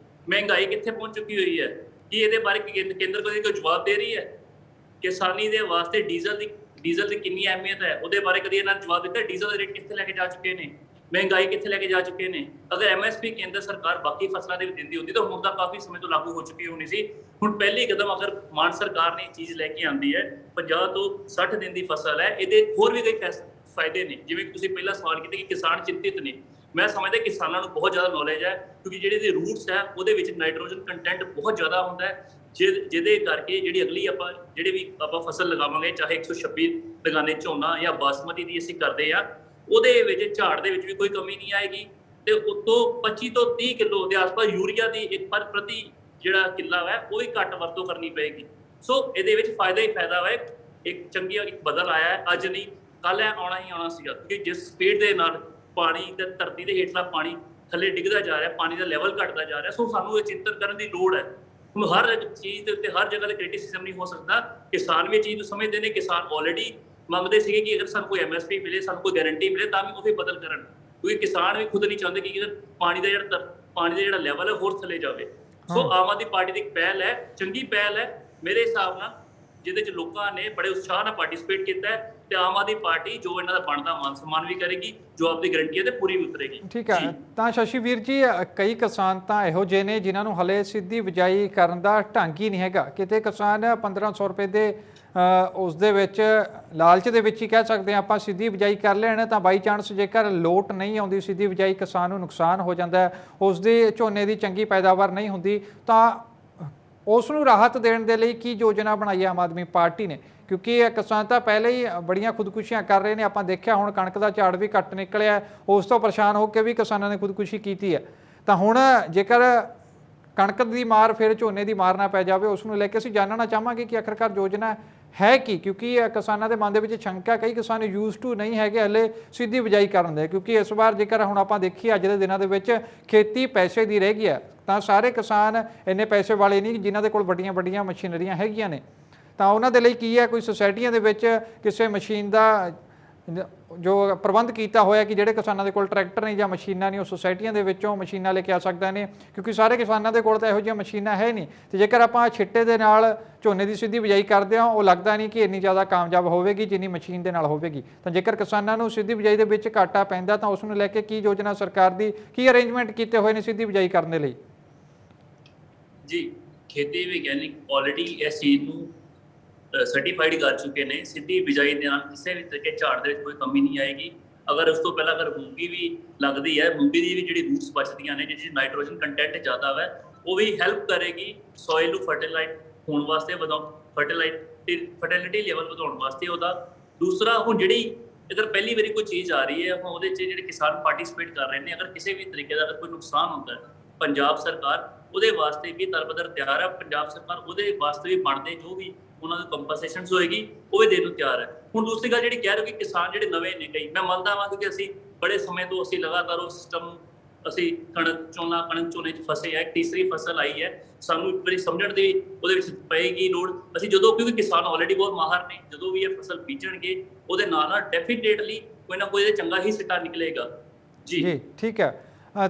S10: ਮਹਿੰਗਾਈ ਕਿੱਥੇ ਪਹੁੰਚ ਚੁੱਕੀ ਹੋਈ ਹੈ? ਕੀ ਇਹਦੇ ਬਾਰੇ ਕੇਂਦਰ ਕੋਈ ਜਵਾਬ ਦੇ ਰਹੀ ਹੈ? ਕਿਸਾਨੀ ਦੇ ਵਾਸਤੇ ਡੀਜ਼ਲ ਦੀ ਕਿੰਨੀ ਅਹਿਮੀਅਤ ਹੈ ਉਹਦੇ ਬਾਰੇ ਕਦੀ ਇਹਨਾਂ ਨੇ ਜਵਾਬ ਦਿੱਤਾ? ਡੀਜ਼ਲ ਦੇ ਰੇਟ ਕਿੱਥੇ ਲੈ ਕੇ ਜਾ ਚੁੱਕੇ ਨੇ, ਮਹਿੰਗਾਈ ਕਿੱਥੇ ਲੈ ਕੇ ਜਾ ਚੁੱਕੇ ਨੇ। ਅਗਰ ਐਮਐਸਪੀ ਕੇਂਦਰ ਸਰਕਾਰ ਬਾਕੀ ਫਸਲਾਂ ਦੇ ਵੀ ਦਿੰਦੀ ਹੁੰਦੀ ਤਾਂ ਹੁਣ ਤਾਂ ਕਾਫੀ ਸਮੇਂ ਤੋਂ ਲਾਗੂ ਹੋ ਚੁੱਕੀ ਹੋਣੀ ਸੀ। ਹੁਣ ਪਹਿਲੀ ਕਦਮ ਅਗਰ ਮਾਨ ਸਰਕਾਰ ਨੇ ਚੀਜ਼ ਲੈ ਕੇ ਆਂਦੀ ਹੈ, 50 ਤੋਂ 60 ਦਿਨ ਦੀ ਫਸਲ ਹੈ, ਇਹਦੇ ਹੋਰ ਵੀ ਕਈ ਫਾਇਦੇ ਨੇ। ਜਿਵੇਂ ਕਿ ਤੁਸੀਂ ਪਹਿਲਾਂ ਸਵਾਲ ਕੀਤਾ ਕਿ ਕਿਸਾਨ ਚਿੰਤਿਤ ਨੇ, ਮੈਂ ਸਮਝਦਾ ਕਿਸਾਨਾਂ ਨੂੰ ਬਹੁਤ ਜ਼ਿਆਦਾ ਨੌਲੇਜ ਹੈ, ਕਿਉਂਕਿ ਜਿਹੜੇ ਇਹਦੇ ਰੂਟਸ ਹੈ ਉਹਦੇ ਵਿੱਚ ਨਾਈਟ੍ਰੋਜਨ ਕੰਟੈਂਟ ਬਹੁਤ ਜ਼ਿਆਦਾ ਹੁੰਦਾ ਹੈ, ਜਿਹਦੇ ਕਰਕੇ ਜਿਹੜੀ ਆਪਾਂ ਫਸਲ ਲਗਾਵਾਂਗੇ, ਚਾਹੇ 126 ਲਗਾਨੇ ਝੋਨਾ ਜਾਂ ਬਾਸਮਤੀ ਦੀ ਅਸੀਂ ਕਰਦੇ ਆ, ਉਹਦੇ ਵਿੱਚ ਝਾੜ ਦੇ ਵਿੱਚ ਵੀ ਕੋਈ ਕਮੀ ਨਹੀਂ ਆਏਗੀ ਤੇ ਉਤੋਂ 25 ਤੋਂ 30 ਕਿਲੋ ਦੇ ਆਸ-ਪਾਸ ਯੂਰੀਆ ਦੀ ਇੱਕ ਪ੍ਰਤੀ ਜਿਹੜਾ ਕਿੱਲਾ ਹੈ ਉਹ ਵੀ ਘੱਟ ਵਰਤੋਂ ਕਰਨੀ ਪਏਗੀ। ਸੋ ਇਹਦੇ ਵਿੱਚ ਫਾਇਦਾ ਹੀ ਫਾਇਦਾ ਹੈ। ਇੱਕ ਬਦਲ ਆਇਆ ਹੈ, ਅੱਜ ਨਹੀਂ ਕੱਲ ਆਉਣਾ ਹੀ ਆਉਣਾ ਸੀਗਾ, ਕਿਉਂਕਿ ਜਿਸ ਸਪੀਡ ਦੇ ਨਾਲ ਪਾਣੀ ਤੇ ਧਰਤੀ ਦੇ ਹੇਠਲਾ ਪਾਣੀ ਥੱਲੇ ਡਿੱਗਦਾ ਜਾ ਰਿਹਾ, ਪਾਣੀ ਦਾ ਲੈਵਲ ਘਟਦਾ ਜਾ ਰਿਹਾ। ਸੋ ਸਾਨੂੰ ਇਹ ਚਿੰਤਨ ਕਰਨ ਦੀ ਲੋੜ ਹੈ। ਹੁਣ ਹਰ ਚੀਜ਼ ਦੇ ਉੱਤੇ ਹਰ ਜਗ੍ਹਾ ਤੇ ਕ੍ਰਿਟਿਸਿਜ਼ਮ ਨਹੀਂ ਹੋ ਸਕਦਾ। ਕਿਸਾਨ ਵੀ ਇਹ ਚੀਜ਼ ਨੂੰ ਸਮਝਦੇ ਨੇ। ਕਿਸਾਨ ਆਲਰੇਡੀ ਮੰਗਦੇ ਸੀਗੇ ਕਿ ਅਗਰ ਸਾਨੂੰ ਕੋਈ ਐਮਐਸਪੀ ਮਿਲੇ, ਸਾਨੂੰ ਕੋਈ ਗਾਰੰਟੀ ਮਿਲੇ ਤਾਂ ਵੀ ਉਹ ਵੀ ਬਦਲ ਕਰਨ, ਕਿਉਂਕਿ ਕਿਸਾਨ ਵੀ ਖੁਦ ਨਹੀਂ ਚਾਹੁੰਦੇ ਕਿ ਪਾਣੀ ਦਾ ਜਿਹੜਾ ਲੈਵਲ ਹੈ ਹੋਰ ਥੱਲੇ ਜਾਵੇ। ਸੋ ਆਮ ਆਦਮੀ ਪਾਰਟੀ ਦੀ ਇੱਕ ਪਹਿਲ ਹੈ, ਚੰਗੀ ਪਹਿਲ ਹੈ ਮੇਰੇ ਹਿਸਾਬ ਨਾਲ, ਜਿਹਦੇ ਚ ਲੋਕਾਂ ਨੇ ਬੜੇ ਉਤਸ਼ਾਹ ਨਾਲ ਪਾਰਟਿਸਿਪੇਟ ਕੀਤਾ ਹੈ ਤੇ ਆਮ ਆਦਮੀ ਪਾਰਟੀ ਜੋ ਇਹਨਾਂ ਦਾ ਬਣਦਾ ਮਾਨ ਸਨਮਾਨ ਵੀ ਕਰੇਗੀ, ਜੋ ਆਪਦੀ ਗਰੰਟੀ ਹੈ ਤੇ ਪੂਰੀ ਵੀ ਉਤਰੇਗੀ।
S3: ਠੀਕ ਹੈ। ਤਾਂ ਸ਼ਸ਼ੀ ਵੀਰ ਜੀ, ਕਈ ਕਿਸਾਨ ਤਾਂ ਇਹੋ ਜਿਹੇ ਨੇ ਜਿਨ੍ਹਾਂ ਨੂੰ ਹਲੇ ਸਿੱਧੀ ਬਿਜਾਈ ਕਰਨ ਦਾ ਢੰਗ ਹੀ ਨਹੀਂ ਹੈਗਾ। ਕਿਤੇ ਕਿਸਾਨ 1500 ਰੁਪਏ ਦੇ ਉਸ ਦੇ ਵਿੱਚ ਲਾਲਚ ਦੇ ਵਿੱਚ ਹੀ ਕਹਿ ਸਕਦੇ ਹਾਂ ਆਪਾਂ ਸਿੱਧੀ ਬਿਜਾਈ ਕਰ ਲੈਣ, ਤਾਂ ਬਾਈ ਚਾਂਸ ਜੇਕਰ ਲੋਟ ਨਹੀਂ ਆਉਂਦੀ ਸਿੱਧੀ ਬਿਜਾਈ, ਕਿਸਾਨ ਨੂੰ ਨੁਕਸਾਨ ਹੋ ਜਾਂਦਾ ਹੈ, ਉਸ ਦੀ ਝੋਨੇ ਦੀ ਚੰਗੀ ਪੈਦਾਵਾਰ ਨਹੀਂ ਹੁੰਦੀ, ਤਾਂ ਉਸ ਨੂੰ ਰਾਹਤ ਦੇਣ ਦੇ ਲਈ ਕੀ ਯੋਜਨਾ ਬਣਾਈ ਆਮ ਆਦਮੀ ਪਾਰਟੀ ਨੇ? ਕਿਉਂਕਿ ਕਿਸਾਨ ਤਾਂ ਪਹਿਲੇ ਹੀ ਬੜੀਆਂ ਖੁਦਕੁਸ਼ੀਆਂ ਕਰ ਰਹੇ ਨੇ। ਆਪਾਂ ਦੇਖਿਆ ਹੁਣ ਕਣਕ ਦਾ ਝਾੜ ਵੀ ਘੱਟ ਨਿਕਲਿਆ, ਉਸ ਤੋਂ ਪਰੇਸ਼ਾਨ ਹੋ ਕੇ ਵੀ ਕਿਸਾਨਾਂ ਨੇ ਖੁਦਕੁਸ਼ੀ ਕੀਤੀ ਹੈ। ਤਾਂ ਹੁਣ ਜੇਕਰ ਕਣਕ ਦੀ ਮਾਰ ਫਿਰ ਝੋਨੇ ਦੀ ਮਾਰ ਨਾ ਪੈ ਜਾਵੇ, ਉਸ ਨੂੰ ਲੈ ਕੇ ਅਸੀਂ ਜਾਣਨਾ ਚਾਹਾਂਗੇ ਕਿ ਆਖਰਕਾਰ ਯੋਜਨਾ ਹੈ ਕੀ? ਕਿਉਂਕਿ ਕਿਸਾਨਾਂ ਦੇ ਮਨ ਦੇ ਵਿੱਚ ਸ਼ੰਕਾ, ਕਈ ਕਿਸਾਨ ਯੂਜ਼ ਟੂ ਨਹੀਂ ਹੈਗੇ ਹਲੇ ਸਿੱਧੀ ਬਿਜਾਈ ਕਰਨ ਦੇ, ਕਿਉਂਕਿ ਇਸ ਵਾਰ ਜੇਕਰ ਹੁਣ ਆਪਾਂ ਦੇਖੀਏ ਅੱਜ ਦੇ ਦਿਨਾਂ ਦੇ ਵਿੱਚ ਖੇਤੀ ਪੈਸੇ ਦੀ ਰਹਿ ਗਈ ਹੈ, ਤਾਂ ਸਾਰੇ ਕਿਸਾਨ ਇੰਨੇ ਪੈਸੇ ਵਾਲੇ ਨਹੀਂ ਜਿਨ੍ਹਾਂ ਦੇ ਕੋਲ ਵੱਡੀਆਂ ਵੱਡੀਆਂ ਮਸ਼ੀਨਰੀਆਂ ਹੈਗੀਆਂ ਨੇ। ਤਾਂ ਉਹਨਾਂ ਦੇ ਲਈ ਕੀ ਹੈ, ਕੋਈ ਸੁਸਾਇਟੀਆਂ ਦੇ ਵਿੱਚ ਕਿਸੇ ਮਸ਼ੀਨ ਦਾ ਜੋ ਪ੍ਰਬੰਧ ਕੀਤਾ ਹੋਇਆ ਕਿ ਜਿਹੜੇ ਕਿਸਾਨਾਂ ਦੇ ਕੋਲ ਟਰੈਕਟਰ ਨਹੀਂ ਜਾਂ ਮਸ਼ੀਨਾਂ ਨਹੀਂ, ਉਹ ਸੁਸਾਇਟੀਆਂ ਦੇ ਵਿੱਚੋਂ ਮਸ਼ੀਨਾਂ ਲੈ ਕੇ ਆ ਸਕਦੇ ਨੇ, ਕਿਉਂਕਿ ਸਾਰੇ ਕਿਸਾਨਾਂ ਦੇ ਕੋਲ ਤਾਂ ਇਹੋ ਜਿਹੀਆਂ ਮਸ਼ੀਨਾਂ ਹੈ ਨਹੀਂ। ਤੇ ਜੇਕਰ ਆਪਾਂ ਛਿੱਟੇ ਦੇ ਨਾਲ ਝੋਨੇ ਦੀ ਸਿੱਧੀ ਬਿਜਾਈ ਕਰਦੇ ਹਾਂ, ਉਹ ਲੱਗਦਾ ਨਹੀਂ ਕਿ ਇੰਨੀ ਜ਼ਿਆਦਾ ਕਾਮਯਾਬ ਹੋਵੇਗੀ ਜਿੰਨੀ ਮਸ਼ੀਨ ਦੇ ਨਾਲ ਹੋਵੇਗੀ। ਤਾਂ ਜੇਕਰ ਕਿਸਾਨਾਂ ਨੂੰ ਸਿੱਧੀ ਬਿਜਾਈ ਦੇ ਵਿੱਚ ਘਾਟਾ ਪੈਂਦਾ ਤਾਂ ਉਸ ਨੂੰ ਲੈ ਕੇ ਕੀ ਯੋਜਨਾ ਸਰਕਾਰ ਦੀ, ਕੀ ਅਰੇਂਜਮੈਂਟ ਕੀਤੇ ਹੋਏ ਨੇ ਸਿੱਧੀ ਬਿਜਾਈ ਕਰਨ ਦੇ ਲਈ?
S10: ਜੀ, ਖੇਤੀ ਵਿਗਿਆਨਿਕ ਆਲਰੇਡੀ ਇਸ ਚੀਜ਼ ਨੂੰ ਸਰਟੀਫਾਈਡ ਕਰ ਚੁੱਕੇ ਨੇ। ਸਿੱਧੀ ਬਿਜਾਈ ਦੇ ਨਾਲ ਕਿਸੇ ਵੀ ਤਰੀਕੇ ਝਾੜ ਦੇ ਵਿੱਚ ਕੋਈ ਕਮੀ ਨਹੀਂ ਆਏਗੀ। ਅਗਰ ਉਸ ਤੋਂ ਪਹਿਲਾਂ ਅਗਰ ਮੂੰਗੀ ਵੀ ਲੱਗਦੀ ਹੈ, ਮੂੰਗੀ ਦੀ ਵੀ ਜਿਹੜੀ ਰੂਟਸ ਬਚਦੀਆਂ ਨੇ, ਜਿਹਦੇ 'ਚ ਨਾਈਟ੍ਰੋਜਨ ਕੰਟੈਂਟ ਜ਼ਿਆਦਾ ਹੈ, ਉਹ ਵੀ ਹੈਲਪ ਕਰੇਗੀ ਸੋਇਲ ਨੂੰ ਫਰਟੀਲਾਈਜ਼ ਹੋਣ ਵਾਸਤੇ, ਫਰਟੀਲਿਟੀ ਲੈਵਲ ਵਧਾਉਣ ਵਾਸਤੇ ਉਹਦਾ। ਦੂਸਰਾ, ਹੁਣ ਜਿਹੜੀ ਇਧਰ ਪਹਿਲੀ ਵਾਰੀ ਕੋਈ ਚੀਜ਼ ਆ ਰਹੀ ਹੈ, ਹੁਣ ਉਹਦੇ 'ਚ ਜਿਹੜੇ ਕਿਸਾਨ ਪਾਰਟਿਸਿਪੇਟ ਕਰ ਰਹੇ ਨੇ, ਅਗਰ ਕਿਸੇ ਵੀ ਤਰੀਕੇ ਦਾ ਕੋਈ ਨੁਕਸਾਨ ਹੁੰਦਾ ਹੈ, ਪੰਜਾਬ ਸਰਕਾਰ ਉਹਦੇ ਵਾਸਤੇ ਵੀ ਤਰਬਦਰ ਤਿਆਰ ਹੈ। ਪੰਜਾਬ ਸਰਕਾਰ ਉਹਦੇ ਵਾਸਤੇ ਵੀ ਬਣਦੇ ਜੋ ਵੀ ਉਹਨਾਂ ਦੀ ਕੰਪਨਸੇਸ਼ਨਸ ਹੋਏਗੀ ਉਹ ਵੀ ਦੇਣ ਨੂੰ ਤਿਆਰ ਹੈ। ਹੁਣ ਦੂਸਰੀ ਗੱਲ ਜਿਹੜੀ ਕਹਿ ਰਹੇ ਕਿ ਕਿਸਾਨ ਜਿਹੜੇ ਨਵੇਂ ਨੇ, ਕਈ ਮੈਂ ਮੰਨਦਾ ਹਾਂ ਕਿਉਂਕਿ ਅਸੀਂ ਬੜੇ ਸਮੇਂ ਤੋਂ ਅਸੀਂ ਲਗਾਤਾਰ ਉਹ ਸਿਸਟਮ ਨੂੰ ਅਸੀਂ ਕਣਕ ਝੋਨੇ 'ਚ ਫਸੇ ਹੈ। ਤੀਸਰੀ ਫਸਲ ਆਈ ਹੈ, ਸਾਨੂੰ ਇੱਕ ਵਾਰੀ ਸਮਝਣ ਦੀ ਉਹਦੇ ਵਿੱਚ ਪਏਗੀ ਲੋੜ। ਅਸੀਂ ਜਦੋਂ, ਕਿਉਂਕਿ ਕਿਸਾਨ ਆਲਰੇਡੀ ਬਹੁਤ ਮਾਹਰ ਨੇ, ਜਦੋਂ ਵੀ ਇਹ ਫਸਲ ਬੀਜਣਗੇ ਉਹਦੇ ਨਾਲ ਨਾਲ ਡੈਫੀਨੇਟਲੀ ਕੋਈ ਨਾ ਕੋਈ ਚੰਗਾ ਹੀ ਸਿੱਟਾ ਨਿਕਲੇਗਾ। ਜੀ
S3: ਠੀਕ ਹੈ।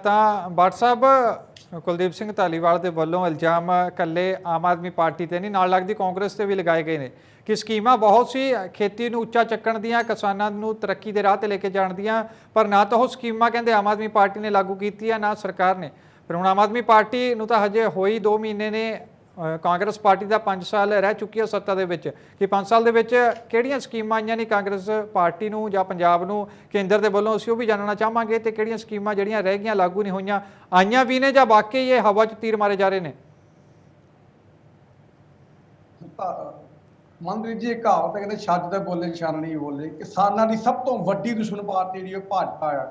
S3: ਤਾਂ ਬਾਟ ਸਾਹਿਬ, ਕੁਲਦੀਪ ਸਿੰਘ ਧਾਲੀਵਾਲ ਦੇ ਵੱਲੋਂ ਇਲਜ਼ਾਮ ਇਕੱਲੇ ਆਮ ਆਦਮੀ ਪਾਰਟੀ ਤੇ ਨਹੀਂ, ਨਾਲ ਲੱਗਦੀ ਕਾਂਗਰਸ ਤੇ ਵੀ ਲਗਾਏ ਗਏ ਨੇ ਕਿ ਸਕੀਮਾਂ ਬਹੁਤ ਸੀ ਖੇਤੀ ਨੂੰ ਉੱਚਾ ਚੱਕਣ ਦੀਆਂ, ਕਿਸਾਨਾਂ ਨੂੰ ਤਰੱਕੀ ਦੇ ਰਾਹ ਤੇ ਲੈ ਕੇ ਜਾਣ ਦੀਆਂ, ਪਰ ਨਾ ਤਾਂ ਉਹ ਸਕੀਮਾਂ ਕਹਿੰਦੇ ਆਮ ਆਦਮੀ ਪਾਰਟੀ ਨੇ ਲਾਗੂ ਕੀਤੀ ਹੈ, ਨਾ ਸਰਕਾਰ ਨੇ। ਪਰ ਹੁਣ ਆਮ ਆਦਮੀ ਪਾਰਟੀ ਨੂੰ ਤਾਂ ਹਜੇ ਹੋਈ 2 ਮਹੀਨੇ ਨੇ, ਕਾਂਗਰਸ ਪਾਰਟੀ ਦਾ 5 ਸਾਲ ਰਹਿ ਚੁੱਕੀ ਹੈ ਸੱਤਾ ਦੇ ਵਿੱਚ, ਕਿ 5 ਸਾਲ ਦੇ ਵਿੱਚ ਕਿਹੜੀਆਂ ਸਕੀਮਾਂ ਆਈਆਂ ਨੇ ਕਾਂਗਰਸ ਪਾਰਟੀ ਨੂੰ ਜਾਂ ਪੰਜਾਬ ਨੂੰ ਕੇਂਦਰ ਦੇ ਵੱਲੋਂ, ਅਸੀਂ ਉਹ ਵੀ ਜਾਣਨਾ ਚਾਹਾਂਗੇ। ਤੇ ਕਿਹੜੀਆਂ ਸਕੀਮਾਂ ਜਿਹੜੀਆਂ ਰਹਿ ਗਈਆਂ, ਲਾਗੂ ਨਹੀਂ ਹੋਈਆਂ, ਆਈਆਂ ਵੀ ਨੇ ਜਾਂ ਵਾਕਈ ਇਹ ਹਵਾ 'ਚ ਤੀਰ ਮਾਰੇ ਜਾ ਰਹੇ ਨੇ?
S11: ਮਨਪ੍ਰੀਤ ਜੀ, ਇੱਕ ਕਹਾਵਤ ਹੈ, ਕਹਿੰਦੇ ਛੱਜ ਤੇ ਬੋਲੇ ਛਾਨਣੀ ਬੋਲੇ। ਕਿਸਾਨਾਂ ਦੀ ਸਭ ਤੋਂ ਵੱਡੀ ਦੁਸ਼ਮਣ ਪਾਰਟੀ ਜਿਹੜੀ ਉਹ ਭਾਜਪਾ ਆ,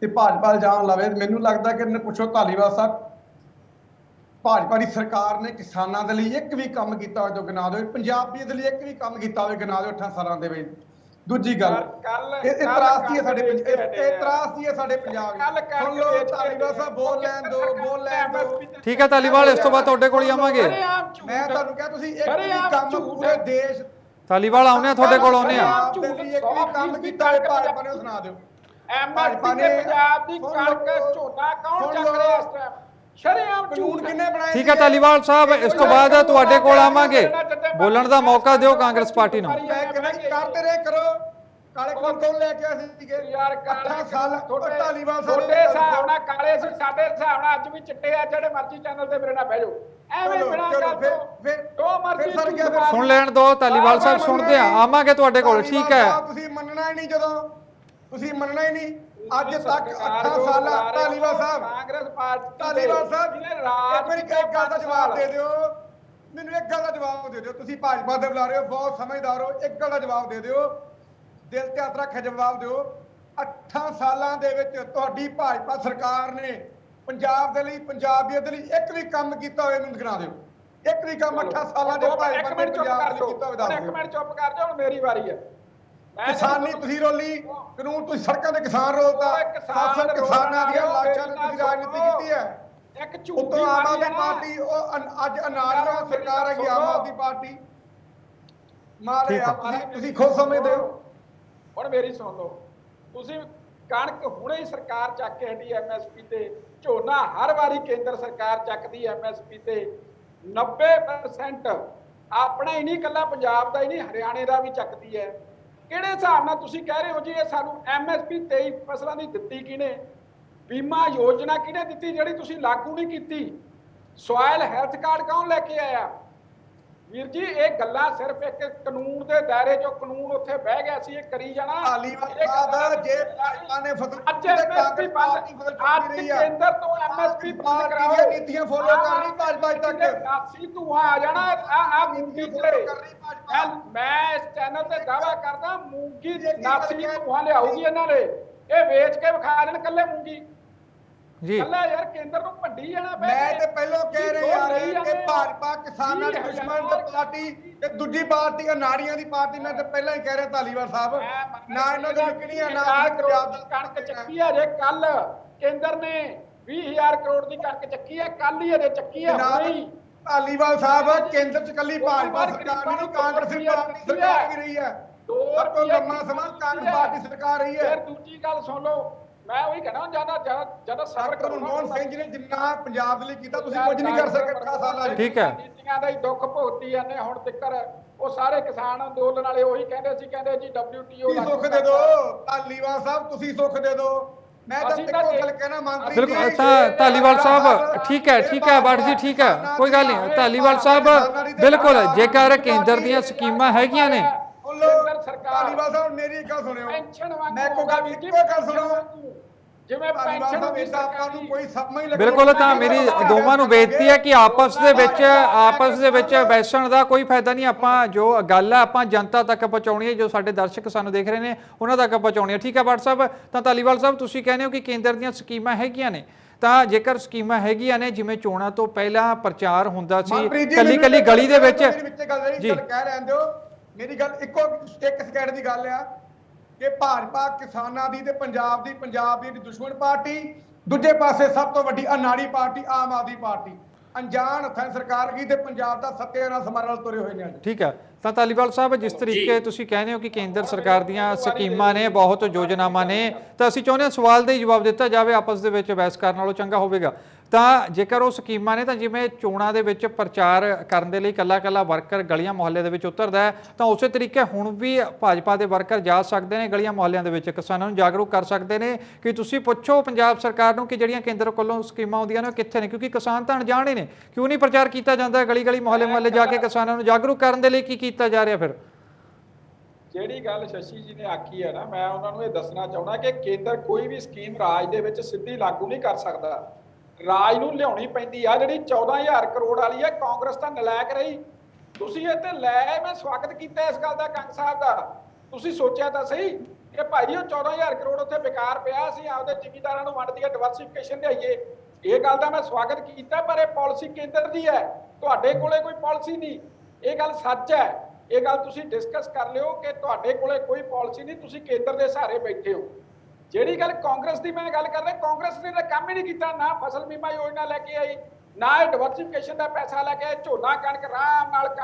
S11: ਤੇ ਭਾਜਪਾ ਇਲਜ਼ਾਮ ਲਾਵੇ। ਮੈਨੂੰ ਲੱਗਦਾ ਕਿ ਇਹਨੇ ਪੁੱਛੋ ਧਾਲੀਵਾਲ ਸਾਹਿਬ, ਭਾਜਪਾ ਦੀ ਸਰਕਾਰ ਨੇ ਕਿਸਾਨਾਂ ਦੇ ਲਈ ਇੱਕ ਵੀ ਕੰਮ ਕੀਤਾ ਹੋਵੇ ਤਾਂ ਗਿਣਾ ਦਿਓ, ਪੰਜਾਬੀਆਂ ਦੇ ਲਈ ਇੱਕ ਵੀ ਕੰਮ ਕੀਤਾ ਹੋਵੇ ਗਿਣਾ ਦਿਓ 8 ਸਾਲਾਂ ਦੇ ਵਿੱਚ। ਦੂਜੀ ਗੱਲ, ਇਹ ਤਰਾਸਦੀ ਹੈ ਸਾਡੇ ਪੰਜਾਬ ਦੀ। ਸੁਣ ਲਓ ਧਾਲੀਵਾਲ ਸਾਹਿਬ, ਬੋਲ ਲੈਣ ਦਿਓ।
S3: ਠੀਕ ਹੈ ਧਾਲੀਵਾਲ, ਇਸ ਤੋਂ ਬਾਅਦ ਤੁਹਾਡੇ ਕੋਲ ਹੀ ਆਵਾਂਗੇ।
S11: ਮੈਂ ਤੁਹਾਨੂੰ ਕਿਹਾ ਤੁਸੀਂ ਇੱਕ ਵੀ ਕੰਮ ਪੂਰੇ ਦੇਸ਼,
S3: ਧਾਲੀਵਾਲ ਆਉਂਦੇ ਆ ਤੁਹਾਡੇ ਕੋਲ, ਆਉਂਦੇ ਆ।
S11: ਇੱਕ ਵੀ ਕੰਮ ਕੀਤਾ ਹੋਵੇ ਭਾਜਪਾ ਨੇ, ਉਹ ਸੁਣਾ ਦਿਓ।
S12: ਭਾਜਪਾ ਨੇ ਪੰਜਾਬ ਦੀ ਕਣਕ ਝੋਨਾ ਕੌਣ ਚੱਕ ਰਿਹਾ ਇਸ ਟਾਈਮ? ਸ਼ਰੇਆਮ ਝੂਠ ਕਿੰਨੇ ਬਣਾਏ?
S3: ਠੀਕ ਹੈ ਧਾਲੀਵਾਲ ਸਾਹਿਬ, ਇਸ ਤੋਂ ਬਾਅਦ ਤੁਹਾਡੇ ਕੋਲ ਆਵਾਂਗੇ। ਬੋਲਣ ਦਾ ਮੌਕਾ ਦਿਓ ਕਾਂਗਰਸ ਪਾਰਟੀ ਨੂੰ।
S11: ਕਰਦੇ ਰਹੇ ਕਰੋ। ਕਾਲੇ ਕੌਣ ਲੈ ਕੇ ਆਏ ਸੀਗੇ
S12: ਯਾਰ?
S11: 8 ਸਾਲ ਧਾਲੀਵਾਲ ਸਾਹਿਬ
S12: ਤੁਹਾਡੇ ਹਿਸਾਬ ਨਾਲ ਕਾਲੇ ਸੀ, ਸਾਡੇ ਹਿਸਾਬ ਨਾਲ ਅੱਜ ਵੀ ਚਿੱਟੇ ਆ। ਜਿਹੜੇ ਮਰਜ਼ੀ ਚੈਨਲ ਤੇ ਮੇਰੇ ਨਾਲ ਬਹਿ ਜਾਓ, ਐਵੇਂ ਬਿਨਾਂ ਗੱਲ ਤੋਂ ਜੋ ਮਰਜ਼ੀ
S3: ਸੁਣ ਲੈਣ ਦਿਓ। ਧਾਲੀਵਾਲ ਸਾਹਿਬ ਸੁਣਦੇ ਆ, ਆਵਾਂਗੇ ਤੁਹਾਡੇ ਕੋਲ। ਠੀਕ ਹੈ,
S11: ਤੁਸੀਂ ਮੰਨਣਾ ਹੀ ਨਹੀਂ, ਜਦੋਂ ਤੁਸੀਂ ਮੰਨਣਾ ਹੀ ਨਹੀਂ। ਅੱਜ ਤੱਕ 8 ਸਾਲਾਂ ਧਾਲੀਵਾਲ ਸਾਹਿਬ,
S12: ਕਾਂਗਰਸ ਪਾਰਟੀ,
S11: ਧਾਲੀਵਾਲ ਸਾਹਿਬ ਇੱਕ ਗੱਲ ਦਾ ਜਵਾਬ ਦੇ ਦਿਓ ਮੈਨੂੰ, ਇੱਕ ਗੱਲ ਦਾ ਜਵਾਬ ਦੇ ਦਿਓ। ਤੁਸੀਂ ਭਾਜਪਾ ਦੇ ਬੁਲਾ ਰਹੇ ਹੋ, ਬਹੁਤ ਸਮਝਦਾਰ ਹੋ, ਇੱਕ ਗੱਲ ਦਾ ਜਵਾਬ ਦੇ ਦਿਓ, ਦਿਲ ਤੇ ਹੱਥ ਰੱਖ ਕੇ ਜਵਾਬ ਦਿਓ। 8 ਸਾਲਾਂ ਦੇ ਵਿੱਚ ਤੁਹਾਡੀ ਭਾਜਪਾ ਸਰਕਾਰ ਨੇ ਪੰਜਾਬ ਦੇ ਲਈ, ਪੰਜਾਬੀਆਂ ਦੇ ਲਈ ਇੱਕ ਵੀ ਕੰਮ ਕੀਤਾ ਹੋਵੇ ਮੈਨੂੰ ਦਿਖਾ ਦਿਓ। ਇੱਕ ਵੀ ਕੰਮ 8 ਸਾਲਾਂ ਦੇ ਭਾਜਪਾ ਨੇ ਪੰਜਾਬ ਦੇ ਲਈ ਕੀਤਾ ਹੋਵੇ ਦੱਸ ਦਿਓ।
S12: ਇੱਕ ਮਿੰਟ ਚੁੱਪ ਕਰ ਜਾਓ, ਹੁਣ ਮੇਰੀ ਵਾਰੀ ਹੈ।
S11: ਕਿਸਾਨੀ ਤੁਸੀਂ ਰੋਲੀ, ਕਾਨੂੰਨ ਤੁਸੀਂ ਸੜਕਾਂ ਤੇ ਕਿਸਾਨ ਰੋਲਦਾ, ਕਿਸਾਨਾਂ ਦੀਆਂ ਲਾਸ਼ਾਂ ਤੇ ਤੁਸੀਂ ਰਾਜਨੀਤੀ ਕੀਤੀ ਹੈ।
S12: ਇੱਕ ਝੂਠੀ
S11: ਉਤੋਂ ਆਮ ਆਦਮੀ ਪਾਰਟੀ, ਉਹ ਅੱਜ ਅਨਾੜੀਆਂ ਸਰਕਾਰ ਹੈਗੀ ਆਮ ਆਦਮੀ ਪਾਰਟੀ। ਮਾਰੇ ਤੁਸੀਂ ਖੁਦ ਸਮਝਦੇ ਹੋ।
S12: ਹੁਣ ਮੇਰੀ ਸੁਣ ਲਓ, ਤੁਸੀਂ ਕਣਕ ਹੁਣੇ ਹੀ ਸਰਕਾਰ ਚੱਕ ਕੇ ਹਟੀ ਐਮਐਸਪੀ ਤੇ, ਝੋਨਾ ਹਰ ਵਾਰੀ ਕੇਂਦਰ ਸਰਕਾਰ ਚੱਕਦੀ ਐਮਐਸਪੀ ਤੇ। 90% ਆਪਣਾ ਹੀ ਨਹੀਂ, ਇਕੱਲਾ ਪੰਜਾਬ ਦਾ ਹੀ ਨਹੀਂ, ਹਰਿਆਣੇ ਦਾ ਵੀ ਚੱਕਦੀ ਹੈ। ਕਿਹੜੇ ਹਿਸਾਬ ਨਾਲ ਤੁਸੀਂ ਕਹਿ ਰਹੇ ਹੋ ਜੀ ਇਹ ਸਾਨੂੰ ਐਮਐਸਪੀ 23 ਫਸਲਾਂ ਦੀ ਦਿੱਤੀ ਕਿਹਨੇ? ਬੀਮਾ ਯੋਜਨਾ ਕਿਹਨੇ ਦਿੱਤੀ ਜਿਹੜੀ ਤੁਸੀਂ ਲਾਗੂ ਨਹੀਂ ਕੀਤੀ? ਸੋਇਲ ਹੈਲਥ ਕਾਰਡ ਕੌਣ ਲੈ ਕੇ ਆਇਆ? ਵੀਰ ਜੀ, ਇਹ ਗੱਲਾਂ ਸਿਰਫ ਇੱਕ ਕਾਨੂੰਨ ਦੇ ਦਾਇਰੇ ਚੋਂ, ਕਾਨੂੰਨ ਉੱਥੇ ਬਹਿ ਗਿਆ ਸੀ, ਇਹ ਕਰੀ ਜਾਣਾ।
S11: ਅੱਜ
S12: ਕੇਂਦਰ ਤੋਂ ਐਮਐਸਪੀ ਬੰਦ ਕਰਾਓ,
S11: ਨੀਤੀਆਂ ਫੋਲੋ ਕਰ ਰਹੀ ਭਾਜਪਾ ਤੱਕ।
S12: ਨਾਸੀ ਧੂਆਂ ਆ ਜਾਣਾ ਆ ਮੂੰਗੀ ਤੇ। ਮੈਂ ਇਸ ਚੈਨਲ ਤੇ ਦਾਅਵਾ ਕਰਦਾ, ਮੂੰਗੀ ਨਾਸੀ ਧੂਆਂ ਲਿਆਉਗੀ ਇਹਨਾਂ ਨੇ। ਇਹ ਵੇਚ ਕੇ ਵਿਖਾ ਦੇਣ ਕੱਲੇ ਮੂੰਗੀ
S3: ਜੀ।
S12: ਕੱਲਾ ਯਾਰ ਕੇਂਦਰ ਨੂੰ ਭੰਡੀ ਜਾਣਾ।
S11: ਮੈਂ ਤੇ ਪਹਿਲਾਂ ਕਹਿ ਰਿਹਾ ਯਾਰ ਕਿ ਭਾਜਪਾ ਕਿਸਾਨਾਂ ਦੀ ਦੁਸ਼ਮਣ ਪਾਰਟੀ ਤੇ ਦੂਜੀ ਪਾਰਟੀ ਅਨਾੜੀਆਂ ਦੀ ਪਾਰਟੀ। ਮੈਂ ਤੇ ਪਹਿਲਾਂ ਹੀ ਕਹਿ ਰਿਹਾ ਧਾਲੀਵਾਲ ਸਾਹਿਬ, ਨਾ ਇਹਨਾਂ ਦੀ ਨਿਕਲੀ ਆ, ਨਾ ਪੰਜਾਬ ਦੀ
S12: ਕਣਕ ਚੱਕੀ ਆ। ਜੇ ਕੱਲ ਕੇਂਦਰ ਨੇ 20,000 ਕਰੋੜ ਦੀ ਕਣਕ ਚੱਕੀ ਹੈ, ਕੱਲ ਹੀ ਇਹਦੇ ਚੱਕੀ ਹੈ।
S11: ਧਾਲੀਵਾਲ ਸਾਹਿਬ, ਕੇਂਦਰ ਚ ਕੱਲੀ ਭਾਜਪਾ ਸਰਕਾਰ ਨਹੀਂ, ਕਾਂਗਰਸੀ ਪਾਰਟੀ ਸਰਕਾਰ ਵੀ ਰਹੀ ਹੈ। 2 ਰੁਪਏ ਲੰਮਾ ਸਮਾਂ ਕਾਂਗਰਸ ਪਾਰਟੀ ਸਰਕਾਰ ਰਹੀ ਹੈ।
S12: ਫਿਰ ਦੂਜੀ ਗੱਲ ਸੁਣ ਲਓ, ਮੈਂ ਉਹੀ ਕਹਿਣਾ, ਜਿਆਦਾ ਸਬਰ ਕਰੋ।
S11: ਮਨਮੋਹਨ ਸਿੰਘ ਜੀ ਨੇ ਜਿੰਨਾ ਪੰਜਾਬ ਦੇ ਲਈ ਕੀਤਾ, ਤੁਸੀਂ ਕੁਝ ਨਹੀਂ ਕਰ ਸਕੇ 8 ਸਾਲਾਂ ਵਿੱਚ।
S3: ਠੀਕ ਹੈ,
S12: ਨੀਤੀਆਂ ਦਾ ਹੀ ਦੁੱਖ ਭੁਗਤੀ ਜਾਂਦੇ ਹੁਣ ਤੱਕ। ਉਹ ਸਾਰੇ ਕਿਸਾਨ ਅੰਦੋਲਨ ਵਾਲੇ ਉਹੀ ਕਹਿੰਦੇ ਸੀ, ਕਹਿੰਦੇ ਜੀ WTO
S11: ਸੁੱਖ ਦੇ ਦਿਓ। ਧਾਲੀਵਾਲ ਸਾਹਿਬ, ਤੁਸੀਂ ਸੁੱਖ ਦੇ ਦਿਓ। ਮੈਂ ਤਾਂ ਇੱਕੋ ਗੱਲ ਕਹਿਣਾ ਮੰਤਰੀ ਜੀ।
S3: ਬਿਲਕੁਲ ਧਾਲੀਵਾਲ ਸਾਹਿਬ, ਠੀਕ ਹੈ ਬਾਟ ਜੀ, ਠੀਕ ਹੈ, ਕੋਈ ਗੱਲ ਨਹੀਂ। ਧਾਲੀਵਾਲ ਸਾਹਿਬ ਬਿਲਕੁਲ, ਜੇਕਰ ਕੇਂਦਰ ਦੀਆਂ ਸਕੀਮਾਂ ਹੈਗੀਆਂ ਨੇ,
S11: ਧਾਲੀਵਾਲ ਸਾਹਿਬ ਮੇਰੀ ਇੱਕ ਗੱਲ ਸੁਣਿਓ, ਮੈਂ ਇੱਕੋ ਗੱਲ ਸੁਣੋ, ਜਿਵੇਂ ਪੈਨਸ਼ਨ ਨੂੰ ਕੋਈ ਸਮਝ ਨਹੀਂ ਲੱਗਦਾ।
S3: ਬਿਲਕੁਲ, ਤਾਂ ਮੇਰੀ ਦੋਵਾਂ ਨੂੰ ਬੇਨਤੀ ਹੈ ਕਿ ਆਪਸ ਦੇ ਵਿੱਚ ਬੈਸਣ ਦਾ ਕੋਈ ਫਾਇਦਾ ਨਹੀਂ। ਆਪਾਂ ਜੋ ਗੱਲ ਹੈ ਆਪਾਂ ਜਨਤਾ ਤੱਕ ਪਹੁੰਚਾਉਣੀ ਹੈ, ਜੋ ਸਾਡੇ ਦਰਸ਼ਕ ਸਾਨੂੰ ਦੇਖ ਰਹੇ ਨੇ ਉਹਨਾਂ ਤੱਕ ਪਹੁੰਚਾਉਣੀ ਹੈ। ਠੀਕ ਹੈ ਬਾਟ ਸਾਹਿਬ। ਤਾਂ ਧਾਲੀਵਾਲ ਸਾਹਿਬ, ਤੁਸੀਂ ਕਹਿੰਦੇ ਹੋ ਕਿ ਕੇਂਦਰ ਦੀਆਂ ਸਕੀਮਾਂ ਹੈਗੀਆਂ ਨੇ, ਤਾਂ ਜੇਕਰ ਸਕੀਮਾਂ ਹੈਗੀਆਂ ਨੇ, ਜਿਵੇਂ ਚੋਣਾਂ ਤੋਂ ਪਹਿਲਾਂ ਪ੍ਰਚਾਰ ਹੁੰਦਾ ਸੀ ਕੱਲੀ ਗਲੀ ਦੇ ਵਿੱਚ
S11: ਜੀ, ਕਹਿ ਰਹੇ ਹੋ ਮੇਰੀ ਗੱਲ ਇੱਕ ਸਕਿੰਟ ਦੀ ਗੱਲ ਆ ਕਿ ਭਾਜਪਾ ਕਿਸਾਨਾਂ ਦੀ ਤੇ ਪੰਜਾਬ ਦੀ ਦੁਸ਼ਮਣ ਪਾਰਟੀ, ਦੂਜੇ ਪਾਸੇ ਸਭ ਤੋਂ ਵੱਡੀ ਅਨਾੜੀ ਪਾਰਟੀ ਆਮ ਆਦਮੀ ਪਾਰਟੀ ਅਣਜਾਣ ਹੱਥਾਂ ਸਰਕਾਰ ਕੀ ਤੇ ਪੰਜਾਬ ਦਾ ਸੱਤੇ ਨਾਲ ਸਮਰਲ ਤੁਰੇ ਹੋਏ ਨੇ।
S3: ਠੀਕ ਹੈ। ਤਾਂ ਧਾਲੀਵਾਲ ਸਾਹਿਬ, ਜਿਸ ਤਰੀਕੇ ਤੁਸੀਂ ਕਹਿੰਦੇ ਹੋ ਕਿ ਕੇਂਦਰ ਸਰਕਾਰ ਦੀਆਂ ਸਕੀਮਾਂ ਨੇ, ਬਹੁਤ ਯੋਜਨਾਵਾਂ ਨੇ, ਤਾਂ ਅਸੀਂ ਚਾਹੁੰਦੇ ਹਾਂ ਸਵਾਲ ਦਾ ਹੀ ਜਵਾਬ ਦਿੱਤਾ ਜਾਵੇ, ਆਪਸ ਦੇ ਵਿੱਚ ਬਹਿਸ ਕਰਨ ਨਾਲੋਂ ਚੰਗਾ ਹੋਵੇਗਾ। ਤਾਂ ਜੇਕਰ ਉਹ ਸਕੀਮਾਂ ਨੇ, ਤਾਂ ਜਿਵੇਂ ਚੋਣਾਂ ਦੇ ਵਿੱਚ ਪ੍ਰਚਾਰ ਕਰਨ ਦੇ ਲਈ ਕੱਲਾ ਵਰਕਰ ਗਲੀਆਂ ਮੁਹੱਲੇ ਦੇ ਵਿੱਚ ਉਤਰਦਾ ਹੈ, ਤਾਂ ਉਸੇ ਤਰੀਕੇ ਹੁਣ ਵੀ ਭਾਜਪਾ ਦੇ ਵਰਕਰ ਜਾ ਸਕਦੇ ਨੇ ਗਲੀਆਂ ਮੁਹੱਲਿਆਂ ਦੇ ਵਿੱਚ, ਕਿਸਾਨਾਂ ਨੂੰ ਜਾਗਰੂਕ ਕਰ ਸਕਦੇ ਨੇ ਕਿ ਤੁਸੀਂ ਪੁੱਛੋ ਪੰਜਾਬ ਸਰਕਾਰ ਨੂੰ ਕਿ ਜਿਹੜੀਆਂ ਕੇਂਦਰ ਕੋਲੋਂ ਸਕੀਮਾਂ ਆਉਂਦੀਆਂ ਨੇ ਉਹ ਕਿੱਥੇ ਨੇ, ਕਿਉਂਕਿ ਕਿਸਾਨ ਤਾਂ ਅਣਜਾਣ ਨੇ। ਕਿਉਂ ਨਹੀਂ ਪ੍ਰਚਾਰ ਕੀਤਾ ਜਾਂਦਾ ਗਲੀ ਮੁਹੱਲੇ ਜਾ ਕੇ ਕਿਸਾਨਾਂ ਨੂੰ ਜਾਗਰੂਕ ਕਰਨ ਦੇ ਲਈ? ਕੀ ਕੀਤਾ ਜਾ ਰਿਹਾ ਫਿਰ?
S12: ਜਿਹੜੀ ਗੱਲ ਸ਼ਸ਼ੀ ਜੀ ਨੇ ਆਖੀ ਹੈ ਨਾ, ਮੈਂ ਉਹਨਾਂ ਨੂੰ ਇਹ ਦੱਸਣਾ ਚਾਹੁੰਦਾ ਕਿ ਕੇਂਦਰ ਕੋਈ ਵੀ ਸਕੀਮ ਰਾਜ ਦੇ ਵਿੱਚ ਸਿੱਧੀ ਲਾਗੂ ਨਹੀਂ ਕਰ ਸਕਦਾ। ਰਾਜ ਨੂੰ ਲਿਆਉਣੀ ਪੈਂਦੀ ਆ। ਜਿਹੜੀ 14,000 ਕਰੋੜ ਵਾਲੀ ਹੈ, ਕਾਂਗਰਸ ਤਾਂ ਨਲਾਇਕ ਰਹੀ, ਤੁਸੀਂ ਇਹ ਤੇ ਲੈ ਮੈਂ ਸਵਾਗਤ ਕੀਤਾ ਇਸ ਗੱਲ ਦਾ ਕੰਗ ਸਾਹਿਬ ਦਾ। ਤੁਸੀਂ ਸੋਚਿਆ ਤਾਂ ਸਹੀ ਕਿ ਭਾਈ ਉਹ 14000 ਕਰੋੜ ਉੱਥੇ ਬੇਕਾਰ ਪਿਆ, ਅਸੀਂ ਆਪਦੇ ਜ਼ਿਮੀਂਦਾਰਾਂ ਨੂੰ ਵੰਡ ਦਈਏ, ਡਿਵਰਸਿਫਿਕੇਸ਼ਨ ਲਿਆਈਏ। ਇਹ ਗੱਲ ਦਾ ਮੈਂ ਸਵਾਗਤ ਕੀਤਾ, ਪਰ ਇਹ ਪਾਲਿਸੀ ਕੇਂਦਰ ਦੀ ਹੈ, ਤੁਹਾਡੇ ਕੋਲੇ ਕੋਈ ਪਾਲਿਸੀ ਨਹੀਂ। ਇਹ ਗੱਲ ਸੱਚ ਹੈ, ਇਹ ਗੱਲ ਤੁਸੀਂ ਡਿਸਕਸ ਕਰ ਲਿਓ ਕਿ ਤੁਹਾਡੇ ਕੋਲੇ ਕੋਈ ਪਾਲਿਸੀ ਨਹੀਂ, ਤੁਸੀਂ ਕੇਂਦਰ ਦੇ ਸਹਾਰੇ ਬੈਠੇ ਹੋ। ਜਿਹੜੀ ਗੱਲ ਕਾਂਗਰਸ ਦੀ ਮੈਂ ਗੱਲ ਕਰ ਰਿਹਾ, ਕਾਂਗਰਸ ਨੇ ਤਾਂ ਕੰਮ ਹੀ ਨਹੀਂ ਕੀਤਾ, ਨਾ ਫਸਲ ਬੀਮਾ ਯੋਜਨਾ ਲੈ ਕੇ ਆਈ, ਨਾ ਇਹ ਡਿਵਰਸਿਫਿਕੇਸ਼ਨ ਦਾ ਪੈਸਾ ਲੈ ਕੇ ਆਏ। ਝੋਨਾ ਕਣਕ ਆਰਾਮ ਨਾਲ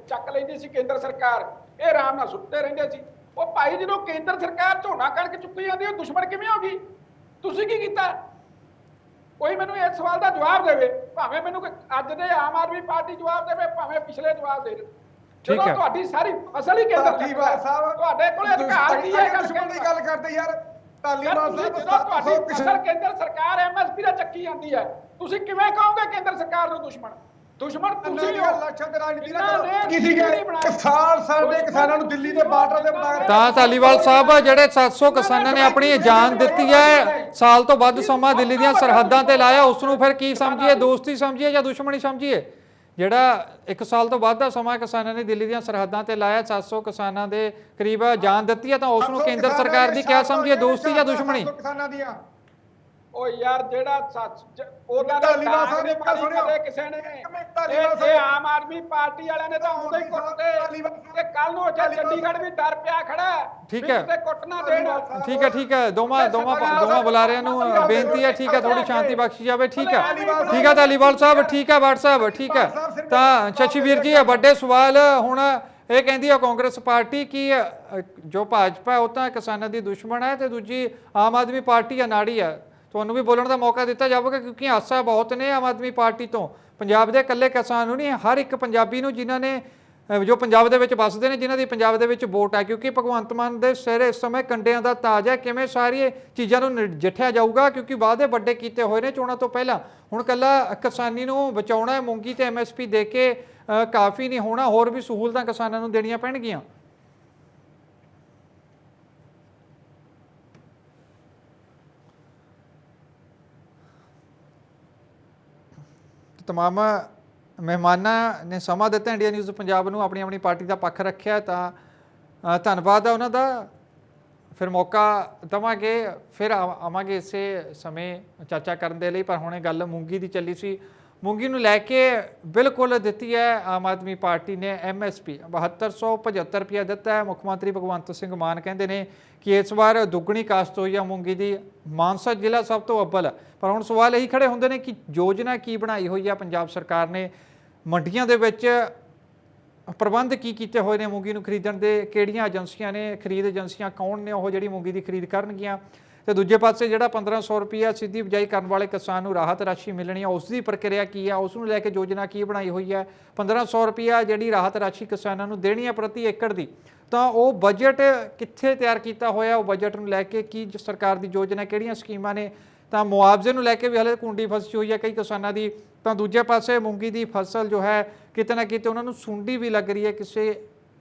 S12: ਚੱਕ ਲੈਂਦੀ ਸੀ ਕੇਂਦਰ ਸਰਕਾਰ, ਇਹ ਆਰਾਮ ਨਾਲ ਸੁੱਟਦੇ ਰਹਿੰਦੇ ਸੀ। ਉਹ ਭਾਈ ਜਦੋਂ ਕੇਂਦਰ ਸਰਕਾਰ ਝੋਨਾ ਕਣਕ ਚੁੱਕੀ ਜਾਂਦੀ, ਉਹ ਦੁਸ਼ਮਣ ਕਿਵੇਂ ਹੋ ਗਈ? ਤੁਸੀਂ ਕੀ ਕੀਤਾ? ਕੋਈ ਮੈਨੂੰ ਇਸ ਸਵਾਲ ਦਾ ਜਵਾਬ ਦੇਵੇ, ਭਾਵੇਂ ਮੈਨੂੰ ਅੱਜ ਦੇ ਆਮ ਆਦਮੀ ਪਾਰਟੀ ਜਵਾਬ ਦੇਵੇ, ਭਾਵੇਂ ਪਿਛਲੇ ਜਵਾਬ ਦੇ। ਜਦੋਂ ਤੁਹਾਡੀ ਸਾਰੀ ਫਸਲ ਹੀ ਕੇਂਦਰ ਸਾਹਿਬ, ਤੁਹਾਡੇ ਕੋਲ ਅਧਿਕਾਰ ਕੀ ਹੈ ਦੁਸ਼ਮਣ ਦੀ ਗੱਲ ਕਰਦੇ ਯਾਰ? ਧਾਲੀਵਾਲ ਸਾਹਿਬ, ਤੁਹਾਡੀ ਫਸਲ ਕੇਂਦਰ ਸਰਕਾਰ ਐਮਐਸਪੀ ਦਾ ਚੱਕੀ ਜਾਂਦੀ ਹੈ, ਤੁਸੀਂ ਕਿਵੇਂ ਕਹੋਗੇ ਕੇਂਦਰ ਸਰਕਾਰ ਨੂੰ ਦੁਸ਼ਮਣ? ਦੁਸ਼ਮਣ ਤੁਸੀਂ ਹੋ। ਲੱਛਣ ਤੇ ਰਾਜਨੀਤੀ ਨਾ ਕਰੋ। ਕਿਸੇ ਸਾਲ ਦੇ ਕਿਸਾਨਾਂ ਨੂੰ ਦਿੱਲੀ ਦੇ ਬਾਰਡਰ ਤੇ ਬਣਾ
S3: ਤਾਂ ਧਾਲੀਵਾਲ ਸਾਹਿਬ ਜਿਹੜੇ 700 ਕਿਸਾਨਾਂ ਨੇ ਆਪਣੀ ਜਾਨ ਦਿੱਤੀ ਹੈ, ਸਾਲ ਤੋਂ ਵੱਧ ਸਮਾਂ ਦਿੱਲੀ ਦੀਆਂ ਸਰਹੱਦਾਂ ਤੇ ਲਾਇਆ, ਉਸ ਨੂੰ ਫਿਰ ਕੀ ਸਮਝੀਏ, ਦੋਸਤੀ ਸਮਝੀਏ ਜਾਂ ਦੁਸ਼ਮਣੀ ਸਮਝੀਏ? ਜਿਹੜਾ 1 ਸਾਲ ਤੋਂ ਵੱਧ ਦਾ ਸਮਾਂ ਕਿਸਾਨਾਂ ਨੇ ਦਿੱਲੀ ਦੀਆਂ ਸਰਹੱਦਾਂ ਤੇ ਲਾਇਆ, 700 ਕਿਸਾਨਾਂ ਦੇ ਕਰੀਬ ਜਾਨ ਦਿੱਤੀ ਹੈ, ਤਾਂ ਉਸ ਨੂੰ ਕੇਂਦਰ ਸਰਕਾਰ ਦੀ ਕਿਆ ਸਮਝੀਏ, ਦੋਸਤੀ ਜਾਂ ਦੁਸ਼ਮਣੀ?
S12: ਕਿਸਾਨਾਂ ਦੀਆਂ ਉਹ ਯਾਰ ਜਿਹੜਾ ਉਹਨਾਂ ਦਾ ਕਿਸੇ ਨੇ ਇਹ ਆਮ ਆਦਮੀ ਪਾਰਟੀ ਵਾਲਿਆਂ ਨੇ ਤਾਂ ਆਉਂਦੇ ਹੀ ਕੁੱਟਦੇ ਤੇ ਕੱਲ ਨੂੰ ਚੰਡੀਗੜ੍ਹ ਵੀ ਡਰ ਪਿਆ ਖੜਾ।
S3: ਠੀਕ ਹੈ,
S12: ਕੁੱਟ ਨਾ ਦੇਣ।
S3: ਠੀਕ ਹੈ, ਦੋਵਾਂ ਬੁਲਾਰਿਆਂ ਨੂੰ ਬੇਨਤੀ ਹੈ, ਠੀਕ ਹੈ, ਥੋੜੀ ਸ਼ਾਂਤੀ ਬਖਸ਼ੀ ਜਾਵੇ। ਠੀਕ ਹੈ ਧਾਲੀਵਾਲ ਸਾਹਿਬ, ਠੀਕ ਹੈ ਭੱਟ ਸਾਹਿਬ, ਠੀਕ ਹੈ। ਤਾਂ ਸ਼ਸ਼ੀਵੀਰ ਜੀ, ਵੱਡੇ ਸਵਾਲ ਹੁਣ ਇਹ ਕਹਿੰਦੀ ਹੈ ਕਾਂਗਰਸ ਪਾਰਟੀ ਕਿ ਜੋ ਭਾਜਪਾ ਉਹ ਤਾਂ ਕਿਸਾਨਾਂ ਦੀ ਦੁਸ਼ਮਣ ਹੈ ਤੇ ਦੂਜੀ ਆਮ ਆਦਮੀ ਪਾਰਟੀ ਅਨਾੜੀ ਹੈ। ਤੁਹਾਨੂੰ ਵੀ ਬੋਲਣ ਦਾ ਮੌਕਾ ਦਿੱਤਾ ਜਾਵੇਗਾ ਕਿਉਂਕਿ ਆਸਾ ਬਹੁਤ ਨੇ ਆਮ ਆਦਮੀ ਪਾਰਟੀ ਤੋਂ। ਪੰਜਾਬ ਦੇ ਇਕੱਲੇ ਕਿਸਾਨ ਨੂੰ ਨਹੀਂ, ਹਰ ਇੱਕ ਪੰਜਾਬੀ ਨੂੰ ਜਿਨ੍ਹਾਂ ਨੇ ਜੋ ਪੰਜਾਬ ਦੇ ਵਿੱਚ ਵੱਸਦੇ ਨੇ, ਜਿਨ੍ਹਾਂ ਦੀ ਪੰਜਾਬ ਦੇ ਵਿੱਚ ਵੋਟ ਹੈ, ਕਿਉਂਕਿ ਭਗਵੰਤ ਮਾਨ ਦੇ ਸਿਰ ਇਸ ਸਮੇਂ ਕੰਡਿਆਂ ਦਾ ਤਾਜ ਹੈ। ਕਿਵੇਂ ਸਾਰੀਆਂ ਚੀਜ਼ਾਂ ਨੂੰ ਨਜਿੱਠਿਆ ਜਾਊਗਾ ਕਿਉਂਕਿ ਵਾਅਦੇ ਵੱਡੇ ਕੀਤੇ ਹੋਏ ਨੇ ਚੋਣਾਂ ਤੋਂ ਪਹਿਲਾਂ। ਹੁਣ ਇਕੱਲਾ ਕਿਸਾਨੀ ਨੂੰ ਬਚਾਉਣਾ ਹੈ, ਮੂੰਗੀ ਤੇ MSP ਦੇ ਕੇ ਕਾਫੀ ਨਹੀਂ ਹੋਣਾ, ਹੋਰ ਵੀ ਸਹੂਲਤਾਂ ਕਿਸਾਨਾਂ ਨੂੰ ਦੇਣੀਆਂ ਪੈਣਗੀਆਂ। तमाम ਮਹਿਮਾਨਾਂ ਨੇ ਸਮਾਂ ਦਿੱਤਾ ਇੰਡੀਆ ਨਿਊਜ਼ ਪੰਜਾਬ ਨੂੰ, ਆਪਣੀ ਪਾਰਟੀ ਦਾ ਪੱਖ ਰੱਖਿਆ, ਤਾਂ ਧੰਨਵਾਦ ਹੈ ਉਹਨਾਂ ਦਾ। ਫਿਰ ਮੌਕਾ ਦੇਵਾਂਗੇ, ਫਿਰ ਆਵਾਂਗੇ ਇਸੇ ਸਮੇਂ ਚਰਚਾ ਕਰਨ ਦੇ ਲਈ। ਪਰ ਹੁਣੇ ਗੱਲ ਮੂੰਗੀ ਦੀ ਚੱਲੀ ਸੀ, ਮੂੰਗੀ ਨੂੰ ਲੈ ਕੇ ਬਿਲਕੁਲ ਦਿੱਤੀ ਹੈ ਆਮ ਆਦਮੀ ਪਾਰਟੀ ਨੇ MSP 7275 ਰੁਪਇਆ ਦਿੱਤਾ ਹੈ। ਮੁੱਖ ਮੰਤਰੀ ਭਗਵੰਤ ਸਿੰਘ ਮਾਨ ਕਹਿੰਦੇ ਨੇ ਕਿ ਇਸ ਵਾਰ ਦੁੱਗਣੀ ਕਾਸ਼ਤ ਹੋਈ ਹੈ ਮੂੰਗੀ ਦੀ, ਮਾਨਸਾ ਜ਼ਿਲ੍ਹਾ ਸਭ ਤੋਂ ਅੱਵਲ ਹੈ। ਪਰ ਹੁਣ ਸਵਾਲ ਇਹੀ ਖੜੇ ਹੁੰਦੇ ਨੇ ਕਿ ਯੋਜਨਾ ਕੀ ਬਣਾਈ ਹੋਈ ਹੈ ਪੰਜਾਬ ਸਰਕਾਰ ਨੇ, ਮੰਡੀਆਂ ਦੇ ਵਿੱਚ ਪ੍ਰਬੰਧ ਕੀ ਕੀਤੇ ਹੋਏ ਨੇ ਮੂੰਗੀ ਨੂੰ ਖਰੀਦਣ ਦੇ, ਕਿਹੜੀਆਂ ਏਜੰਸੀਆਂ ਨੇ, ਖਰੀਦ ਏਜੰਸੀਆਂ ਕੌਣ ਨੇ ਉਹ ਜਿਹੜੀ ਮੂੰਗੀ ਦੀ ਖਰੀਦ ਕਰਨਗੀਆਂ, ਤੇ ਦੂਜੇ ਪਾਸੇ ਜਿਹੜਾ 1500 ਰੁਪਇਆ ਸਿੱਧੀ ਬਿਜਾਈ ਕਰਨ ਵਾਲੇ ਕਿਸਾਨ ਨੂੰ ਰਾਹਤ ਰਾਸ਼ੀ ਮਿਲਣੀ ਹੈ, ਉਸ ਦੀ ਪ੍ਰਕਿਰਿਆ ਕੀ ਹੈ, ਉਸ ਨੂੰ ਲੈ ਕੇ ਯੋਜਨਾ ਕੀ ਬਣਾਈ ਹੋਈ ਹੈ। 1500 ਰੁਪਇਆ ਜਿਹੜੀ ਰਾਹਤ ਰਾਸ਼ੀ ਕਿਸਾਨਾਂ ਨੂੰ ਦੇਣੀ ਹੈ ਪ੍ਰਤੀ ਏਕੜ ਦੀ, ਤਾਂ ਉਹ ਬਜਟ ਕਿੱਥੇ ਤਿਆਰ ਕੀਤਾ ਹੋਇਆ, ਉਹ ਬਜਟ ਨੂੰ ਲੈ ਕੇ ਕੀ ਸਰਕਾਰ ਦੀ ਯੋਜਨਾ, ਕਿਹੜੀਆਂ ਸਕੀਮਾਂ ਨੇ, ਤਾਂ ਮੁਆਵਜ਼ੇ ਨੂੰ ਲੈ ਕੇ ਵੀ ਹਾਲੇ ਕੁੰਡੀ ਫਸੀ ਹੋਈ ਹੈ ਕਈ ਕਿਸਾਨਾਂ ਦੀ। ਤਾਂ ਦੂਜੇ ਪਾਸੇ ਮੂੰਗੀ ਦੀ ਫਸਲ ਜੋ ਹੈ ਕਿਤੇ ਨਾ ਕਿਤੇ ਉਹਨਾਂ ਨੂੰ ਸੁੰਡੀ ਵੀ ਲੱਗ ਰਹੀ ਹੈ ਕਿਸੇ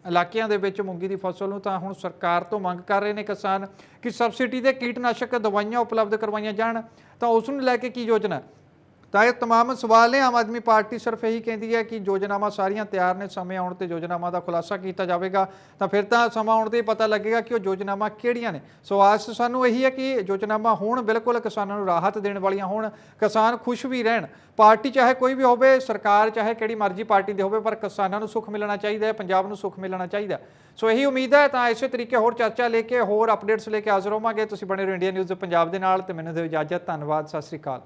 S3: ਇਲਾਕਿਆਂ ਦੇ ਵਿੱਚ ਮੂੰਗੀ ਦੀ ਫਸਲ ਨੂੰ। ਤਾਂ ਹੁਣ ਸਰਕਾਰ ਤੋਂ ਮੰਗ ਕਰ ਰਹੇ ਨੇ ਕਿਸਾਨ ਕਿ ਸਬਸਿਡੀ ਦੇ ਕੀਟਨਾਸ਼ਕ ਦਵਾਈਆਂ ਉਪਲਬਧ ਕਰਵਾਈਆਂ ਜਾਣ, ਤਾਂ ਉਸ ਨੂੰ ਲੈ ਕੇ ਕੀ ਯੋਜਨਾ। ਤਾਂ ਇਹ तमाम ਸਵਾਲ ਨੇ। ਆਮ ਆਦਮੀ ਪਾਰਟੀ ਸਿਰਫ ਇਹੀ ਕਹਿੰਦੀ ਹੈ ਕਿ ਯੋਜਨਾਵਾਂ ਸਾਰੀਆਂ ਤਿਆਰ ਨੇ, ਸਮੇਂ ਆਉਣ ਤੇ ਯੋਜਨਾਵਾਂ ਦਾ ਖੁਲਾਸਾ ਕੀਤਾ ਜਾਵੇਗਾ, ਤਾਂ ਫਿਰ ਤਾਂ ਸਮਾਂ ਆਉਣ ਤੇ ਹੀ ਪਤਾ ਲੱਗੇਗਾ ਕਿ ਉਹ ਯੋਜਨਾਵਾਂ ਕਿਹੜੀਆਂ ਨੇ। ਸੋ ਆਸ ਸਾਨੂੰ ਇਹੀ ਹੈ ਕਿ ਯੋਜਨਾਵਾਂ ਹੋਣ, ਬਿਲਕੁਲ ਕਿਸਾਨਾਂ ਨੂੰ ਰਾਹਤ ਦੇਣ ਵਾਲੀਆਂ ਹੋਣ, ਕਿਸਾਨ ਖੁਸ਼ ਵੀ ਰਹਿਣ। ਪਾਰਟੀ ਚਾਹੇ ਕੋਈ ਵੀ ਹੋਵੇ, ਸਰਕਾਰ ਚਾਹੇ ਕਿਹੜੀ ਮਰਜ਼ੀ ਪਾਰਟੀ ਦੇ ਹੋਵੇ, ਪਰ ਕਿਸਾਨਾਂ ਨੂੰ ਸੁੱਖ ਮਿਲਣਾ ਚਾਹੀਦਾ ਹੈ, ਪੰਜਾਬ ਨੂੰ ਸੁੱਖ ਮਿਲਣਾ ਚਾਹੀਦਾ। ਸੋ ਇਹੀ ਉਮੀਦ ਹੈ। ਤਾਂ ਇਸੇ ਤਰੀਕੇ ਹੋਰ ਚਰਚਾ ਲੈ ਕੇ, ਹੋਰ ਅਪਡੇਟਸ ਲੈ ਕੇ ਹਾਜ਼ਰ ਹੋਵਾਂਗੇ। ਤੁਸੀਂ ਬਣੇ ਰਹੋ ਇੰਡੀਆ ਨਿਊਜ਼ ਪੰਜਾਬ ਦੇ ਨਾਲ, ਤੇ ਮੈਨੂੰ ਦਿਓ ਇਜਾਜ਼ਤ। ਧੰਨਵਾਦ, ਸਤਿ ਸ਼੍ਰੀ ਅਕਾਲ।